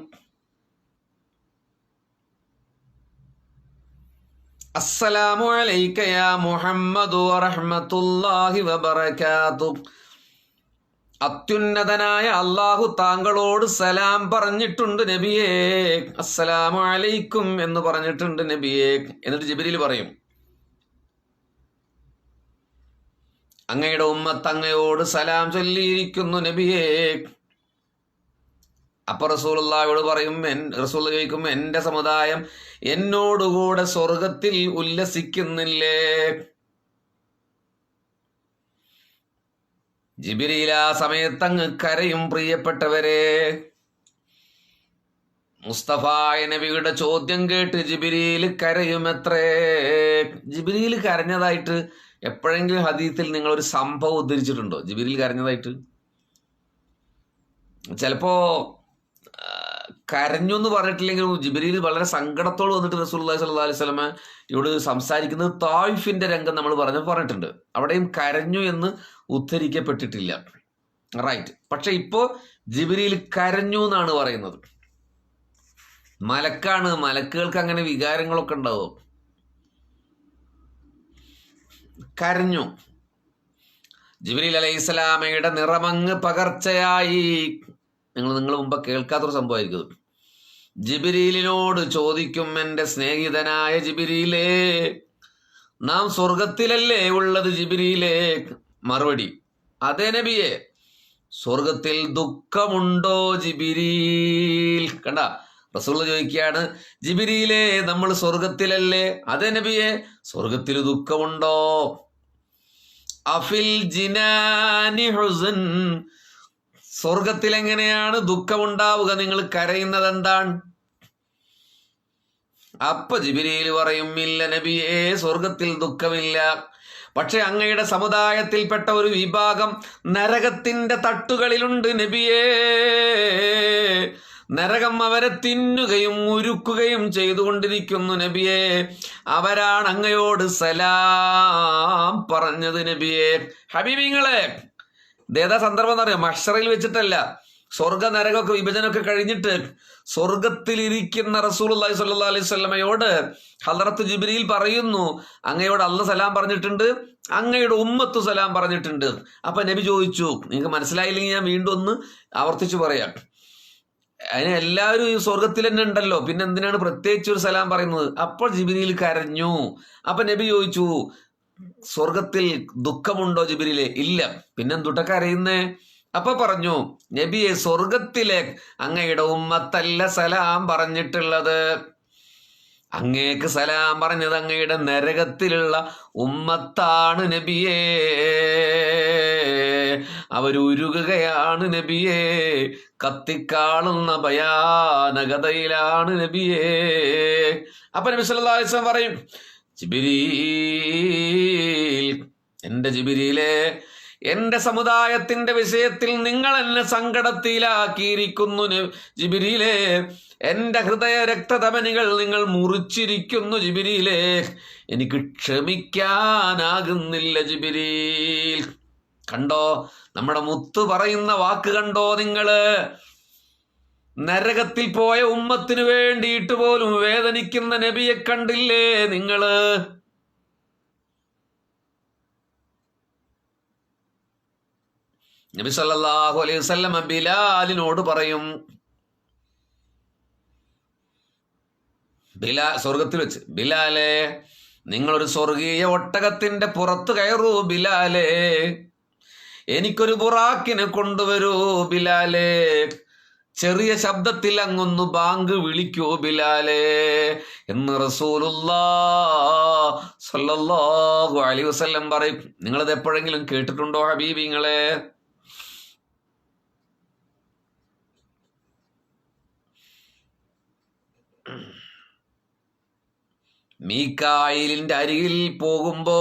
അസ്സലാമു അലൈക യാ മുഹമ്മദു വറഹ്മത്തുള്ളാഹി വബറകാതുഹു. അത്യുന്നതനായ അള്ളാഹു താങ്കളോട് സലാം പറഞ്ഞിട്ടുണ്ട് നബിയേ. അസ്സലാമു അലൈക്കും എന്ന് പറഞ്ഞിട്ടുണ്ട് നബിയേ. എന്നിട്ട് ജിബ്രീൽ പറയും, അങ്ങയുടെ ഉമ്മത്ത് അങ്ങയോട് സലാം ചൊല്ലിയിരിക്കുന്നു നബിയേ. അപ്പൊ റസൂലുള്ളാഹിയോട് പറയും, റസൂൽ ചോദിക്കും, എൻ്റെ സമുദായം എന്നോടുകൂടെ സ്വർഗത്തിൽ ഉല്ലസിക്കുന്നില്ലേ? ജിബ്രീൽ ആ സമയത്ത് അങ്ങ് കരയും. പ്രിയപ്പെട്ടവരെ, മുസ്തഫായ നബിയുടെ ചോദ്യം കേട്ട് ജിബ്രീൽ കരയുമത്രേ. ജിബ്രീൽ കരഞ്ഞതായിട്ട് എപ്പോഴെങ്കിലും ഹദീത്തിൽ നിങ്ങളൊരു സംഭവം ഉദ്ധരിച്ചിട്ടുണ്ടോ? ജിബ്രീൽ കരഞ്ഞതായിട്ട്? ചിലപ്പോ കരഞ്ഞു എന്ന് പറഞ്ഞിട്ടില്ലെങ്കിലും ജിബ്രീൽ വളരെ സങ്കടത്തോട് വന്നിട്ട് റസൂലുള്ളാഹി സ്വല്ലല്ലാഹു അലൈഹി വസല്ലമ ഇവിടെ സംസാരിക്കുന്നത് തായിഫിന്റെ രംഗം നമ്മൾ പറഞ്ഞിട്ടുണ്ട്. അവിടെയും കരഞ്ഞു എന്ന് ഉദ്ധരിക്കപ്പെട്ടിട്ടില്ല. റൈറ്റ്. പക്ഷെ ഇപ്പോ ജിബ്രീൽ കരഞ്ഞു എന്നാണ് പറയുന്നത്. മലക്കാണ്, മലക്കുകൾക്ക് അങ്ങനെ വികാരങ്ങളൊക്കെ ഉണ്ടാവും. കരഞ്ഞു. ജിബ്രീൽ അലൈഹിസ്സലാമയുടെ നിറമങ്ങ് പകർച്ചയായി. നിങ്ങൾ മുമ്പ് കേൾക്കാത്തൊരു സംഭവമായിരിക്കും. ജിബ്രീലിനോട് ചോദിക്കും, എൻ്റെ സ്നേഹിതനായ ജിബ്രീലേ, നാം സ്വർഗത്തിലല്ലേ ഉള്ളത് ജിബ്രീലേ? മറുപടി, അതേ നബിയെ. സ്വർഗത്തിൽ ദുഃഖമുണ്ടോ ജിബ്രീൽ? കണ്ട, റസൂൽ ചോദിക്കുകയാണ്, ജിബ്രീലേ, നമ്മൾ സ്വർഗത്തിലല്ലേ? അതെ നബിയെ. സ്വർഗത്തിൽ ദുഃഖമുണ്ടോ? അഫിൽ ജിനാനി ഹുസൻ, സ്വർഗത്തിൽ എങ്ങനെയാണ് ദുഃഖമുണ്ടാവുക? നിങ്ങൾ കരയുന്നത് എന്താണ്? അപ്പൊ ജിബ്രീൽ പറയും, ഇല്ല നബിയേ, സ്വർഗത്തിൽ ദുഃഖമില്ല. പക്ഷെ അങ്ങയുടെ സമുദായത്തിൽപ്പെട്ട ഒരു വിഭാഗം നരകത്തിന്റെ തട്ടുകളിലുണ്ട് നബിയേ. നരകം അവരെ തിന്നുകയും ഉരുക്കുകയും ചെയ്തുകൊണ്ടിരിക്കുന്നു നബിയേ. അവരാണ് അങ്ങയോട് സലാം പറഞ്ഞത് നബിയേ. ഹബീബിങ്ങളെ, ഇതേതാ സന്ദർഭം എന്നറിയോ? മഹ്ശറിൽ വെച്ചിട്ടല്ല, സ്വർഗ നരകമൊക്കെ വിഭജനമൊക്കെ കഴിഞ്ഞിട്ട് സ്വർഗത്തിലിരിക്കുന്ന റസൂലുള്ളാഹി സ്വല്ലല്ലാഹു അലൈഹി വസല്ലമയോട് ഹദ്റത്ത് ജിബ്രീൽ പറയുന്നു, അങ്ങയോട് അല്ലാഹ് സലാം പറഞ്ഞിട്ടുണ്ട്, അങ്ങയുടെ ഉമ്മത്ത് സലാം പറഞ്ഞിട്ടുണ്ട്. അപ്പൊ നബി ചോദിച്ചു, നിങ്ങൾക്ക് മനസ്സിലായില്ലെങ്കിൽ ഞാൻ വീണ്ടും ഒന്ന് ആവർത്തിച്ചു പറയാം. അതിന് എല്ലാവരും ഈ സ്വർഗത്തിൽ തന്നെ ഉണ്ടല്ലോ, പിന്നെ എന്തിനാണ് പ്രത്യേകിച്ച് ഒരു സലാം പറയുന്നത്? അപ്പോൾ ജിബ്രീൽ കരഞ്ഞു. അപ്പൊ നബി ചോദിച്ചു, സ്വർഗത്തിൽ ദുഃഖമുണ്ടോ ജിബ്രീലെ? ഇല്ല. പിന്നെന്തുട്ട കരയുന്നേ? അപ്പൊ പറഞ്ഞു, നബിയെ, സ്വർഗത്തിലെ അങ്ങയുടെ ഉമ്മത്തല്ല സലാം പറഞ്ഞിട്ടുള്ളത്, അങ്ങേക്ക് സലാം പറഞ്ഞത് അങ്ങയുടെ നരകത്തിലുള്ള ഉമ്മത്താണ് നബിയേ. അവരുരുകയാണ് നബിയേ, കത്തിക്കാളുന്ന ഭയാനകതയിലാണ് നബിയേ. അപ്പൊ നബി സല്ലല്ലാഹു അലൈഹി വസല്ലം പറയും, ജിബ്രീൽ, എന്റെ ജിബ്രീലേ, എന്റെ സമുദായത്തിന്റെ വിഷയത്തിൽ നിങ്ങൾ എന്നെ സങ്കടത്തിലാക്കിയിരിക്കുന്നു ജിബ്രീലേ. എന്റെ ഹൃദയ രക്തധമനികൾ നിങ്ങൾ മുറിച്ചിരിക്കുന്നു ജിബ്രീലേ. എനിക്ക് ക്ഷമിക്കാനാകുന്നില്ല ജിബ്രീൽ. കണ്ടോ, നമ്മുടെ മുത്ത് പറയുന്ന വാക്ക് കണ്ടോ നിങ്ങള്? നരകത്തിൽ പോയ ഉമ്മത്തിനു വേണ്ടിയിട്ട് പോലും വേദനിക്കുന്ന നബിയെ കണ്ടില്ലേ നിങ്ങള്? നബി സല്ലല്ലാഹു അലൈഹി വസല്ലം ബിലാലിനോട് പറയും, സ്വർഗത്തിൽ വെച്ച്, ബിലാലേ, നിങ്ങളൊരു സ്വർഗീയ ഒട്ടകത്തിന്റെ പുറത്ത് കയറൂ ബിലാലേ, എനിക്കൊരു ബുറാക്കിനെ കൊണ്ടുവരൂ ബിലാലേ, ചെറിയ ശബ്ദത്തിൽ അങ്ങൊന്ന് ബാങ്ക് വിളിക്കൂ ബിലാലേ എന്ന് റസൂലുള്ളാഹി സ്വല്ലല്ലാഹു അലൈഹി വസല്ലം പറയും. നിങ്ങളത് എപ്പോഴെങ്കിലും കേട്ടിട്ടുണ്ടോ ഹബീബിങ്ങളെ? മീകായിലിന്റെ അരികിൽ പോകുമ്പോ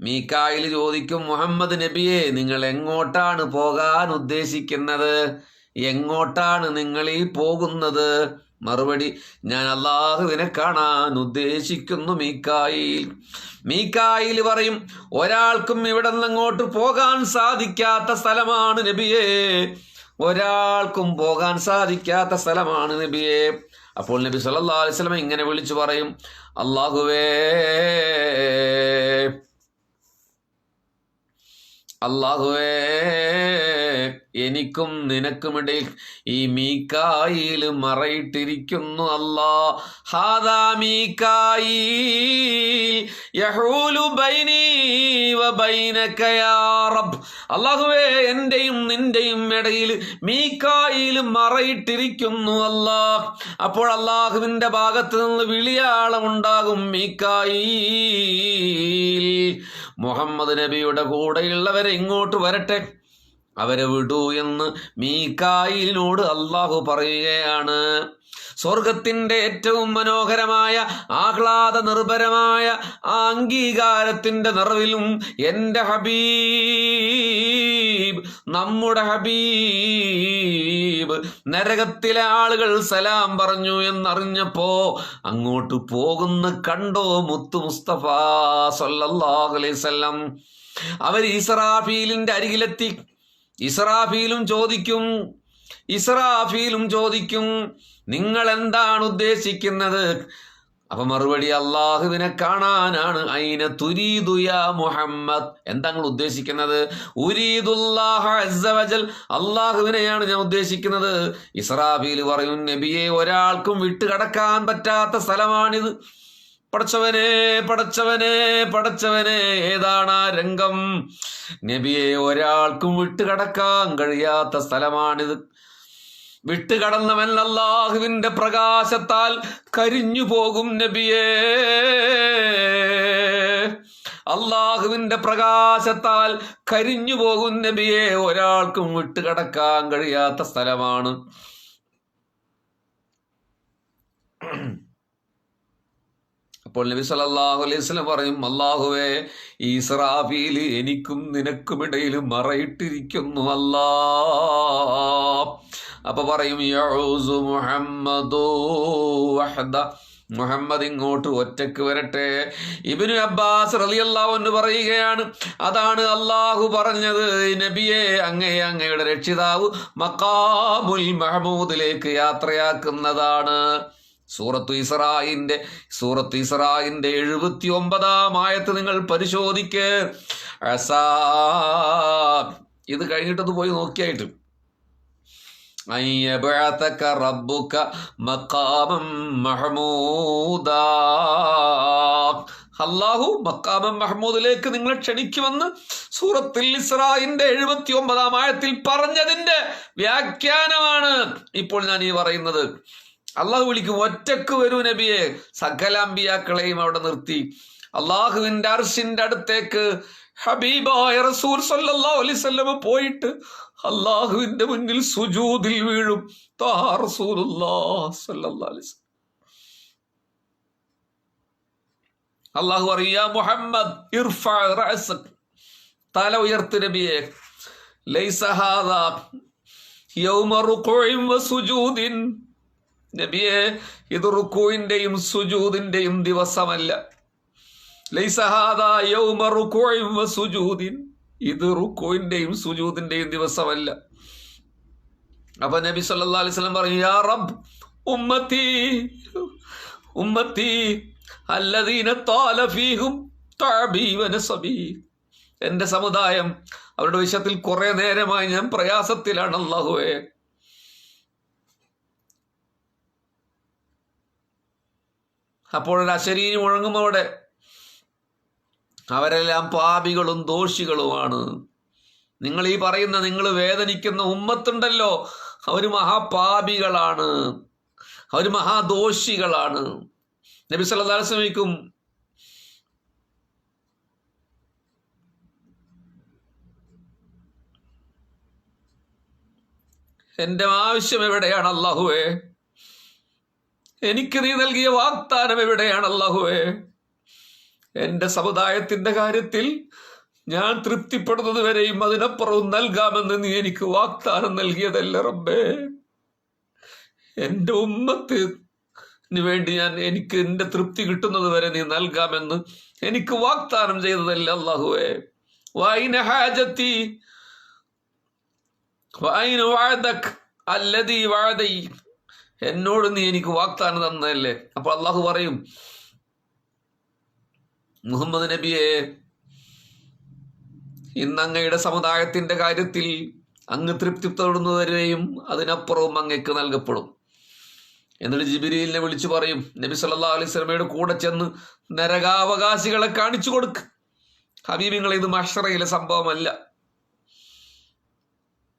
മീകായിൽ ചോദിക്കും, മുഹമ്മദ് നബിയെ, നിങ്ങൾ എങ്ങോട്ടാണ് പോകാൻ ഉദ്ദേശിക്കുന്നത്? എങ്ങോട്ടാണ് നിങ്ങൾ ഈ പോകുന്നത്? മറുപടി, ഞാൻ അള്ളാഹുവിനെ കാണാൻ ഉദ്ദേശിക്കുന്നു മീകായിൽ. മീകായിൽ പറയും, ഒരാൾക്കും ഇവിടെ നിന്ന് അങ്ങോട്ട് പോകാൻ സാധിക്കാത്ത സ്ഥലമാണ് നബിയെ, ഒരാൾക്കും പോകാൻ സാധിക്കാത്ത സ്ഥലമാണ് നബിയെ. അപ്പോൾ നബി സല്ലല്ലാഹു അലൈഹി വസല്ലം ഇങ്ങനെ വിളിച്ചു പറയും, അല്ലാഹുവേ, അല്ലാഹുവേ, എനിക്കും നിനക്കുമിടയിൽ ഈ മീകായിൽ മറയിട്ടിരിക്കുന്നു. അല്ലാ, ഹാദാ മീകായിൽ യഹൂലു ബൈനി വ ബൈനക യാ റബ്ബ്. അല്ലാഹുവേ, എന്റെയും നിന്റെയും ഇടയിൽ മീകായിൽ മറയിട്ടിരിക്കുന്നു അല്ലാ. അപ്പോൾ അല്ലാഹുവിന്റെ ഭാഗത്ത് നിന്ന് വിളിയാളമുണ്ടാകും, മീകായിൽ, മുഹമ്മദ് നബിയുടെ കൂടെയുള്ളവരെ ഇങ്ങോട്ട് വരട്ടെ, അവരെ വിടൂ എന്ന് മീകായിലിനോട് അല്ലാഹു പറയുകയാണ്. സ്വർഗത്തിന്റെ ഏറ്റവും മനോഹരമായ ആഹ്ലാദ നിർഭരമായ ആ അംഗീകാരത്തിന്റെ നിറവിലും എന്റെ ഹബീബ്, നമ്മുടെ ഹബീബ് നരകത്തിലെ ആളുകൾ സലാം പറഞ്ഞു എന്നറിഞ്ഞപ്പോ അങ്ങോട്ട് പോകുന്ന കണ്ടോ മുത്തു മുസ്തഫ സല്ലല്ലാഹു അലൈഹി വസല്ലം. അവർ ഇസ്രാഫീലിന്റെ അരികിലെത്തി. ഇസ്രാഫീലും ചോദിക്കും, നിങ്ങൾ എന്താണ് ഉദ്ദേശിക്കുന്നത്? അപ്പൊ മറുപടി, അള്ളാഹുവിനെ കാണാനാണ്. ഐന തുരീദു യാ മുഹമ്മദ്, എന്താ നിങ്ങൾ ഉദ്ദേശിക്കുന്നത്? ഉരീദുല്ലാഹ അസ്സ വജൽ, അള്ളാഹുവിനെയാണ് ഞാൻ ഉദ്ദേശിക്കുന്നത്. ഇസ്രാഫീൽ പറയും, നബിയെ, ഒരാൾക്കും വിട്ടുകടക്കാൻ പറ്റാത്ത സ്ഥലമാണിത്. പടച്ചവനെ, ഏതാണ് ആ രംഗം? നബിയെ, ഒരാൾക്കും വിട്ടുകടക്കാൻ കഴിയാത്ത സ്ഥലമാണിത്. വിട്ടുകടന്നവൻ അല്ലാഹുവിന്റെ പ്രകാശത്താൽ കരിഞ്ഞു പോകും നബിയേ. അള്ളാഹുവിന്റെ പ്രകാശത്താൽ കരിഞ്ഞു പോകും നബിയെ. ഒരാൾക്കും വിട്ടുകടക്കാൻ കഴിയാത്ത സ്ഥലമാണ്. അപ്പോൾ നബി സല്ലല്ലാഹു അലൈഹി വസല്ലം പറയും, അല്ലാഹുവേ, ഇസ്രാഫീൽ എനിക്കും നിനക്കുമിടയിൽ മറയിട്ടിരിക്കുന്നു അല്ലാ. അപ്പൊ പറയും, യഊസു മുഹമ്മദു വഹദ, മുഹമ്മദ് ഇങ്ങോട്ട് ഒറ്റക്ക് വരട്ടെ. ഇബ്നു അബ്ബാസ് റളിയല്ലാഹു അൻഹു പറയുകയാണ്, അതാണ് അല്ലാഹു പറഞ്ഞത്, നബിയെ, അങ്ങയുടെ രക്ഷിതാവ് മഖാമുൽ മഹ്മൂദിലേക്ക് യാത്രയാക്കുന്നതാണ്. സൂറത്തു ഇസ്രായിന്റെ 79-ാം ആയത്ത് നിങ്ങൾ പരിശോധിക്ക്. ഇത് കഴിഞ്ഞിട്ടത് പോയി നോക്കിയായിട്ട്, റബ്ബുക മഖാമം മഹ്മൂദാ, അല്ലാഹു മഖാമം മഹ്മൂദിലേക്ക് നിങ്ങളെ ക്ഷണിക്കുമെന്ന് സൂറത്തുൽ ഇസ്രായിന്റെ 79-ാം ആയത്തിൽ പറഞ്ഞതിന്റെ വ്യാഖ്യാനമാണ് ഇപ്പോൾ ഞാൻ ഈ പറയുന്നത്. അള്ളാഹു വിളിക്കും, ഒറ്റക്ക് വരൂ നബിയെ. സകല അമ്പിയാക്കളെയും അവിടെ നിർത്തി അള്ളാഹുവിന്റെ അർശിന്റെ അടുത്തേക്ക് ഹബീബായ റസൂൽ സല്ലല്ലാഹു അലൈഹി വസല്ലം പോയിട്ട് അള്ളാഹുവിന്റെ മുന്നിൽ സുജൂദിൽ വീഴും. റസൂലുള്ളാഹി സ്വല്ലല്ലാഹു അലൈഹി വസല്ലം. അള്ളാഹു പറയും, യാ മുഹമ്മദ് ഇർഫഅ റഅസക്, തല ഉയർത്ത് നബിയെ. ലൈസ ഹാദാ യൗമ റുകൂഇൻ വസുജൂദിൻ, നബിയെ, ഇത് റുകൂഇന്റെയും സുജൂദിന്റെയും ദിവസമല്ല. ലൈസ ഹാദാ യൗമ റുകൂഇൻ വസുജൂദിൻ, ഇത് റുകൂഇന്റെയും സുജൂദിന്റെയും ദിവസമല്ല. അപ്പൊ നബി സല്ലല്ലാഹു അലൈഹി വസല്ലം പറഞ്ഞു, യാ റബ്ബ് ഉമ്മത്തി ഉമ്മത്തി അല്ലദീന ത്വാല ഫീഹും തഅബി വനസബി, എന്റെ സമുദായം, അവരുടെ വിഷയത്തിൽ കുറെ നേരമായി ഞാൻ പ്രയാസത്തിലാണ് അല്ലാഹുവേ. അപ്പോഴൊരു അശരീരി മുഴങ്ങും അവിടെ. അവരെല്ലാം പാപികളും ദോഷികളുമാണ്. നിങ്ങൾ ഈ പറയുന്ന, നിങ്ങൾ വേദനിക്കുന്ന ഉമ്മത്തുണ്ടല്ലോ, അവർ മഹാപാപികളാണ്, അവർ മഹാദോഷികളാണ്. നബി സല്ലല്ലാഹു അലൈഹി വസല്ലം ചോദിക്കും, എന്റെ ആവശ്യം എവിടെയാണ് അല്ലാഹുവേ? എനിക്ക് നീ നൽകിയ വാഗ്ദാനം എവിടെയാണ് അല്ലാഹുവേ? എന്റെ സമുദായത്തിന്റെ കാര്യത്തിൽ ഞാൻ തൃപ്തിപ്പെടുന്നത് വരെയും അതിനപ്പുറവും നൽകാമെന്ന് നീ എനിക്ക് വാഗ്ദാനം നൽകിയതല്ല റബ്ബേ. എന്റെ ഉമ്മത്തിന് വേണ്ടി എനിക്ക് എന്റെ തൃപ്തി കിട്ടുന്നത് വരെ നീ നൽകാമെന്ന് എനിക്ക് വാഗ്ദാനം ചെയ്തതല്ല അല്ലാഹുവേ. വൈന ഹാജത്തി വൈന വഅദക് അല്ലദീ വഅദൈ, എന്നോട് നീ എനിക്ക് വാഗ്ദാനം തന്നതല്ലേ. അപ്പൊ അള്ളാഹു പറയും, മുഹമ്മദ് നബിയെ, ഇന്ന് അങ്ങയുടെ സമുദായത്തിന്റെ കാര്യത്തിൽ അങ്ങ് തൃപ്തിപ്പെടുന്നതുവരെയും അതിനപ്പുറവും അങ്ങക്ക് നൽകപ്പെടും. എന്നിട്ട് ജിബ്രീലിനെ വിളിച്ചു പറയും, നബി സല്ലല്ലാഹു അലൈഹി വസല്ലമയുടെ കൂടെ ചെന്ന് നരകാവകാശികളെ കാണിച്ചു കൊടുക്ക്. ഹബീബിങ്ങളെ, ഇത് മഹ്ശറയിലെ സംഭവമല്ല.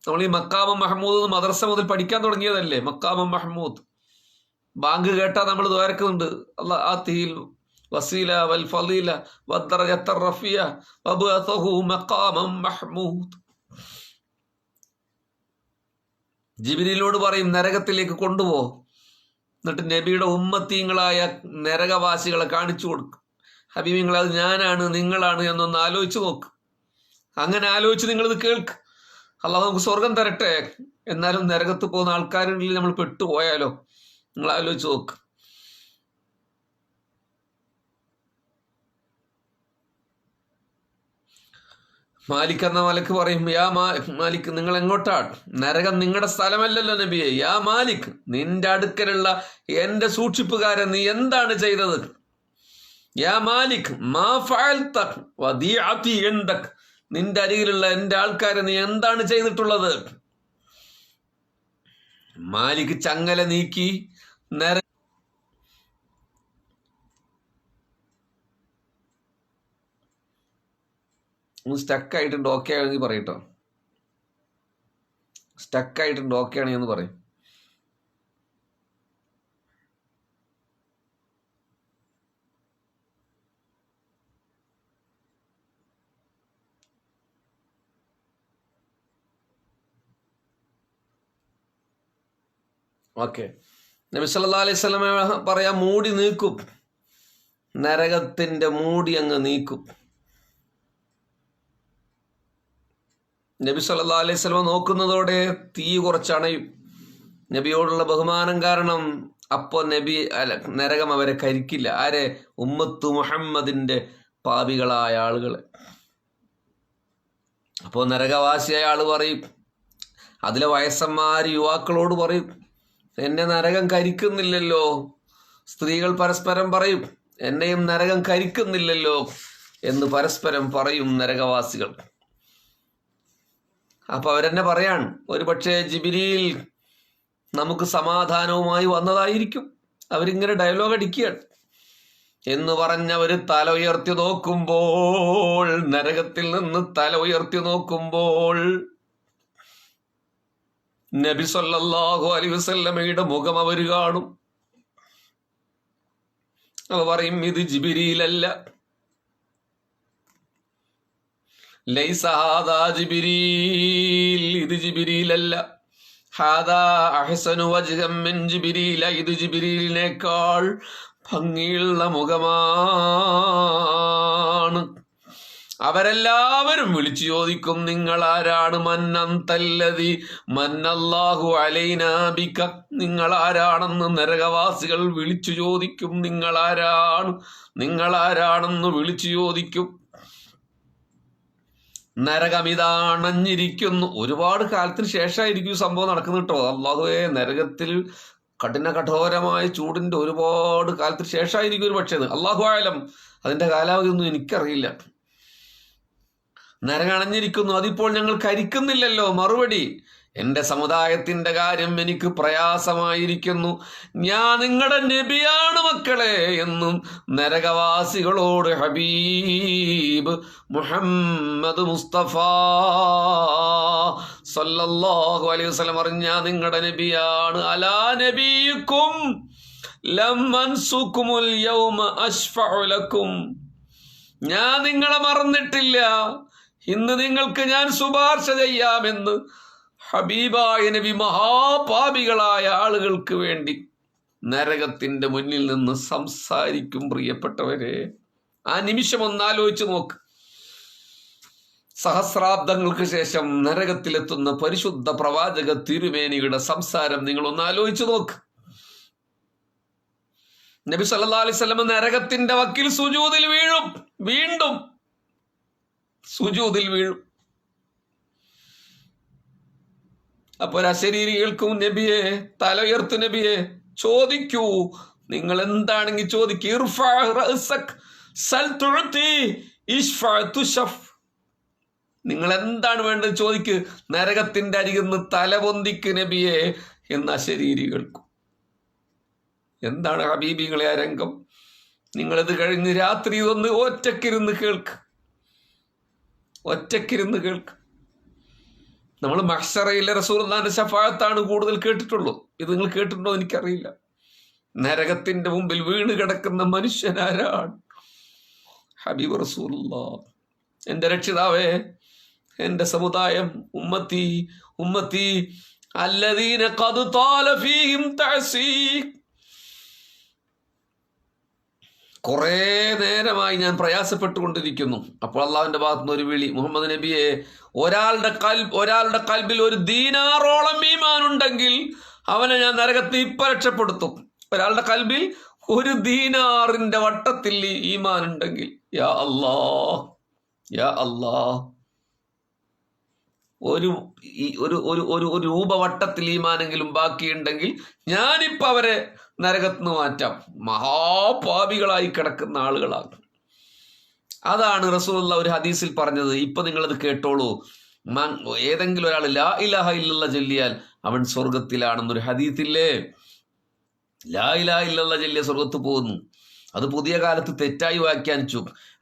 നമ്മൾ ഈ മഖാമം മഹ്മൂദ് മദ്രസ മുതൽ പഠിക്കാൻ തുടങ്ങിയതല്ലേ. മഖാമം മഹ്മൂദ്, ബാങ്ക് കേട്ടാ നമ്മൾ ദ്വാരക്കുന്നുണ്ട്, അല്ലാഹ് ആതിഹിൽ വസീല വൽ ഫളീല വദ്ദറജത്ത റഫിയ വബഅതഹു മഖാമം മഹ്മൂദ്. ജിബ്രീലിനോട് പറയും, നരകത്തിലേക്ക് കൊണ്ടുപോ, എന്നിട്ട് നബിയുടെ ഉമ്മത്തീങ്ങളായ നരകവാസികളെ കാണിച്ചു കൊടുക്കും. ഹബീബിങ്ങൾ, അത് ഞാനാണ് നിങ്ങളാണ് എന്നൊന്ന് ആലോചിച്ച് നോക്ക്. അങ്ങനെ ആലോചിച്ച് നിങ്ങളിത് കേൾക്ക്. അള്ളാഹു നമുക്ക് സ്വർഗം തരട്ടെ. എന്നാലും നരകത്ത് പോകുന്ന ആൾക്കാരുണ്ടെങ്കിൽ നമ്മൾ പെട്ടുപോയാലോ? നിങ്ങൾ ആലോചിച്ച് നോക്ക്. മാലിക് എന്ന മലക്ക് പറയും, യാ മാലിക്, നിങ്ങൾ എങ്ങോട്ടാണ്? നരകം നിങ്ങളുടെ സ്ഥലമല്ലല്ലോ നബിയെ. യാ മാലിക്, നിന്റെ അടുക്കലുള്ള എന്റെ സൂക്ഷിപ്പുകാരൻ നീ എന്താണ് ചെയ്തത്? യാ മാലിക് മാ ഫഅൽത വദീഅതി ഇൻദക്, നിന്റെ അരികിലുള്ള എന്റെ ആൾക്കാരെ നീ എന്താണ് ചെയ്തിട്ടുള്ളത്? മാലിക് ചങ്ങല നീക്കി സ്റ്റക്കായിട്ടുണ്ട്, ഓക്കെ ആണെങ്കിൽ പറയട്ടോ. സ്റ്റക്കായിട്ടുണ്ട്, ഓക്കെ ആണെങ്കിൽ ഒന്ന് പറയും. ഓക്കെ. നബി സല്ലല്ലാഹു അലൈഹി വസല്ലം പറയാം, മൂടി നീക്കും, നരകത്തിന്റെ മൂടി അങ്ങ് നീക്കും. നബി സല്ലല്ലാഹു അലൈഹി വസല്ലം നോക്കുന്നതോടെ തീ കുറച്ചണയും. നബിയോടുള്ള ബഹുമാനം കാരണം അപ്പോൾ നരകം അവരെ കരിക്കില്ല. ആരെ? ഉമ്മത്തു മുഹമ്മദിന്റെ പാപികളായ ആളുകളെ. അപ്പോൾ നരകവാസിയായ ആള് പറയും, അതിലെ വയസ്സന്മാർ യുവാക്കളോട് പറയും, എന്നെ നരകം കരിക്കുന്നില്ലല്ലോ. സ്ത്രീകൾ പരസ്പരം പറയും, എന്നെയും നരകം കരിക്കുന്നില്ലല്ലോ എന്ന് പരസ്പരം പറയും നരകവാസികൾ. അപ്പൊ അവരെന്നെ പറയാൻ, ഒരു പക്ഷേ ജിബ്രീൽ നമുക്ക് സമാധാനവുമായി വന്നതായിരിക്കും. അവരിങ്ങനെ ഡയലോഗ് അടിക്കുകയാണ്. എന്ന് പറഞ്ഞവര് തല ഉയർത്തി നോക്കുമ്പോൾ, നരകത്തിൽ നിന്ന് തല ഉയർത്തി നോക്കുമ്പോൾ നബി സല്ലല്ലാഹു അലൈഹി വസല്ലമയുടെ മുഖം അവര് കാണും. അവ പറയും, ഇത് ജിബ്രീലല്ല, ലൈസ ഹാദാ ജിബ്രീൽ, ഇത് ജിബ്രീലല്ല, ഹാദാ അഹ്സനു വജ്ഹൻ മിൻ ജിബ്രീല, ഇത് ജിബ്രീലിനേക്കാൾ ഭംഗിയുള്ള മുഖമാണ്. അവരെല്ലാവരും വിളിച്ചു ചോദിക്കും, നിങ്ങൾ ആരാണ്? മന്നന്തല്ലദി മന്നല്ലാഹു അലൈനാ ബിക, നിങ്ങൾ ആരാണെന്ന് നരകവാസികൾ വിളിച്ചു ചോദിക്കും. നിങ്ങളാരാണെന്ന് വിളിച്ചു ചോദിക്കും. നരകമിതാണഞ്ഞിരിക്കുന്നു. ഒരുപാട് കാലത്തിന് ശേഷമായിരിക്കും സംഭവം നടക്കുന്നത് കേട്ടോ. അല്ലാഹുവേ, നരകത്തിൽ കഠോരമായ ചൂടിന്റെ ഒരുപാട് കാലത്തിന് ശേഷമായിരിക്കും ഒരു പക്ഷേ. അല്ലാഹു ആലം, അതിന്റെ കാലാവധി ഒന്നും എനിക്കറിയില്ല. നരകം അണഞ്ഞിരിക്കുന്നു, അതിപ്പോൾ ഞങ്ങൾ കരിക്കുന്നില്ലല്ലോ. മറുപടി, എന്റെ സമുദായത്തിന്റെ കാര്യം എനിക്ക് പ്രയാസമായിരിക്കുന്നു, ഞാൻ നിങ്ങളുടെ നബിയാണ് മക്കളെ എന്നും നരകവാസികളോട് ഹബീബ് മുഹമ്മദ് മുസ്തഫ സല്ലല്ലാഹു അലൈഹി വസല്ലം പറഞ്ഞു, ഞാൻ നിങ്ങളുടെ നബിയാണ്. അലാ നബിയുക്കും ലം അൻസുകുമുൽ യൗമ അശ്ഫഉ ലക്കും, ഞാൻ നിങ്ങളെ മറന്നിട്ടില്ല, ഇന്ന് നിങ്ങൾക്ക് ഞാൻ ശുപാർശ ചെയ്യാമെന്ന് ഹബീബായ നബി മഹാപാപികളായ ആളുകൾക്ക് വേണ്ടി നരകത്തിന്റെ മുന്നിൽ നിന്ന് സംസാരിക്കും. പ്രിയപ്പെട്ടവരെ, ആ നിമിഷം ഒന്നാലോചിച്ച് നോക്ക്. സഹസ്രാബ്ദങ്ങൾക്ക് ശേഷം നരകത്തിലെത്തുന്ന പരിശുദ്ധ പ്രവാചക തിരുമേനിയുടെ സംസാരം നിങ്ങൾ ഒന്നാലോചിച്ച് നോക്ക്. നബി സല്ലല്ലാഹു അലൈഹി വസല്ലം നരകത്തിന്റെ വക്കിൽ സുജൂദിൽ വീഴും, വീണ്ടും സുജൂദിൽ വീഴും. അപ്പോൾ അശരീരികൾക്കും, നബിയെ, തല ഉയർത്തു നബിയെ, ചോദിക്കൂ, നിങ്ങൾ എന്താണെങ്കിൽ ചോദിക്കൂ. നിങ്ങൾ എന്താണ് വേണ്ടത് ചോദിക്ക്, നരകത്തിന്റെ അരികിൽ നിന്ന് തല പൊന്തിക്ക് നബിയെ എന്ന് അശരീരികൾക്കും. എന്താണ് ഹബീബികളെ ആ രംഗം? നിങ്ങളിത് കഴിഞ്ഞ് രാത്രി ഇതൊന്ന് ഒറ്റക്കിരുന്ന് കേൾക്ക്. നമ്മൾ മഹ്ശറയിലെ റസൂലുള്ളാഹിന്റെ ശഫാഅത്താണ് കൂടുതൽ കേട്ടിട്ടുള്ളൂ. ഇത് നിങ്ങൾ കേട്ടിട്ടുണ്ടോ എനിക്കറിയില്ല. നരകത്തിന്റെ മുമ്പിൽ വീണ് കിടക്കുന്ന മനുഷ്യനാരാണ്? ഹബീബ് റസൂലുള്ളാഹ്. എന്റെ രക്ഷിതാവേ, എന്റെ സമുദായം, ഉമ്മത്തി അല്ലദീന ഖദ് താല ഫീഹിം തഅസീഖ്, കുറേ നേരമായി ഞാൻ പ്രയാസപ്പെട്ടുകൊണ്ടിരിക്കുന്നു. അപ്പോൾ അള്ളാഹുവിന്റെ ഭാഗത്തുനിന്ന് ഒരു വിളി, മുഹമ്മദ് നബിയെ, ഒരാളുടെ കൽബിൽ ഒരു ദീനാറോളം ഈമാൻ ഉണ്ടെങ്കിൽ അവനെ ഞാൻ നരകത്തിൽ ഇപ്പൊ രക്ഷപ്പെടുത്തും. ഒരാളുടെ കൽബിൽ ഒരു ദീനാറിന്റെ വട്ടത്തിൽ ഈമാൻ ഉണ്ടെങ്കിൽ, യാ അല്ലാഹ്, ഒരു രൂപവട്ടത്തിൽ ഈമാനെങ്കിലും ബാക്കിയുണ്ടെങ്കിൽ ഞാനിപ്പോ അവരെ നരകത്തിന് മാറ്റാം. മഹാപാപികളായി കിടക്കുന്ന ആളുകളാണ്. അതാണ് റസൂലുള്ള ഒരു ഹദീസിൽ പറഞ്ഞത്. ഇപ്പൊ നിങ്ങളത് കേട്ടോളൂ. ഏതെങ്കിലും ഒരാൾ ലാ ഇലാഹ ഇല്ലല്ലാഹ് ചൊല്ലിയാൽ അവൻ സ്വർഗത്തിലാണെന്നൊരു ഹദീസില്ലേ. ലാ ഇലാഹ ഇല്ലല്ലാഹ് ചൊല്ലിയ സ്വർഗത്ത് പോകുന്നു. അത് പുതിയ കാലത്ത് തെറ്റായി വ്യാഖ്യാനിച്ചു.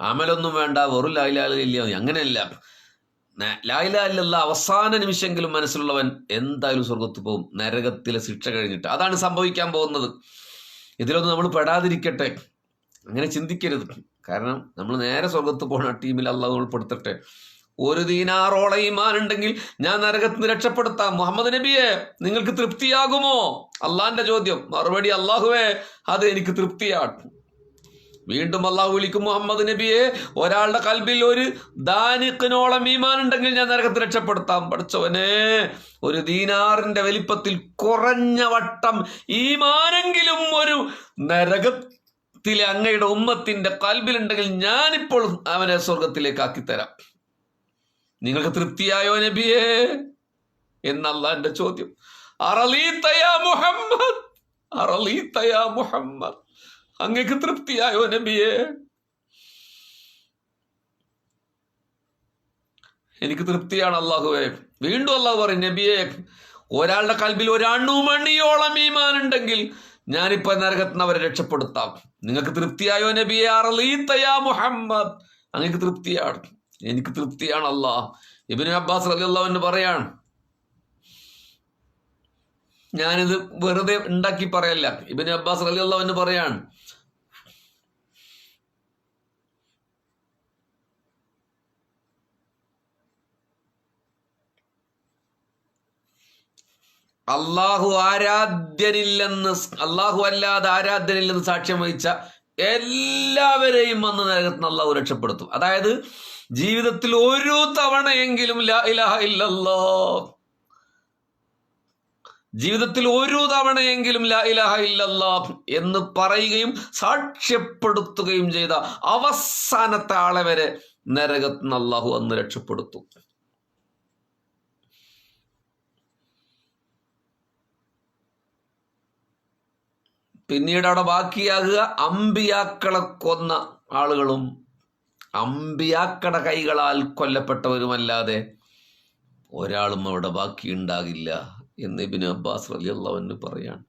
അമലൊന്നും വേണ്ട, വെറും ലാ ഇലാഹ ഇല്ലല്ലാഹ്. അങ്ങനെയല്ല. ലാ ഇലാഹ ഇല്ലല്ലാഹ് അവസാന നിമിഷമെങ്കിലും മനസ്സിലുള്ളവൻ എന്തായാലും സ്വർഗത്ത് പോകും, നരകത്തിലെ ശിക്ഷ കഴിഞ്ഞിട്ട്. അതാണ് സംഭവിക്കാൻ പോകുന്നത്. ഇതിലൊന്നും നമ്മൾ പെടാതിരിക്കട്ടെ. അങ്ങനെ ചിന്തിക്കരുത്. കാരണം നമ്മൾ നേരെ സ്വർഗത്ത് പോകണ ടീമിൽ അള്ളാഹു ഉൾപ്പെടുത്തട്ടെ. ഒരു ദീനാറോളം ഈമാൻ ഉണ്ടെങ്കിൽ ഞാൻ നരകത്തിൽ നിന്ന് രക്ഷപ്പെടുത്താം. മുഹമ്മദ് നബിയെ, നിങ്ങൾക്ക് തൃപ്തിയാകുമോ? അള്ളാന്റെ ചോദ്യം. മറുപടി, അള്ളാഹുവേ, അത് എനിക്ക് തൃപ്തിയാണ്. വീണ്ടും അള്ളാഹു വിളിക്കും, മുഹമ്മദ് നബിയെ, ഒരാളുടെ കൽബിൽ ഒരു ദാനിക്കിനോളം ഈമാൻ ഉണ്ടെങ്കിൽ ഞാൻ നരകത്തിൽ രക്ഷപ്പെടുത്താം. പഠിച്ചവനെ, ഒരു ദീനാറിന്റെ വലിപ്പത്തിൽ കുറഞ്ഞ വട്ടം ഈമാനെങ്കിലും ഒരു നരകത്തിലെ അങ്ങയുടെ ഉമ്മത്തിന്റെ കൽബിലുണ്ടെങ്കിൽ ഞാനിപ്പോൾ അവനെ സ്വർഗത്തിലേക്ക് ആക്കിത്തരാം. നിങ്ങൾക്ക് തൃപ്തിയായോ നബിയേ എന്നല്ല എന്റെ ചോദ്യം. അറളീത്തയാ മുഹമ്മദ്, അറളീത്തയാ മുഹമ്മദ്, അങ്ങക്ക് തൃപ്തിയായോ നബിയേ? എനിക്ക് തൃപ്തിയാണ് അള്ളാഹുവേ. വീണ്ടും അള്ളാഹു പറയും, നബിയെ, ഒരാളുടെ കൽബിൽ ഒരണുമണിയോളം ഈമാൻ ഉണ്ടെങ്കിൽ ഞാനിപ്പോ നരകത്തിന് അവരെ രക്ഷപ്പെടുത്താം. നിങ്ങൾക്ക് തൃപ്തിയായോ നബിയെ? അറളീത്തയാ മുഹമ്മദ്, അങ്ങക്ക് തൃപ്തിയാണ്. എനിക്ക് തൃപ്തിയാണ് അല്ലാഹ്. ഇബ്നു അബ്ബാസ് റളിയല്ലാഹു അൻഹു പറയാണ്, ഞാനിത് വെറുതെ ഉണ്ടാക്കി പറയല്ല. ഇബ്നു അബ്ബാസ് റളിയല്ലാഹു അൻഹു പറയാണ്, അള്ളാഹു ആരാധ്യനില്ലെന്ന്, അള്ളാഹു അല്ലാതെ ആരാധ്യനില്ലെന്ന് സാക്ഷ്യം വഹിച്ച എല്ലാവരെയും വന്ന് നരകത്തിൽ നിന്ന് അള്ളാഹു രക്ഷപ്പെടുത്തും. അതായത് ജീവിതത്തിൽ ഒരു തവണയെങ്കിലും ലാ ഇലാഹ ഇല്ലല്ലാഹ്, ജീവിതത്തിൽ ഒരു തവണയെങ്കിലും ലാ ഇലാഹ ഇല്ലല്ലാഹ് എന്ന് പറയുകയും സാക്ഷ്യപ്പെടുത്തുകയും ചെയ്ത അവസാനത്തെ ആളെ വരെ നരകത്തിൽ നിന്ന് അള്ളാഹു അന്ന് രക്ഷപ്പെടുത്തും. പിന്നീട് അവിടെ ബാക്കിയാകുക അമ്പിയാക്കളെ കൊന്ന ആളുകളും അമ്പിയാക്കളുടെ കൈകളാൽ കൊല്ലപ്പെട്ടവരുമല്ലാതെ ഒരാളും അവിടെ ബാക്കിയുണ്ടാകില്ല എന്ന് ഇബ്നു അബ്ബാസ് റളിയല്ലാഹു അൻഹു പറയാണ്.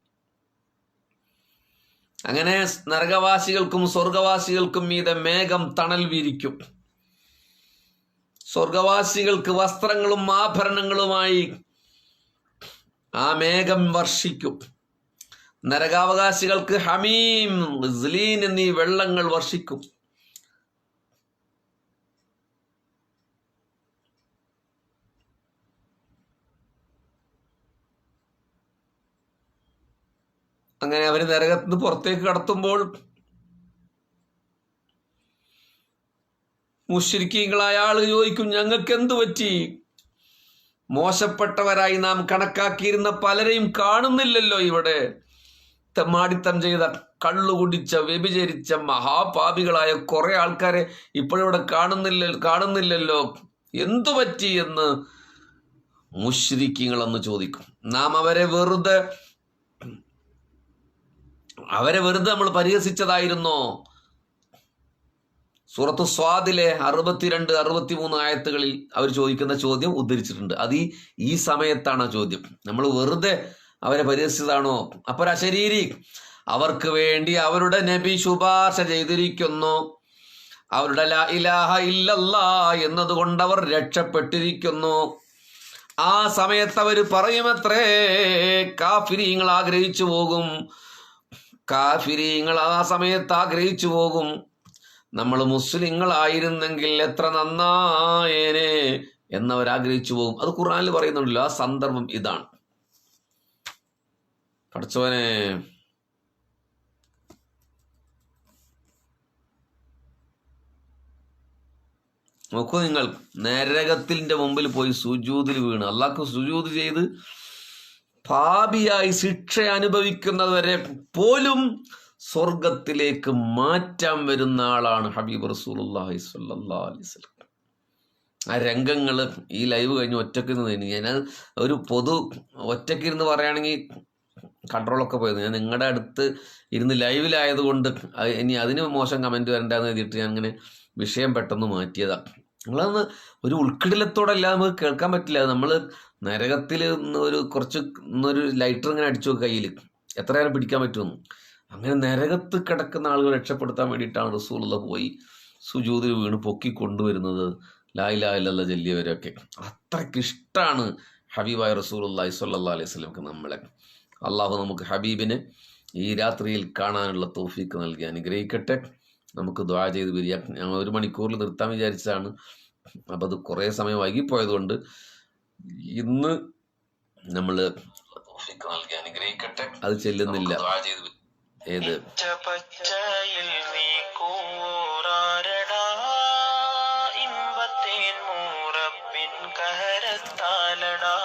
അങ്ങനെ നരകവാസികൾക്കും സ്വർഗവാസികൾക്കും മീതെ മേഘം തണൽ വിരിക്കും. സ്വർഗവാസികൾക്ക് വസ്ത്രങ്ങളും ആഭരണങ്ങളുമായി ആ മേഘം വർഷിക്കും. നരകാവകാശികൾക്ക് ഹമീം, ഗ്ലിസലീൻ എന്നീ വെള്ളങ്ങൾ വർഷിക്കും. അങ്ങനെ അവര് നരകത്തിൽ നിന്ന് പുറത്തേക്ക് കടത്തുമ്പോൾ മുശ്രിക്കീങ്ങളായ ആള് ചോദിക്കും, ഞങ്ങൾക്ക് എന്തു പറ്റി? മോശപ്പെട്ടവരായി നാം കണക്കാക്കിയിരുന്ന പലരെയും കാണുന്നില്ലല്ലോ ഇവിടെ. തെമ്മാടിത്തം ചെയ്ത, കള്ളു കുടിച്ച, വ്യഭിചരിച്ച മഹാപാപികളായ കുറെ ആൾക്കാരെ ഇപ്പോഴിവിടെ കാണുന്നില്ലല്ലോ, എന്തു പറ്റി എന്ന് മുശ്രിക്കീങ്ങളെന്ന് ചോദിക്കും. നാം അവരെ വെറുതെ നമ്മൾ പരിഹസിച്ചതായിരുന്നോ? സൂറത്തു സ്വാദിലെ 62, 63 ആയത്തുകളിൽ അവർ ചോദിക്കുന്ന ചോദ്യം ഉദ്ധരിച്ചിട്ടുണ്ട്. അത് ഈ സമയത്താണ് ചോദ്യം. നമ്മൾ വെറുതെ അവരെ പരിഹസിച്ചതാണോ? അപ്പോൾ അശരീരി, അവർക്ക് വേണ്ടി അവരുടെ നബി ശുപാർശ ചെയ്തിരിക്കുന്നു. അവരുടെ ലാ ഇലാഹ ഇല്ലല്ലാഹ് എന്നതുകൊണ്ട് അവർ രക്ഷപ്പെട്ടിരിക്കുന്നു. ആ സമയത്ത് അവർ പറയുമത്രേ, കാഫിരീങ്ങൾ ആഗ്രഹിച്ചു പോകും, കാഫിരീങ്ങൾ ആ സമയത്ത് ആഗ്രഹിച്ചു പോകും, നമ്മൾ മുസ്ലിങ്ങളായിരുന്നെങ്കിൽ എത്ര നന്നായേനെ എന്നവർ ആഗ്രഹിച്ചു പോകും. അത് ഖുർആനിൽ പറയുന്നുണ്ടല്ലോ. ആ സന്ദർഭം ഇതാണ്. പഠിച്ചവനെ, നോക്കൂ, നിങ്ങൾ നരകത്തിന്റെ മുമ്പിൽ പോയി സുജൂദിൽ വീണ് അള്ളാഹ്ക്ക് സുജൂദ് ചെയ്ത് പാപിയായി ശിക്ഷ അനുഭവിക്കുന്നവരെ പോലും സ്വർഗത്തിലേക്ക് മാറ്റാൻ വരുന്ന ആളാണ് ഹബീബ് റസൂലുള്ളാഹി സ്വല്ലല്ലാഹു അലൈഹി വസല്ലം. ആ രംഗങ്ങൾ ഈ ലൈവ് കഴിഞ്ഞ് ഒറ്റയ്ക്ക് ഇരുന്ന് ഞാൻ ഒരു ഒറ്റയ്ക്ക് ഇരുന്ന് പറയുകയാണെങ്കിൽ കൺട്രോളൊക്കെ പോയത്. ഞാൻ നിങ്ങളുടെ അടുത്ത് ഇരുന്ന് ലൈവിലായതുകൊണ്ട് ഇനി അതിന് മോശം കമൻറ്റ് വരണ്ടെന്ന് എഴുതിയിട്ട് ഞാൻ അങ്ങനെ വിഷയം പെട്ടെന്ന് മാറ്റിയതാണ്. നിങ്ങളന്ന് ഒരു ഉൾക്കിടലത്തോടെ അല്ലാതെ നമുക്ക് കേൾക്കാൻ പറ്റില്ല. നമ്മൾ നരകത്തിൽ ഒരു ലൈറ്റർ ഇങ്ങനെ അടിച്ചു കയ്യിൽ എത്ര നേരം പിടിക്കാൻ പറ്റുമെന്ന്. അങ്ങനെ നരകത്ത് കിടക്കുന്ന ആളുകൾ രക്ഷപ്പെടുത്താൻ വേണ്ടിയിട്ടാണ് റസൂലുള്ളാഹി പോയി സുജൂദിൽ വീണ് പൊക്കി കൊണ്ടുവരുന്നത്. ലാ ഇലാഹ ഇല്ലല്ലാഹ് ചൊല്ലിയവരൊക്കെ അത്രയ്ക്കിഷ്ടമാണ് ഹബീബായ റസൂലുള്ളാഹി സ്വല്ലല്ലാഹു അലൈഹി വസല്ലമക്ക് നമ്മളെ. അള്ളാഹു നമുക്ക് ഹബീബിനെ ഈ രാത്രിയിൽ കാണാനുള്ള തൗഫീക്ക് നൽകി അനുഗ്രഹിക്കട്ടെ. നമുക്ക് ദുആ ചെയ്ത് പിരിയാം. ഞങ്ങൾ 1 മണിക്കൂറിൽ നിർത്താൻ വിചാരിച്ചതാണ്. അപ്പം അത് കുറേ സമയം വൈകിപ്പോയതുകൊണ്ട് ഇന്ന് നമ്മൾ നൽകി അനുഗ്രഹിക്കട്ടെ, അത് ചെല്ലുന്നില്ല. ഏത് പച്ചയിൽ നീ കൂറാരടാ ഇമ്പത്തേൻ മൂറപ്പിൻ കഹരത്താലടാ.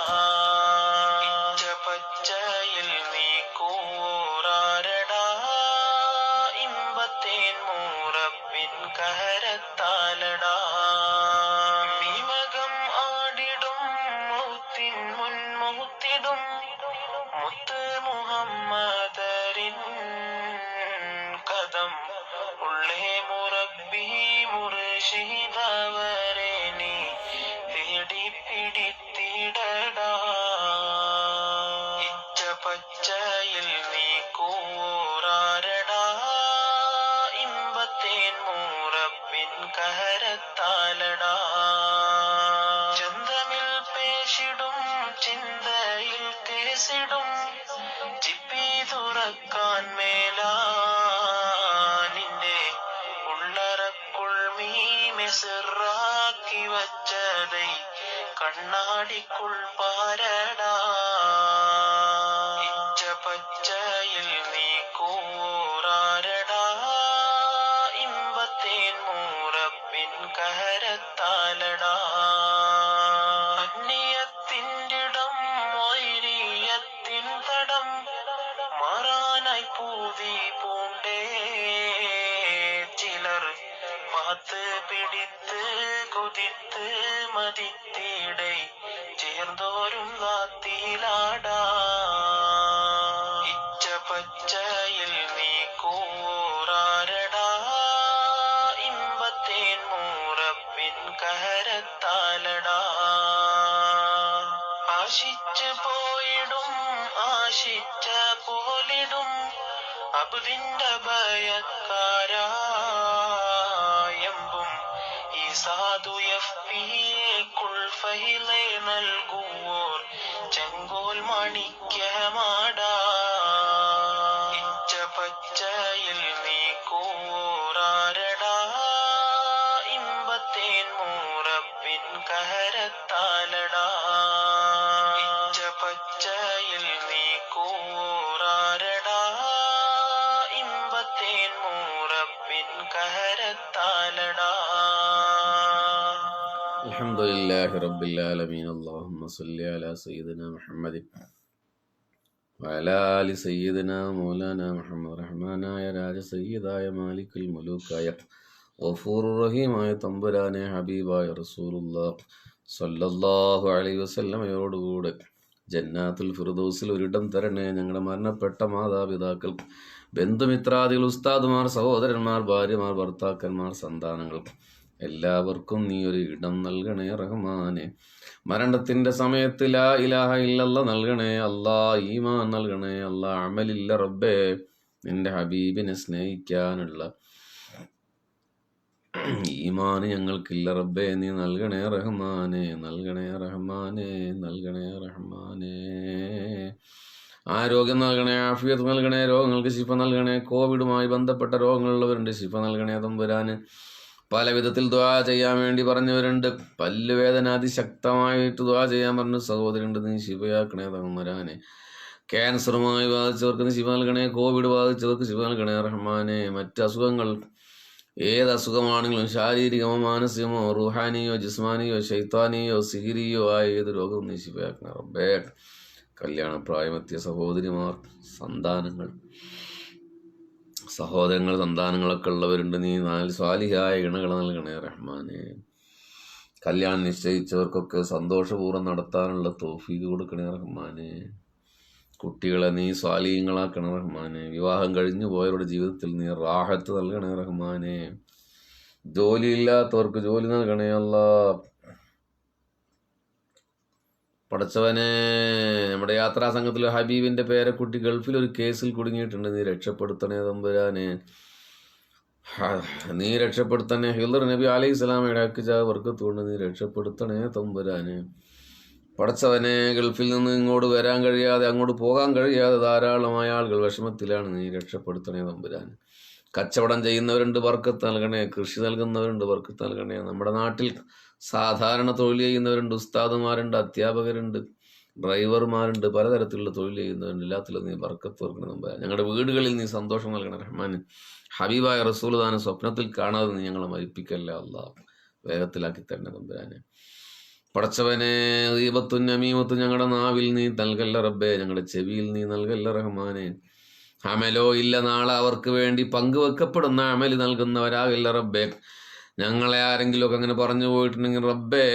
പച്ചയിൽ നീ കൂറാരടാ ഇമ്പത്തേൻ മൂറപ്പിൻ കഹരത്താലടാ. ഭീമകം ആടിടും മൗത്തിൻ മുൻമൗത്തിടും മുത്ത് മുഹമ്മദരിൻ കദം ഉള്ളേ മുറബി മുർഷിദവരെ നീ തേടി പിടിത്തിടടാ. പച്ചയിൽ നീ കൂറാരടാ ഇമ്പത്തേൻ മൂറപ്പിൻ കഹരത്താലടാ. ചന്തമിൽ പേശിടും ചിന്തയിൽ കേസിടും ചിപ്പി തുറക്കാൻ മേലാ നിന്റെ ഉള്ളറക്കുൾ മീമെസിറാക്കി വച്ചതൈ കണ്ണാടിക്കുൾ പാരടാ. പച്ചയിൽ നീ കൂറാരടാ ഇമ്പത്തേൻ മൂറപ്പിൻ കഹരത്താലടാ. അന്യത്തിൻ്റിടം വൈരിയത്തിൻ തടം മാറാനായി പൂതി പൂണ്ടേ ചിലർ പാത്ത് പിടിത്ത് കൊതിത്ത് മതിത്തിടൈ ചേർന്നോരും കാത്തിലാടാ. പച്ചയിൽ നീ കൂറാരടാ ഇമ്പത്തേൻ മൂറപ്പിൻ കഹരത്താലടാ. ആശിച്ച് പോയിടും ആശിച്ച പോലിടും അബ്ദിന്റെ ഭയക്കാരായമ്പും ഈ സാധു കുൾഫഹിലെ നൽകുവോർ ചെങ്കോൽ മാണിക്യമാടാ. പച്ചയിൽ നീ കൂറാരടാ ഇമ്പത്തേൻ മൂറപ്പിൻ കഹരത്താലടാ. പച്ചയിൽ നീ കൂറാരടാ ഇമ്പത്തേൻ മൂറപ്പിൻ കഹരത്താലടാ. അൽഹംദുലില്ലാഹി റബ്ബിൽ ആലമീൻ. അല്ലാഹുമ്മ സ്വല്ലി അലാ സയ്യിദിനാ മുഹമ്മദിൻ വഅലാ ആലി സയ്യിദിനാ മൗലാനാ മുഹമ്മദ്. റഹ്മാനായ രാജ സയ്യിദായ മാലിക്കുൽ മുലൂക്കായ ഗഫൂറുർ റഹീമായ തമ്പുരാനെ ഹബീബായ റസൂലുള്ളാഹ് സ്വല്ലല്ലാഹു അലൈഹി വസല്ലമയോടുകൂടെ ജന്നാത്തുൽ ഫിർദൗസിൽ ഒരിടം തരണേ. ഞങ്ങളുടെ മരണപ്പെട്ട മാതാപിതാക്കൾ, ബന്ധുമിത്രാദികൾ, ഉസ്താദുമാർ, സഹോദരന്മാർ, ഭാര്യമാർ, ഭർത്താക്കന്മാർ, സന്താനങ്ങൾ എല്ലാവർക്കും നീ ഒരു ഇടം നൽകണേ റഹ്മാനെ. മരണത്തിന്റെ സമയത്ത് ലാ ഇലാഹ ഇല്ലല്ലാ നൽകണേ അല്ലാ, ഈമാൻ നൽകണേ അല്ലാ, അമലില്ല റബ്ബേ, നിന്റെ ഹബീബിനെ സ്നേഹിക്കാനുള്ള ഈമാന് ഞങ്ങൾക്കില്ല റബ്ബേ, നീ നൽകണേ റഹ്മാനെ, നൽകണേ റഹ്മാനെ, നൽകണേ റഹ്മാനെ. ആരോഗ്യം നൽകണേ, ആഫിയത്ത് നൽകണേ, രോഗങ്ങൾക്ക് ശിഫ നൽകണേ. കോവിഡുമായി ബന്ധപ്പെട്ട രോഗങ്ങളുള്ളവരുണ്ട്, ശിഫ നൽകണേ തമ്പുരാന്. പല വിധത്തിൽ ദുആ ചെയ്യാൻ വേണ്ടി പറഞ്ഞവരുണ്ട്. പല്ലുവേദന അതിശക്തമായിട്ട് ദുആ ചെയ്യാൻ പറഞ്ഞ സഹോദരനുണ്ട്, നീ ശിഫയാക്കണേ തമ്പുരാനെ. ക്യാൻസറുമായി ബാധിച്ചവർക്ക് നീ ശിഫ നൽകണേ, കോവിഡ് ബാധിച്ചവർക്ക് ശിഫ നൽകണേ റഹ്മാനെ. മറ്റ് അസുഖങ്ങൾ, ഏത് അസുഖമാണെങ്കിലും ശാരീരികമോ മാനസികമോ റുഹാനിയോ ജിസ്മാനിയോ ശൈത്താനിയോ സിഹിരിയോ ആയ ഏത് രോഗവും നീ ശിഫയാക്കണേ റബ്ബേ. കല്യാണപ്രായമെത്തിയ സഹോദരിമാർ, സന്താനങ്ങൾ, സഹോദരങ്ങൾ, സന്താനങ്ങളൊക്കെ ഉള്ളവരുണ്ട്, നീ സ്വാലിഹായ ഇണകളെ നൽകണേ റഹ്മാനെ. കല്യാണം നിശ്ചയിച്ചവർക്കൊക്കെ സന്തോഷപൂർവ്വം നടത്താനുള്ള തൗഫീഖ് കൊടുക്കണേ റഹ്മാനെ. കുട്ടികളെ നീ സ്വാലിഹീങ്ങളാക്കണേ റഹ്മാനെ. വിവാഹം കഴിഞ്ഞു പോയവരുടെ ജീവിതത്തിൽ നീ റാഹത്ത് നൽകണേ റഹ്മാനെ. ജോലിയില്ലാത്തവർക്ക് ജോലി നൽകണേ അല്ലാ. പടച്ചവനെ, നമ്മുടെ യാത്രാ സംഘത്തിലെ ഹബീബിന്റെ പേരക്കുട്ടി ഗൾഫിൽ ഒരു കേസിൽ കുടുങ്ങിയിട്ടുണ്ട്, നീ രക്ഷപ്പെടുത്തണേ തമ്പുരാനെ, നീ രക്ഷപ്പെടുത്തണേ. ഹിളർ നബി അലൈഹി സ്വലാമയുടെ ഹക്ക് വർക്കത്തുകൊണ്ട് നീ രക്ഷപ്പെടുത്തണേ തമ്പുരാനെ. പടച്ചവനെ, ഗൾഫിൽ നിന്ന് ഇങ്ങോട്ട് വരാൻ കഴിയാതെ, അങ്ങോട്ട് പോകാൻ കഴിയാതെ ധാരാളമായ ആളുകൾ വിഷമത്തിലാണ്, നീ രക്ഷപ്പെടുത്തണേ തമ്പുരാനെ. കച്ചവടം ചെയ്യുന്നവരുണ്ട്, ബർക്കത്ത് നൽകണേ. കൃഷി നൽകുന്നവരുണ്ട്, ബർക്കത്ത് നൽകണേ. നമ്മുടെ നാട്ടിൽ സാധാരണ തൊഴിൽ ചെയ്യുന്നവരുണ്ട്, ഉസ്താദുമാരുണ്ട്, അധ്യാപകരുണ്ട്, ഡ്രൈവർമാരുണ്ട്, പലതരത്തിലുള്ള തൊഴിൽ ചെയ്യുന്നവരുണ്ട്. എല്ലാത്തിലും നീ ബർക്കത്ത് കൊടുക്കണം തമ്പുരാനെ. ഞങ്ങളുടെ വീടുകളിൽ നീ സന്തോഷം നൽകണം റഹ്മാൻ. ഹബീബായ റസൂൽ താനെ സ്വപ്നത്തിൽ കാണാതെ നീ ഞങ്ങളെ മരിപ്പിക്കല്ല അല്ലാഹ്. വേഗത്തിലാക്കി തരണേ തമ്പുരാനെ. പടച്ചവനെ, ഗീബത്തും നമീമത്തും ഞങ്ങളുടെ നാവിൽ നീ നൽകല്ല റബ്ബേ, ഞങ്ങളുടെ ചെവിയിൽ നീ നൽകല്ല റഹ്മാനെ. അമലോ ഇല്ല നാളെ അവർക്ക് വേണ്ടി പങ്കുവെക്കപ്പെടുന്ന അമല് നൽകുന്നവരാകില്ല റബ്ബേ. ഞങ്ങളെ ആരെങ്കിലും ഒക്കെ അങ്ങനെ പറഞ്ഞു പോയിട്ടുണ്ടെങ്കിൽ റബ്ബേ,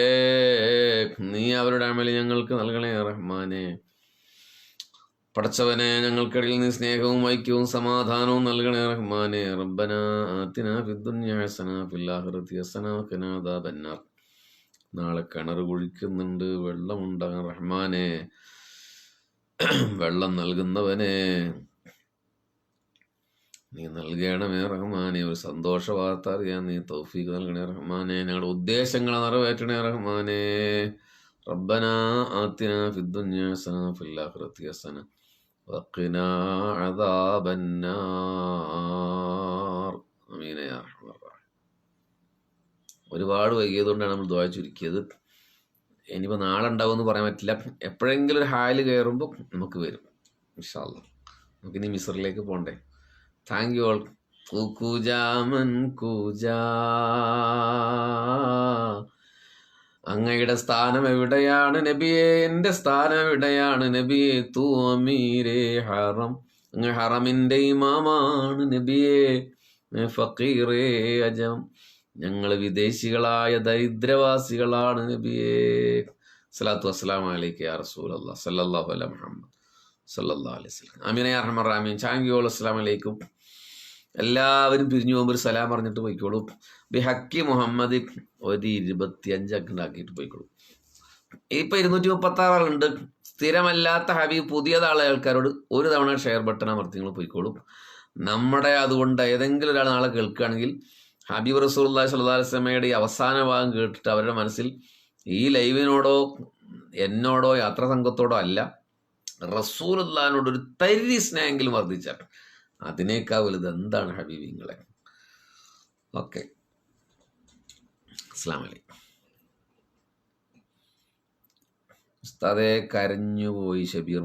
നീ അവരുടെ അമല് ഞങ്ങൾക്ക് നൽകണേ റഹ്മാനെ. പടച്ചവനെ, ഞങ്ങൾക്കിടയിൽ നീ സ്നേഹവും ഐക്യവും സമാധാനവും നൽകണേ റഹ്മാനെ. റബ്ബന ആതിനാ ഫിദ്ദുനിയ ഹസന ഫിൽ ആഖിറതി ഹസന വഖിനാ അദാബന്നാർ. നാളെ കിണർ കുഴിക്കുന്നുണ്ട്, വെള്ളമുണ്ടാകാൻ റഹ്മാനെ. വെള്ളം നൽകുന്നവനെ നീ നൽകണമേ റഹ്മാനെ. ഒരു സന്തോഷ വാർത്ത അറിയാൻ നീ തൗഫീഖ് നൽകണേ റഹ്മാനെ. ഞങ്ങളുടെ ഉദ്ദേശങ്ങളെ നിറവേറ്റണേ റഹ്മാനെ. റബ്ബന ആതിനാ ഫിദ്ദുനിയ ഹസന ഫിൽ ആഖിറതി ഹസന വഖിനാ അദാബന്നാർ. ആമീൻ യാ റഹ്മാൻ. ഒരുപാട് വൈകിയതുകൊണ്ടാണ് നമ്മൾ ദുആ ചുരുക്കിയത്. ഇനിയിപ്പോൾ നാളെ ഉണ്ടാവുമെന്ന് പറയാൻ പറ്റില്ല. എപ്പോഴെങ്കിലും ഒരു ഹാല് കയറുമ്പോൾ നമുക്ക് വരും ഇൻഷാ അല്ലാഹ്. നമുക്കിനി മിസ്റിലേക്ക് പോകണ്ടേ. Thank you all. കൂജാമൻ കൂജാ, അങ്ങയുടെ സ്ഥാനം എവിടെയാണ് നബിയെ? എൻ്റെ സ്ഥാനം എവിടെയാണ് നബിയെ? തൂ അമീരേ ഹറം, അങ്ങ് ഹറമിൻ്റെ ഇമാമാണ് നബിയെ. ഫക്കീറേ അജം, ഞങ്ങൾ വിദേശികളായ ദരിദ്രവാസികളാണ് നബിയെ. സ്വലാത്തു വസ്സലാമു അലൈക യാ റസൂലല്ലാഹ് സല്ലല്ലാഹു അലൈഹി മുഹമ്മദ് സല്ലല്ലാഹു അലൈഹി വസല്ലം. ആമീൻ യാ റഹ്മാൻ റഹീം. Thank you all. അസ്സലാമു അലൈക്കും. എല്ലാവരും പിരിഞ്ഞു പോകുമ്പോൾ ഒരു സലാം പറഞ്ഞിട്ട് പോയിക്കോളൂ. ബി ഹക്കി മുഹമ്മദ് ഒരു 25 അക്കണ്ടാക്കിയിട്ട് പോയിക്കോളൂ. ഇപ്പം 236 ആളുണ്ട്. സ്ഥിരമല്ലാത്ത ഹബീബ് പുതിയതാളെ ആൾക്കാരോട് ഒരു തവണ ഷെയർ ബട്ടൺ അമർത്തി നിങ്ങൾ പോയിക്കോളൂ. നമ്മുടെ അതുകൊണ്ട് ഏതെങ്കിലും ഒരാൾ നാളെ കേൾക്കുകയാണെങ്കിൽ ഹബീബ് റസൂലുള്ളാഹി സ്വല്ലല്ലാഹു അലൈഹി വസല്ലമയുടെ ഈ അവസാന ഭാഗം കേട്ടിട്ട് അവരുടെ മനസ്സിൽ ഈ ലൈവിനോടോ എന്നോടോ യാത്രാ സംഘത്തോടോ അല്ല, റസൂലുള്ളാഹിനോടൊരു തരി സ്നേഹമെങ്കിലും വർദ്ധിച്ചാൽ അതിനേക്കാൾ വലുത് എന്താണ് ഹബീബിങ്ങളെ. ഓക്കെ, അസ്സലാമു അലൈക്കും. ഉസ്താദെ കരഞ്ഞുപോയി ഷബീർ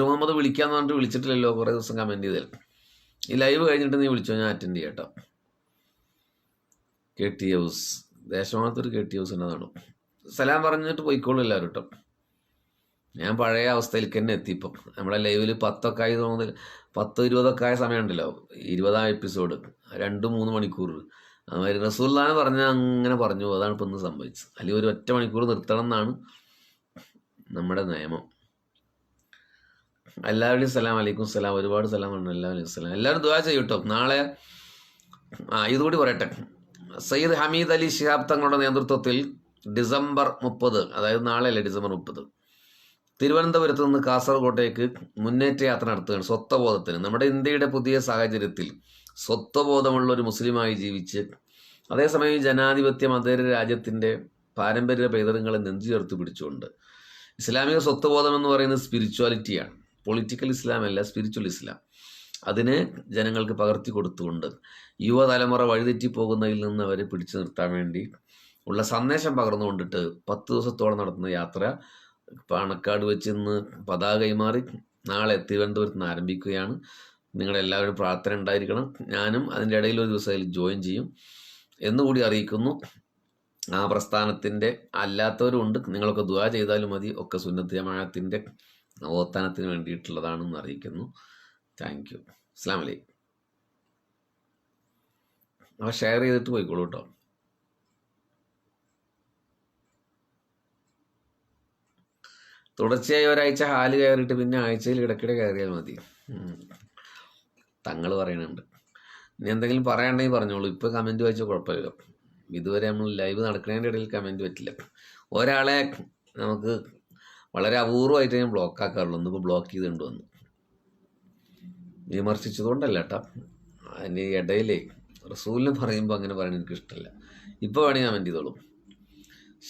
മുഹമ്മദ് വിളിക്കാന്ന് പറഞ്ഞിട്ട് വിളിച്ചിട്ടില്ലല്ലോ. കുറേ ദിവസം കമൻറ്റ് ചെയ്തല്ലോ. ഈ ലൈവ് കഴിഞ്ഞിട്ട് നീ വിളിച്ചോ, ഞാൻ അറ്റൻഡ് ചെയ്യാം കേട്ടോ. KT ഹൗസ്, ദേശമാനത്തൊരു KT ഹൗസ് എന്നതാണ്. സലാം പറഞ്ഞിട്ട് പോയിക്കോളൂ എല്ലാവരും കേട്ടോ. ഞാൻ പഴയ അവസ്ഥയിലേക്ക് തന്നെ എത്തിയിപ്പം. നമ്മുടെ ലൈവിൽ 10 ആയതുകൊണ്ട് 10-20 ആയ സമയമുണ്ടല്ലോ, 20-ാം എപ്പിസോഡ് 2-3 മണിക്കൂർ. അതുമാതിരി റസൂലുള്ളാഹി പറഞ്ഞാൽ അങ്ങനെ പറഞ്ഞു. അതാണ് ഇപ്പം ഇന്ന് സംഭവിച്ചത്. അല്ലെങ്കിൽ ഒരു ഒറ്റ മണിക്കൂർ നിർത്തണം എന്നാണ് നമ്മുടെ നിയമം. എല്ലാവരുടെയും സലാം അലൈക്കും സലാം. ഒരുപാട് സലാം പറഞ്ഞു. എല്ലാവരും സലാം. എല്ലാവരും ദുആ ചെയ്യട്ടോ. നാളെ ഇതുകൂടി പറയട്ടെ. സയ്യിദ് ഹമീദ് അലി ശിഹാബ് തങ്ങളുടെ നേതൃത്വത്തിൽ ഡിസംബർ 30, അതായത് നാളെയല്ലേ ഡിസംബർ 30, തിരുവനന്തപുരത്ത് നിന്ന് കാസർഗോട്ടേക്ക് മുന്നേറ്റ യാത്ര നടത്തുകയാണ്. സ്വത്വബോധത്തിന്. നമ്മുടെ ഇന്ത്യയുടെ പുതിയ സാഹചര്യത്തിൽ സ്വത്വബോധമുള്ള ഒരു മുസ്ലിമായി ജീവിച്ച് അതേസമയം ജനാധിപത്യ മതേതര രാജ്യത്തിൻ്റെ പാരമ്പര്യ പൈതൃകങ്ങളെ നെഞ്ചുചേർത്ത് പിടിച്ചുകൊണ്ട് ഇസ്ലാമിക സ്വത്വബോധം എന്ന് പറയുന്നത് സ്പിരിച്വാലിറ്റിയാണ്. പൊളിറ്റിക്കൽ ഇസ്ലാം അല്ല, സ്പിരിച്വൽ ഇസ്ലാം. അതിനെ ജനങ്ങൾക്ക് പകർത്തി കൊടുത്തുകൊണ്ട് യുവതലമുറ വഴിതെറ്റി പോകുന്നതിൽ നിന്ന് അവരെ പിടിച്ചു നിർത്താൻ വേണ്ടി ഉള്ള സന്ദേശം പകർന്നുകൊണ്ടിട്ട് 10 ദിവസത്തോളം നടത്തുന്ന യാത്ര പാണക്കാട് വെച്ച് ഇന്ന് പതാക കൈമാറി നാളെ തിരുവനന്തപുരത്ത് നിന്ന് ആരംഭിക്കുകയാണ്. നിങ്ങളെല്ലാവരും പ്രാർത്ഥന ഉണ്ടായിരിക്കണം. ഞാനും അതിൻ്റെ ഇടയിൽ ഒരു ദിവസം അതിൽ ജോയിൻ ചെയ്യും എന്നുകൂടി അറിയിക്കുന്നു. ആ പ്രസ്ഥാനത്തിൻ്റെ അല്ലാത്തവരും ഉണ്ട്. നിങ്ങളൊക്കെ ദുആ ചെയ്താലും മതി. ഒക്കെ സുന്നത്ത് ജമാഅത്തിൻ്റെ നവോത്ഥാനത്തിന് വേണ്ടിയിട്ടുള്ളതാണെന്ന് അറിയിക്കുന്നു. Thank you. അസ്സലാമു അലൈക്കും. അപ്പോൾ ഷെയർ ചെയ്തിട്ട് പോയിക്കോളൂ കേട്ടോ. തുടർച്ചയായി ഒരാഴ്ച ഹാല് കയറിയിട്ട് പിന്നെ ആഴ്ചയിൽ ഇടയ്ക്കിടെ കയറിയാൽ മതി. തങ്ങൾ പറയുന്നുണ്ട്. ഇനി എന്തെങ്കിലും പറയാണ്ടെങ്കിൽ പറഞ്ഞോളൂ. ഇപ്പോൾ കമൻറ്റ് വായിച്ചാൽ കുഴപ്പമില്ല. ഇതുവരെ നമ്മൾ ലൈവ് നടക്കുന്നതിൻ്റെ ഇടയിൽ കമൻറ്റ് പറ്റില്ല. ഒരാളെ നമുക്ക് വളരെ അപൂർവമായിട്ട് ഞാൻ ബ്ലോക്ക് ആക്കാറുള്ളൂ. ഒന്നിപ്പോൾ ബ്ലോക്ക് ചെയ്തുകൊണ്ട് വന്നു. വിമർശിച്ചതുകൊണ്ടല്ല കേട്ടോ. അതിൻ്റെ ഇടയിലേ റസൂലിനെ പറയുമ്പോൾ അങ്ങനെ പറയാൻ എനിക്കിഷ്ടമല്ല. ഇപ്പോൾ വേണമെങ്കിൽ കമൻറ്റ് ചെയ്തോളൂ.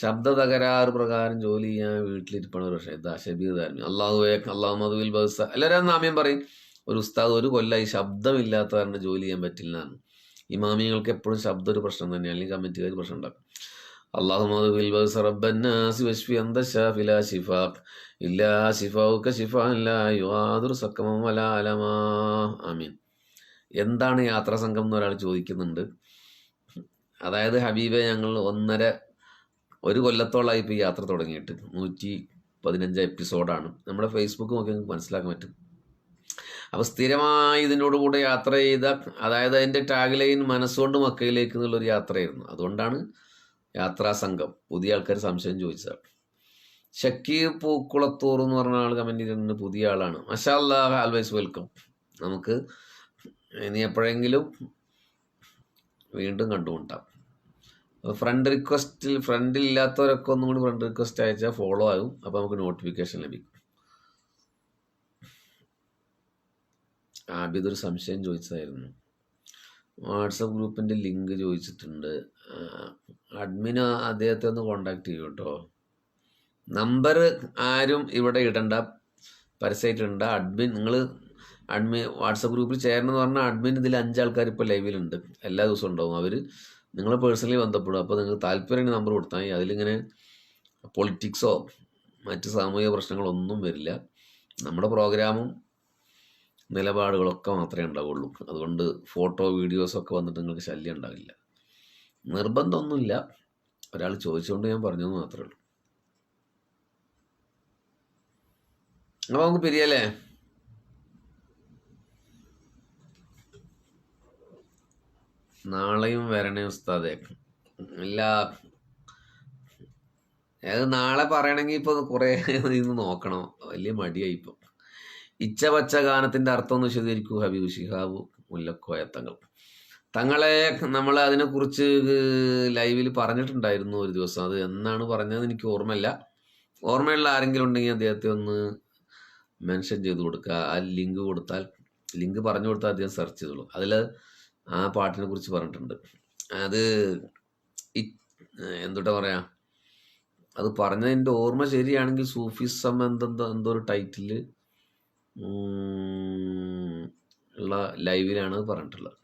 ശബ്ദ തകരാറ് പ്രകാരം ജോലി ചെയ്യാൻ വീട്ടിലിരിപ്പണ ഒരു ഷബീർ ധാർമി. അള്ളാഹു മധുവിൽ ബഹസ. എല്ലാവരും നാമ്യം പറയും. ഒരു ഉസ്താദ് ഒരു കൊല്ലമായി ശബ്ദമില്ലാത്ത കാരണം ജോലി ചെയ്യാൻ പറ്റില്ല എന്നാണ്. ഇമാമിങ്ങൾക്ക് എപ്പോഴും ശബ്ദം ഒരു പ്രശ്നം തന്നെയാണ്, അല്ലെങ്കിൽ കമ്മിറ്റിക്കാർ പ്രശ്നം ഉണ്ടാക്കും. ആമീൻ. എന്താണ് യാത്രാ സംഘം എന്ന് ഒരാൾ ചോദിക്കുന്നുണ്ട്. അതായത് ഹബീബെ, ഞങ്ങൾ ഒരു കൊല്ലത്തോളമായി ഇപ്പോൾ ഈ യാത്ര തുടങ്ങിയിട്ട് 115 എപ്പിസോഡാണ്. നമ്മുടെ ഫേസ്ബുക്ക് നോക്കി നിങ്ങൾക്ക് മനസ്സിലാക്കാൻ പറ്റും. അപ്പോൾ സ്ഥിരമായി ഇതിനോടുകൂടെ യാത്ര ചെയ്ത, അതായത് അതിൻ്റെ ടാഗ് ലൈൻ മനസ്സുകൊണ്ട് മക്കയിലേക്ക് എന്നുള്ളൊരു യാത്രയായിരുന്നു. അതുകൊണ്ടാണ് യാത്രാ സംഘം. പുതിയ ആൾക്കാർ സംശയം ചോദിച്ചതാണ്. ഷക്കീർ പൂക്കുളത്തൂർ എന്ന് പറഞ്ഞ ആൾ കമൻറ്റ് ചെയ്തിട്ടുണ്ട്, പുതിയ ആളാണ്. മാഷാ അല്ലാഹ്, ആൽവേസ് വെൽക്കം. നമുക്ക് ഇനി എപ്പോഴെങ്കിലും വീണ്ടും കണ്ടുമുട്ടാം. ഫ്രണ്ടില്ലാത്തവരൊക്കെ ഒന്നും കൂടി ഫ്രണ്ട് റിക്വസ്റ്റ് അയച്ചാൽ ഫോളോ ആകും. അപ്പോൾ നമുക്ക് നോട്ടിഫിക്കേഷൻ ലഭിക്കും. ആബിദൊരു സംശയം ചോദിച്ചതായിരുന്നു. വാട്സപ്പ് ഗ്രൂപ്പിൻ്റെ ലിങ്ക് ചോദിച്ചിട്ടുണ്ട്. അഡ്മിന് അദ്ദേഹത്തെ ഒന്ന് കോണ്ടാക്ട് ചെയ്യൂ കേട്ടോ. നമ്പർ ആരും ഇവിടെ ഇടണ്ട, പരസ്യമായിട്ടുണ്ട്. നിങ്ങൾ വാട്സപ്പ് ഗ്രൂപ്പിൽ ചേരണമെന്ന് പറഞ്ഞാൽ അഡ്മിൻ ഇതിൽ 5 ആൾക്കാർ ഇപ്പോൾ ലൈവിലുണ്ട്, എല്ലാ ദിവസവും ഉണ്ടാവും. അവർ നിങ്ങൾ പേഴ്സണലി ബന്ധപ്പെടും. അപ്പോൾ നിങ്ങൾക്ക് താല്പര്യം നമ്പർ കൊടുത്താൽ മതി. അതിലിങ്ങനെ പൊളിറ്റിക്സോ മറ്റ് സാമൂഹിക പ്രശ്നങ്ങളൊന്നും വരില്ല. നമ്മുടെ പ്രോഗ്രാമും നിലപാടുകളൊക്കെ മാത്രമേ ഉണ്ടാവുള്ളൂ. അതുകൊണ്ട് ഫോട്ടോ വീഡിയോസൊക്കെ വന്നിട്ട് നിങ്ങൾക്ക് ശല്യം ഉണ്ടാവില്ല. നിർബന്ധമൊന്നുമില്ല, ഒരാൾ ചോദിച്ചുകൊണ്ട് ഞാൻ പറഞ്ഞത് മാത്രമേ ഉള്ളൂ. അപ്പോൾ നമുക്ക് പിരിയല്ലേ? നാളെയും വരണേ ഉസ്താദേ. ഇല്ല, അത് നാളെ പറയണമെങ്കിൽ ഇപ്പോൾ കുറേ ഇന്ന് നോക്കണം, വലിയ മടിയായി ഇപ്പോൾ. ഇച്ച പച്ച ഗാനത്തിൻ്റെ അർത്ഥം ഒന്ന് വിശദീകരിക്കൂ ഹബീബ് ശിഹാബ് മുല്ലക്കോയത്തങ്ങൾ. തങ്ങളെ നമ്മൾ അതിനെക്കുറിച്ച് ലൈവിൽ പറഞ്ഞിട്ടുണ്ടായിരുന്നു ഒരു ദിവസം. അത് എന്നാണ് പറഞ്ഞത് എനിക്ക് ഓർമ്മയില്ല. ഓർമ്മയുള്ള ആരെങ്കിലും ഉണ്ടെങ്കിൽ അദ്ദേഹത്തെ ഒന്ന് മെൻഷൻ ചെയ്ത് കൊടുക്കുക. ആ ലിങ്ക് പറഞ്ഞു കൊടുത്താൽ അദ്ദേഹം സെർച്ച് ചെയ്തോളൂ. അതിൽ ആ പാട്ടിനെ കുറിച്ച് പറഞ്ഞിട്ടുണ്ട്. അത് എന്തുട്ടാ പറയാ, അത് പറഞ്ഞതിൻ്റെ ഓർമ്മ ശരിയാണെങ്കിൽ സൂഫിസം എന്തോ ഒരു ടൈറ്റിൽ ഉള്ള ലൈവിലാണ് പറഞ്ഞിട്ടുള്ളത്.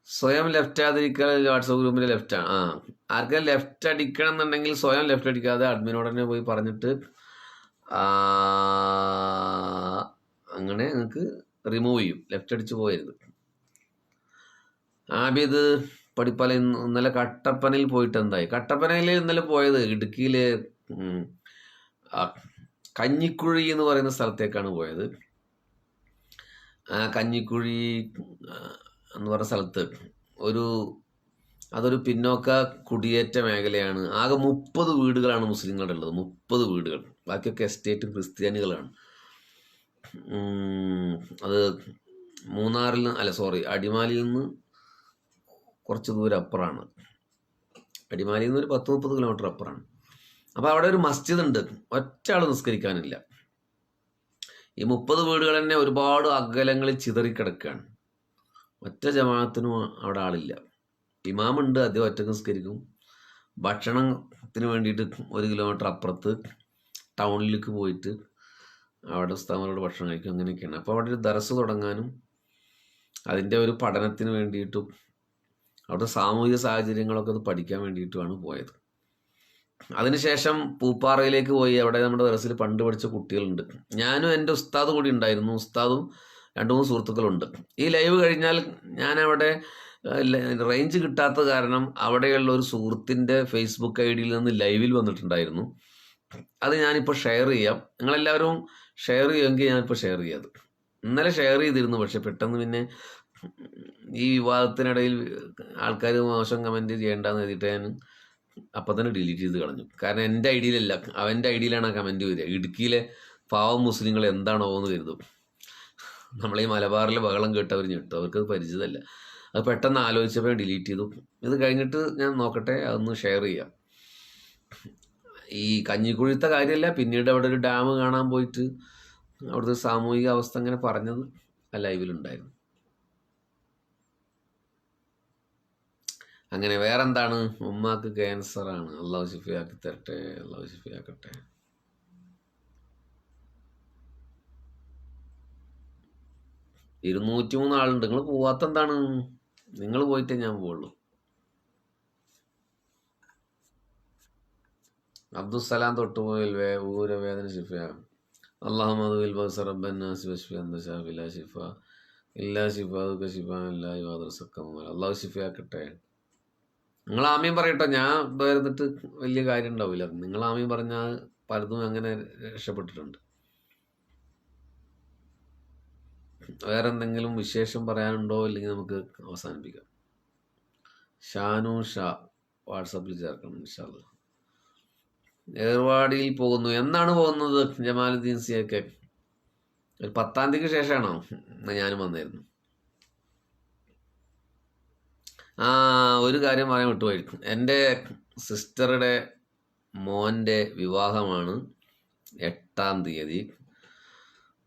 സ്വയം ലെഫ്റ്റ് ആതിരിക്കാൻ വാട്സപ്പ് ഗ്രൂപ്പിൻ്റെ ലെഫ്റ്റാണ്. ആർക്കും ലെഫ്റ്റ് അടിക്കണം എന്നുണ്ടെങ്കിൽ സ്വയം ലെഫ്റ്റ് അടിക്കാതെ അഡ്മിനോട് തന്നെ പോയി പറഞ്ഞിട്ട് അങ്ങനെ നിങ്ങൾക്ക് റിമൂവ് ചെയ്യും. ലെഫ്റ്റ് അടിച്ച് പോയരുത്. ആബിദ് പടിപ്പല ഇന്നലെ കട്ടപ്പനയിൽ പോയിട്ട് എന്തായി? കട്ടപ്പനയിൽ ഇന്നലെ പോയത് ഇടുക്കിയിൽ കഞ്ഞിക്കുഴി എന്ന് പറയുന്ന സ്ഥലത്തേക്കാണ് പോയത്. ആ കഞ്ഞിക്കുഴി എന്ന് പറയുന്ന സ്ഥലത്ത് അതൊരു പിന്നോക്ക കുടിയേറ്റ മേഖലയാണ്. ആകെ 30 വീടുകളാണ് മുസ്ലിങ്ങളുടെ ഉള്ളത്. 30 വീടുകൾ. ബാക്കിയൊക്കെ എസ്റ്റേറ്റും ക്രിസ്ത്യാനികളാണ്. അത് അടിമാലിയിൽ നിന്ന് കുറച്ച് ദൂരം അപ്പുറമാണ്. അടിമാലിയിൽ നിന്ന് ഒരു 10-30 കിലോമീറ്റർ അപ്പുറമാണ്. അപ്പോൾ അവിടെ ഒരു മസ്ജിദ് ഉണ്ട്, ഒറ്റ ആൾ നിസ്കരിക്കാനില്ല. ഈ 30 വീടുകൾ തന്നെ ഒരുപാട് അകലങ്ങളിൽ ചിതറിക്കിടക്കുകയാണ്. ഒറ്റ ജമാഅത്തിനും അവിടെ ആളില്ല. ഇമാമുണ്ട്, അദ്ദേഹം ഒറ്റ നിസ്കരിക്കും. ഭക്ഷണത്തിന് വേണ്ടിയിട്ട് 1 കിലോമീറ്റർ അപ്പുറത്ത് ടൗണിലേക്ക് പോയിട്ട് അവിടെ ഉസ്താദന്മാരോട് ഭക്ഷണം കഴിക്കും. അങ്ങനെയൊക്കെയാണ്. അപ്പോൾ അവിടെ ഒരു ദർസ് തുടങ്ങാനും അതിൻ്റെ ഒരു പഠനത്തിന് വേണ്ടിയിട്ടും അവിടുത്തെ സാമൂഹിക സാഹചര്യങ്ങളൊക്കെ ഒന്ന് പഠിക്കാൻ വേണ്ടിയിട്ടുമാണ് പോയത്. അതിനുശേഷം പൂപ്പാറയിലേക്ക് പോയി. അവിടെ നമ്മുടെ ദർസിൽ പണ്ട് പഠിച്ച കുട്ടികളുണ്ട്. ഞാനും എൻ്റെ ഉസ്താദ് കൂടി ഉണ്ടായിരുന്നു. ഉസ്താദും 2-3 സുഹൃത്തുക്കളുണ്ട്. ഈ ലൈവ് കഴിഞ്ഞാൽ ഞാനവിടെ റേഞ്ച് കിട്ടാത്ത കാരണം അവിടെയുള്ള ഒരു സുഹൃത്തിൻ്റെ ഫേസ്ബുക്ക് ഐഡിയിൽ നിന്ന് ലൈവിൽ വന്നിട്ടുണ്ടായിരുന്നു. അത് ഞാനിപ്പോൾ ഷെയർ ചെയ്യാം. നിങ്ങളെല്ലാവരും ഷെയർ ചെയ്യുമെങ്കിൽ ഞാനിപ്പോൾ ഷെയർ ചെയ്യാം. ഇന്നലെ ഷെയർ ചെയ്തിരുന്നു, പക്ഷെ പെട്ടെന്ന് പിന്നെ ഈ വിവാദത്തിനിടയിൽ ആൾക്കാർ മോശം കമൻറ്റ് ചെയ്യേണ്ടെന്ന് എഴുതിയിട്ട് ഞാൻ അപ്പം തന്നെ ഡിലീറ്റ് ചെയ്ത് കളഞ്ഞു. കാരണം എൻ്റെ ഐഡിയിലല്ല, അവൻ്റെ ഐഡിയിലാണ് ആ കമൻറ്റ് വരിക. ഇടുക്കിയിലെ പാവം മുസ്ലിങ്ങൾ എന്താണോ എന്ന് കരുതും. നമ്മളീ മലബാറിലെ ബഹളം കേട്ടവർ ഞെട്ടും, അവർക്കത് പരിചിതമല്ല. അത് പെട്ടെന്ന് ആലോചിച്ചപ്പോൾ ഡിലീറ്റ് ചെയ്തു. ഇത് കഴിഞ്ഞിട്ട് ഞാൻ നോക്കട്ടെ, അതൊന്ന് ഷെയർ ചെയ്യാം. ഈ കഞ്ഞിക്കുഴിത്തെ കാര്യമല്ല, പിന്നീട് അവിടെ ഒരു ഡാം കാണാൻ പോയിട്ട് അവിടുത്തെ സാമൂഹിക അവസ്ഥ അങ്ങനെ പറഞ്ഞത് ആ ലൈവിലുണ്ടായിരുന്നു. അങ്ങനെ വേറെന്താണ്? ഉമ്മാക്ക് ക്യാൻസറാണ്, അള്ളാഹു ശിഫയാക്കി തരട്ടെ, അള്ളാഹു ശിഫയാക്കട്ടെ. 203 ആളുണ്ട്. നിങ്ങൾ പോവാത്ത എന്താണ്? നിങ്ങൾ പോയിട്ടേ ഞാൻ പോവുള്ളൂ. അബ്ദുസലാം തൊട്ടുപോയിൽ ഊരവേദന ശിഫയാകും. അള്ളാഹു മധുവിൽ ബസർ റബ്ബന്നാസ് വശ്ഫി അന്ത ഷാഫി ലാ ശിഫ ഇല്ലാ ശിഫാഉക ശിഫാഅൻ ലാ യുഗാദിറു സഖമ. അള്ളാഹു ശിഫയാക്കട്ടെ. നിങ്ങൾ ആമീൻ പറയട്ടോ. ഞാൻ വരുന്നിട്ട് വലിയ കാര്യം ഉണ്ടാവില്ല. നിങ്ങൾ ആമീൻ പറഞ്ഞാൽ പലതും അങ്ങനെ രക്ഷപ്പെട്ടിട്ടുണ്ട്. വേറെ എന്തെങ്കിലും വിശേഷം പറയാനുണ്ടോ? ഇല്ലെങ്കിൽ നമുക്ക് അവസാനിപ്പിക്കാം. ഷാനു ഷാ വാട്സാപ്പിൽ ചേർക്കണം ഇൻഷാ അല്ലാഹ്. ഏർവാടിയിൽ പോകുന്നു. എന്നാണ് പോകുന്നത് ജമാലുദ്ദീൻ സിയൊക്കെ? ഒരു 10-ാം തീയതിക്ക് ശേഷമാണോ? ഞാനും വന്നായിരുന്നു. ഒരു കാര്യം പറയാൻ വിട്ടുപോയിരിക്കും. എൻ്റെ സിസ്റ്ററുടെ മോൻ്റെ വിവാഹമാണ് 8-ാം തീയതി.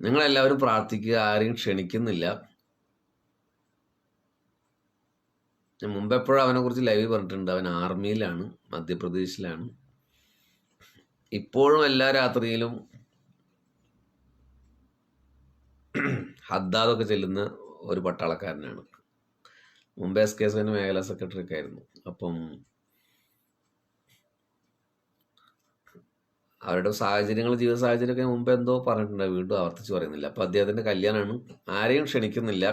നിങ്ങളെല്ലാവരും പ്രാർത്ഥിക്കുക. ആരെയും ക്ഷണിക്കുന്നില്ല. ഞാൻ മുമ്പെപ്പോഴും അവനെക്കുറിച്ച് ലൈവ് പറഞ്ഞിട്ടുണ്ട്. അവൻ ആർമിയിലാണ്, മധ്യപ്രദേശിലാണ്. ഇപ്പോഴും എല്ലാ രാത്രിയിലും ഹദ്ദാദൊക്കെ ചെല്ലുന്ന ഒരു പട്ടാളക്കാരനാണ്. മുമ്പ് SKSN മേഖലാ സെക്രട്ടറി ഒക്കെ ആയിരുന്നു. അപ്പം അവരുടെ സാഹചര്യങ്ങൾ, ജീവിത സാഹചര്യമൊക്കെ മുമ്പ് എന്തോ പറഞ്ഞിട്ടുണ്ട്, വീണ്ടും ആവർത്തിച്ച് പറയുന്നില്ല. അപ്പം അദ്ദേഹത്തിൻ്റെ കല്യാണമാണ്. ആരെയും ക്ഷണിക്കുന്നില്ല.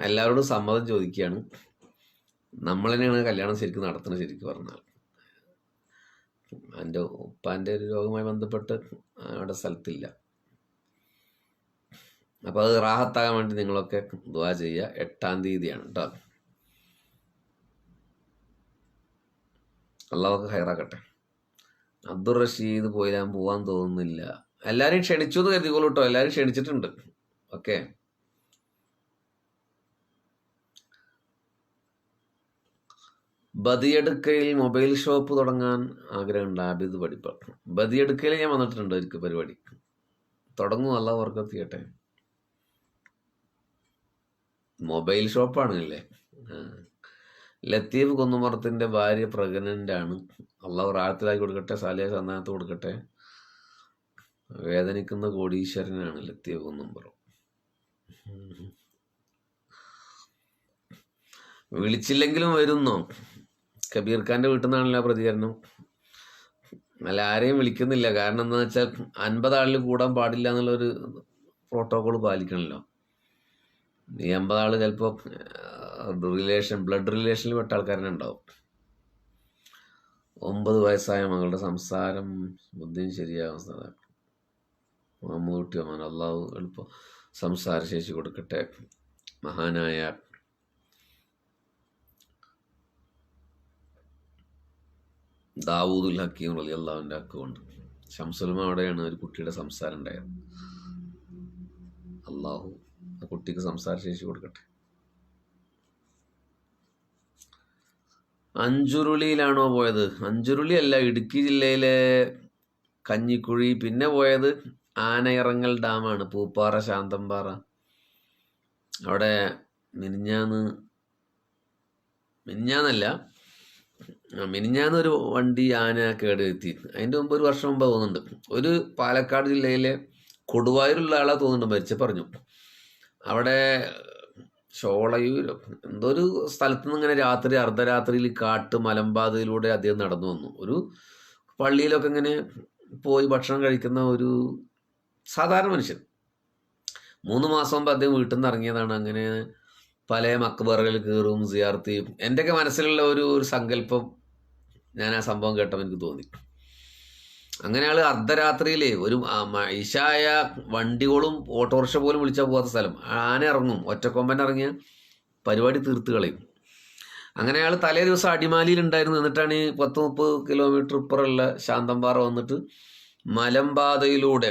എല്ലാവരോടും സമ്മതം ചോദിക്കുകയാണ്. നമ്മൾ തന്നെയാണ് കല്യാണം ശരിക്കും നടത്തുന്നത്. ശരിക്കും പറഞ്ഞാൽ എൻ്റെ ഉപ്പാൻ്റെ ഒരു രോഗവുമായി ബന്ധപ്പെട്ട് അവിടെ സ്ഥലത്തില്ല. അപ്പോൾ അത് റാഹത്താകാൻ വേണ്ടി നിങ്ങളൊക്കെ ദുആ ചെയ്യുക. 8-ാം തീയതിയാണ് കേട്ടോ. അള്ളാഹു ഹൈറാക്കട്ടെ. അബ്ദുൾ റഷീദ് പോകാൻ തോന്നുന്നില്ല. എല്ലാവരെയും ക്ഷണിച്ചു എന്ന് കരുതിക്കോളൂ കേട്ടോ. എല്ലാവരും ക്ഷണിച്ചിട്ടുണ്ട്. ഓക്കെ. ബദിയടുക്കയിൽ മൊബൈൽ ഷോപ്പ് തുടങ്ങാൻ ആഗ്രഹമുണ്ട്. ആബിദ് പഠിപ്പ. ബദിയടുക്കയിൽ ഞാൻ വന്നിട്ടുണ്ട് ഒരിക്കൽ പരിപാടി. തുടങ്ങും, അല്ലാഹു ബർക്കത്ത് ചെയ്യട്ടെ. മൊബൈൽ ഷോപ്പാണല്ലേ. ലത്തീഫ് കുന്നുമറത്തിൻ്റെ ഭാര്യ പ്രഗ്നൻ്റ് ആണ്. അള്ളാഹു റാഹത്തിലാക്കി കൊടുക്കട്ടെ, സാലിഹ സന്നാഹത്ത് കൊടുക്കട്ടെ. വേദനിക്കുന്ന കോടീശ്വരനാണ് ലത്തീഫ് കുന്നുമറം. വിളിച്ചില്ലെങ്കിലും വരുന്നോ? കബീർ ഖാൻ്റെ വീട്ടിൽ നിന്നാണല്ലോ പ്രതികരണം. അല്ല, ആരെയും വിളിക്കുന്നില്ല. കാരണം എന്താണെന്ന് വെച്ചാൽ 50 ആളിൽ കൂടാൻ പാടില്ല എന്നുള്ളൊരു പ്രോട്ടോകോൾ പാലിക്കണമല്ലോ. ഈ 50 ആൾ ചിലപ്പോൾ ബ്ലഡ് റിലേഷനിൽ പെട്ട ആൾക്കാരനെ ഉണ്ടാവും. 9 വയസ്സായ മകളുടെ സംസാരം ബുദ്ധിയും ശരിയാവും. മമ്മൂട്ടി അമ്മാൻ അള്ളാഹു എളുപ്പം സംസാരശേഷി കൊടുക്കട്ടെ. മഹാനായ ദാവൂദുൽ ഹക്കീം റളിയല്ലാഹുവിൻ്റെ അക്കൗണ്ട് ഷംസുൽമ അവിടെയാണ് ഒരു കുട്ടിയുടെ സംസാരം ഉണ്ടായത്. അള്ളാഹു ആ കുട്ടിക്ക് സംസാരശേഷി കൊടുക്കട്ടെ. അഞ്ചുരുളിയിലാണോ പോയത്? അഞ്ചുരുളി അല്ല, ഇടുക്കി ജില്ലയിലെ കഞ്ഞിക്കുഴി. പിന്നെ പോയത് ആനയിറങ്ങൽ ഡാമാണ്, പൂപ്പാറ, ശാന്തമ്പാറ. അവിടെ മിനിഞ്ഞാന്നൊരു വണ്ടി ആന കേടുവരുത്തി. അതിൻ്റെ മുമ്പ് 1 വർഷം മുമ്പ് തോന്നുന്നുണ്ട്. ഒരു പാലക്കാട് ജില്ലയിലെ കൊടുവായൂരുള്ള ആളാ തോന്നുന്നുണ്ട് മരിച്ച പറഞ്ഞു. അവിടെ ഷോളയൂരോ എന്തോ ഒരു സ്ഥലത്ത് നിന്ന് ഇങ്ങനെ അർദ്ധരാത്രിയിൽ മലമ്പാതയിലൂടെ അദ്ദേഹം നടന്നു വന്നു. ഒരു പള്ളിയിലൊക്കെ ഇങ്ങനെ പോയി ഭക്ഷണം കഴിക്കുന്ന ഒരു സാധാരണ മനുഷ്യൻ. 3 മാസം മുമ്പ് അദ്ദേഹം വീട്ടിൽ നിന്ന് ഇറങ്ങിയതാണ്. അങ്ങനെ പല മക്ബറകളിൽ കയറും, സിയാർത്ത് ചെയ്യും. എൻ്റെയൊക്കെ മനസ്സിലുള്ള ഒരു സങ്കല്പം ഞാൻ ആ സംഭവം കേട്ടപ്പോൾ എനിക്ക് തോന്നി. അങ്ങനെ ആൾ അർദ്ധരാത്രിയിലേ ഒരു ഇശായ വണ്ടികളും ഓട്ടോറിക്ഷ പോലും വിളിച്ചാൽ പോകാത്ത സ്ഥലം ആന ഇറങ്ങും. ഒറ്റക്കൊമ്പൻ ഇറങ്ങിയ പരിപാടി തീർത്ത് കളയും. അങ്ങനെ അയാൾ തലേ ദിവസം അടിമാലിയിൽ ഉണ്ടായിരുന്നു. എന്നിട്ടാണ് ഈ 10-30 കിലോമീറ്റർ ഇപ്പുറമുള്ള ശാന്തമ്പാറ വന്നിട്ട് മലമ്പാതയിലൂടെ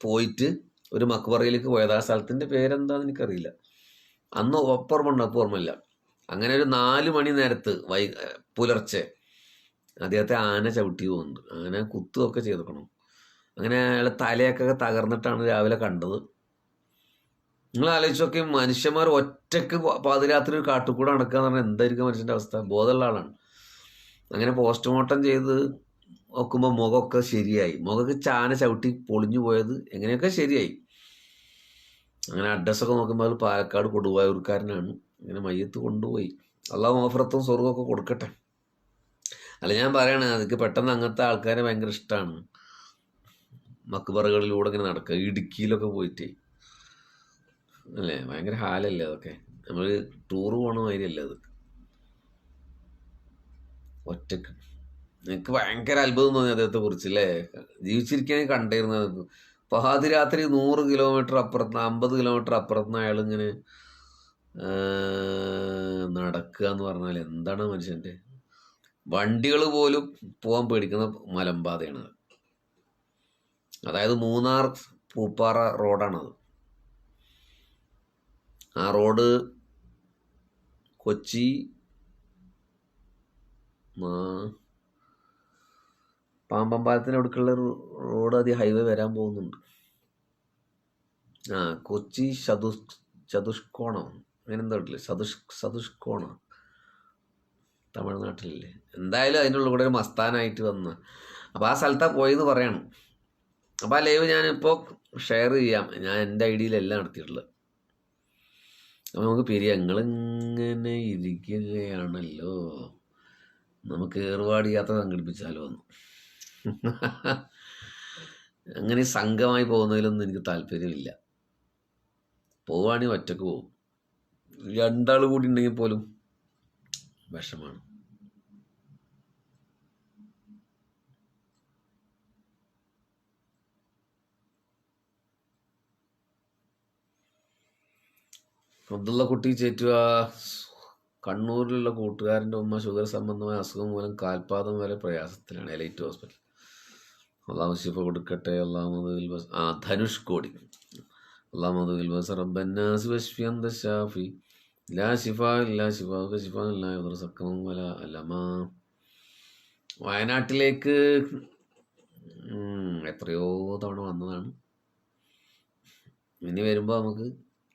പോയിട്ട് ഒരു മക്ബറയിലേക്ക് പോയത്. ആ സ്ഥലത്തിൻ്റെ പേരെന്താണെന്ന് എനിക്കറിയില്ല. അന്ന് ഓർമ്മയില്ല. അങ്ങനെ ഒരു 4 മണി നേരത്ത് പുലർച്ചെ അദ്ദേഹത്തെ ആന ചവിട്ടി പോകുന്നുണ്ട്. ആന കുത്തുകയൊക്കെ ചെയ്തിരിക്കണം. അങ്ങനെ അയാൾ തലയൊക്കെ തകർന്നിട്ടാണ് രാവിലെ കണ്ടത്. നിങ്ങൾ ആലോചിച്ചൊക്കെ മനുഷ്യന്മാർ ഒറ്റക്ക് പാതിരാത്രി ഒരു കാട്ടുകൂടെ നടക്കുക എന്ന് പറഞ്ഞാൽ എന്തായിരിക്കും മനുഷ്യൻ്റെ അവസ്ഥ? ബോധമുള്ള ആളാണ്. അങ്ങനെ പോസ്റ്റ്മോർട്ടം ചെയ്ത് നോക്കുമ്പോൾ മുഖമൊക്കെ ശരിയായി, മുഖമൊക്കെ ചാന ചവിട്ടി പൊളിഞ്ഞു പോയത് എങ്ങനെയൊക്കെ ശരിയായി. അങ്ങനെ അഡ്രസ്സൊക്കെ നോക്കുമ്പോൾ അത് പാലക്കാട് കൊടുവായൂർക്കാരനാണ്. അങ്ങനെ മയ്യത്ത് കൊണ്ടുപോയി. അള്ളാഹു മഗ്ഫിറത്തും സ്വർഗ്ഗമൊക്കെ കൊടുക്കട്ടെ. അല്ല, ഞാൻ പറയണേ, അതൊക്കെ പെട്ടെന്ന് അങ്ങനത്തെ ആൾക്കാരെ ഭയങ്കര ഇഷ്ടമാണ്. മക്ബറകളിലൂടെ ഇങ്ങനെ നടക്കുക, ഇടുക്കിയിലൊക്കെ പോയിട്ട് അല്ലേ, ഭയങ്കര ഹാലല്ലേ അതൊക്കെ. നമ്മൾ ടൂറ് പോകണ മാതിരിയല്ലേ അത്, ഒറ്റക്ക്. എനിക്ക് ഭയങ്കര അത്ഭുതം തോന്നി അദ്ദേഹത്തെ കുറിച്ച് അല്ലേ. ജീവിച്ചിരിക്കുകയാണെങ്കിൽ കണ്ടിരുന്നത്. പാതിരാത്രി 100 കിലോമീറ്റർ അപ്പുറത്ത് 50 കിലോമീറ്റർ അപ്പുറത്തുനിന്ന് അയാളിങ്ങനെ നടക്കുക എന്ന് പറഞ്ഞാൽ എന്താണ് മനുഷ്യൻ്റെ? വണ്ടികൾ പോലും പോകാൻ പേടിക്കുന്ന മലമ്പാതയാണത്. അതായത് മൂന്നാർ പൂപ്പാറ റോഡാണത്. ആ റോഡ് കൊച്ചി പാമ്പമ്പാലത്തിന് അടുക്കുള്ള റോഡ് അതി ഹൈവേ വരാൻ പോകുന്നുണ്ട്. കൊച്ചി ചതുഷ്കോണം അങ്ങനെ എന്താ വീട്ടില്ലേ, ചതുഷ്കോണം തമിഴ്നാട്ടിലല്ലേ. എന്തായാലും അതിൻ്റെ ഉള്ളിൽ കൂടെ ഒരു മസ്താനായിട്ട് വന്ന. അപ്പോൾ ആ സ്ഥലത്താണ് പോയെന്ന് പറയണം. അപ്പോൾ ആ ലൈവ് ഞാനിപ്പോൾ ഷെയർ ചെയ്യാം. ഞാൻ എൻ്റെ ഐഡിയയിലെല്ലാം നടത്തിയിട്ടുള്ളത്. അപ്പോൾ നമുക്ക് നിങ്ങളിങ്ങനെ ഇരിക്കുകയാണല്ലോ, നമുക്ക് ഏർവാടി യാത്ര സംഘടിപ്പിച്ചാലോ എന്ന്. അങ്ങനെ സംഘമായി പോകുന്നതിലൊന്നും എനിക്ക് താല്പര്യമില്ല. പോവുകയാണെങ്കിൽ ഒറ്റക്ക് പോകും. 2 ആൾ കൂടി ഉണ്ടെങ്കിൽ പോലും വിഷമാണ്. അബ്ദുള്ള കുട്ടി ചേറ്റുക, കണ്ണൂരിലുള്ള കൂട്ടുകാരൻ്റെ ഉമ്മ ഷുഗർ സംബന്ധമായ അസുഖം മൂലം കാൽപാദം വരെ പ്രയാസത്തിലാണ്. Elite hospital. അള്ളാഹു ശിഫ കൊടുക്കട്ടെ. ധനുഷ് കോടി. അള്ളാഹു റബ്ബന്നാസി വശ്ഫി അന്ത ശാഫി ലാ ശിഫാ ഇല്ലാ ശിഫാഉക ശിഫാഉൻ ലാ യദുറു സഖമൻ വലാ അലമാ. വയനാട്ടിലേക്ക് എത്രയോ തവണ വന്നതാണ്. ഇനി വരുമ്പോൾ നമുക്ക്,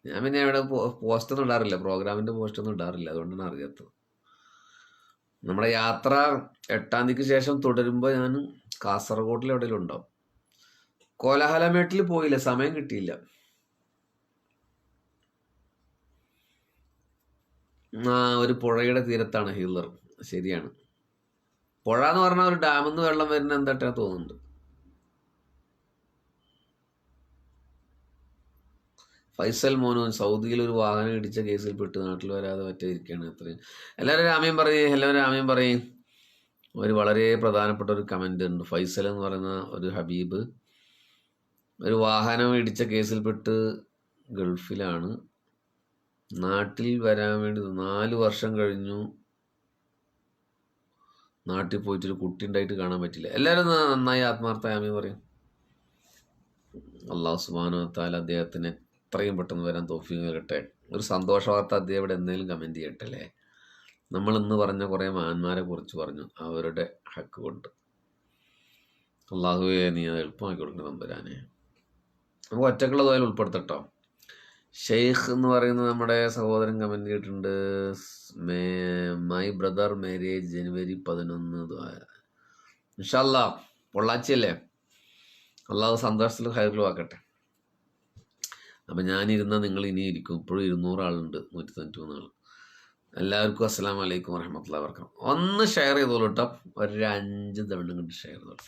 ഞാൻ പിന്നെ അവിടെ പോസ്റ്റൊന്നും ഇടാറില്ല, പ്രോഗ്രാമിൻ്റെ പോസ്റ്റൊന്നും ഇടാറില്ല, അതുകൊണ്ടാണ് അറിയാത്തത്. നമ്മുടെ യാത്ര 8-ാം തീയതിക്ക് ശേഷം തുടരുമ്പോൾ ഞാൻ കാസർഗോഡിൽ എവിടെയെങ്കിലും ഉണ്ടാവും. കോലാഹലമേട്ടിൽ പോയില്ല, സമയം കിട്ടിയില്ല. ഒരു പുഴയുടെ തീരത്താണ് ഹില്ലർ. ശരിയാണ്, പുഴ എന്ന് പറഞ്ഞാൽ ഒരു ഡാമിൽ നിന്ന് വെള്ളം വരുന്ന എന്താട്ടാ തോന്നുന്നുണ്ട്. ഫൈസൽ മോനോൻ സൗദിയിൽ ഒരു വാഹനം ഇടിച്ച കേസിൽപ്പെട്ട് നാട്ടിൽ വരാതെ മറ്റേ ഇരിക്കുകയാണ്. അത്രയും എല്ലാവരും രാമ്യം പറയും. ഒരു വളരെ പ്രധാനപ്പെട്ട ഒരു കമൻ്റ് ഉണ്ട്. ഫൈസൽ എന്ന് പറയുന്ന ഒരു ഹബീബ് ഒരു വാഹനം ഇടിച്ച കേസിൽപ്പെട്ട് ഗൾഫിലാണ്. നാട്ടിൽ വരാൻ വേണ്ടി 4 വർഷം കഴിഞ്ഞു. നാട്ടിൽ പോയിട്ടൊരു കുട്ടി ഉണ്ടായിട്ട് കാണാൻ പറ്റില്ല. എല്ലാവരും നന്നായി ആത്മാർത്ഥ ആമീൻ പറയും. അല്ലാഹു സുബ്ഹാനഹു വ തആല അദ്ദേഹത്തിന് എത്രയും പെട്ടെന്ന് വരാൻ തൗഫീഖ് നൽകട്ടെ. ഒരു സന്തോഷ വാർത്ത അദ്ദേഹം ഇവിടെ എന്തെങ്കിലും കമൻറ്റ് ചെയ്യട്ടെ അല്ലേ. നമ്മൾ ഇന്ന് പറഞ്ഞ കുറേ മഹാന്മാരെ കുറിച്ച് പറഞ്ഞു, അവരുടെ ഹക്ക് കൊണ്ട്. അള്ളാഹുവേ, നീ അത് എളുപ്പമാക്കി കൊടുക്കണം തമ്പുരാനെ. നമുക്ക് ഒറ്റക്കുള്ള ദുആയിൽ ഉൾപ്പെടുത്തട്ടോ. ഷെയ്ഖ് എന്ന് പറയുന്ന നമ്മുടെ സഹോദരൻ കമൻറ്റ് ചെയ്തിട്ടുണ്ട്. മൈ ബ്രദർ മാരേജ് ജനുവരി 11 ദുആ. ഇൻഷാ അല്ലാഹ് പൊള്ളാച്ചിയല്ലേ, അള്ളാഹു സന്തോഷത്തിൽ ഹൈറിലും ആക്കട്ടെ. അപ്പം ഞാനിരുന്നാൽ നിങ്ങൾ ഇനി ഇരിക്കും. ഇപ്പോഴും 200 ആളുണ്ട്, 193 ആൾ. എല്ലാവർക്കും അസ്സലാമു അലൈക്കും വറഹ്മത്തുള്ളാഹി വബറകാതുഹു. ഒന്ന് ഷെയർ ചെയ്തോളൂ കേട്ടോ, ഒരു 5 തവണ കൊണ്ട് ഷെയർ ചെയ്തോളൂ.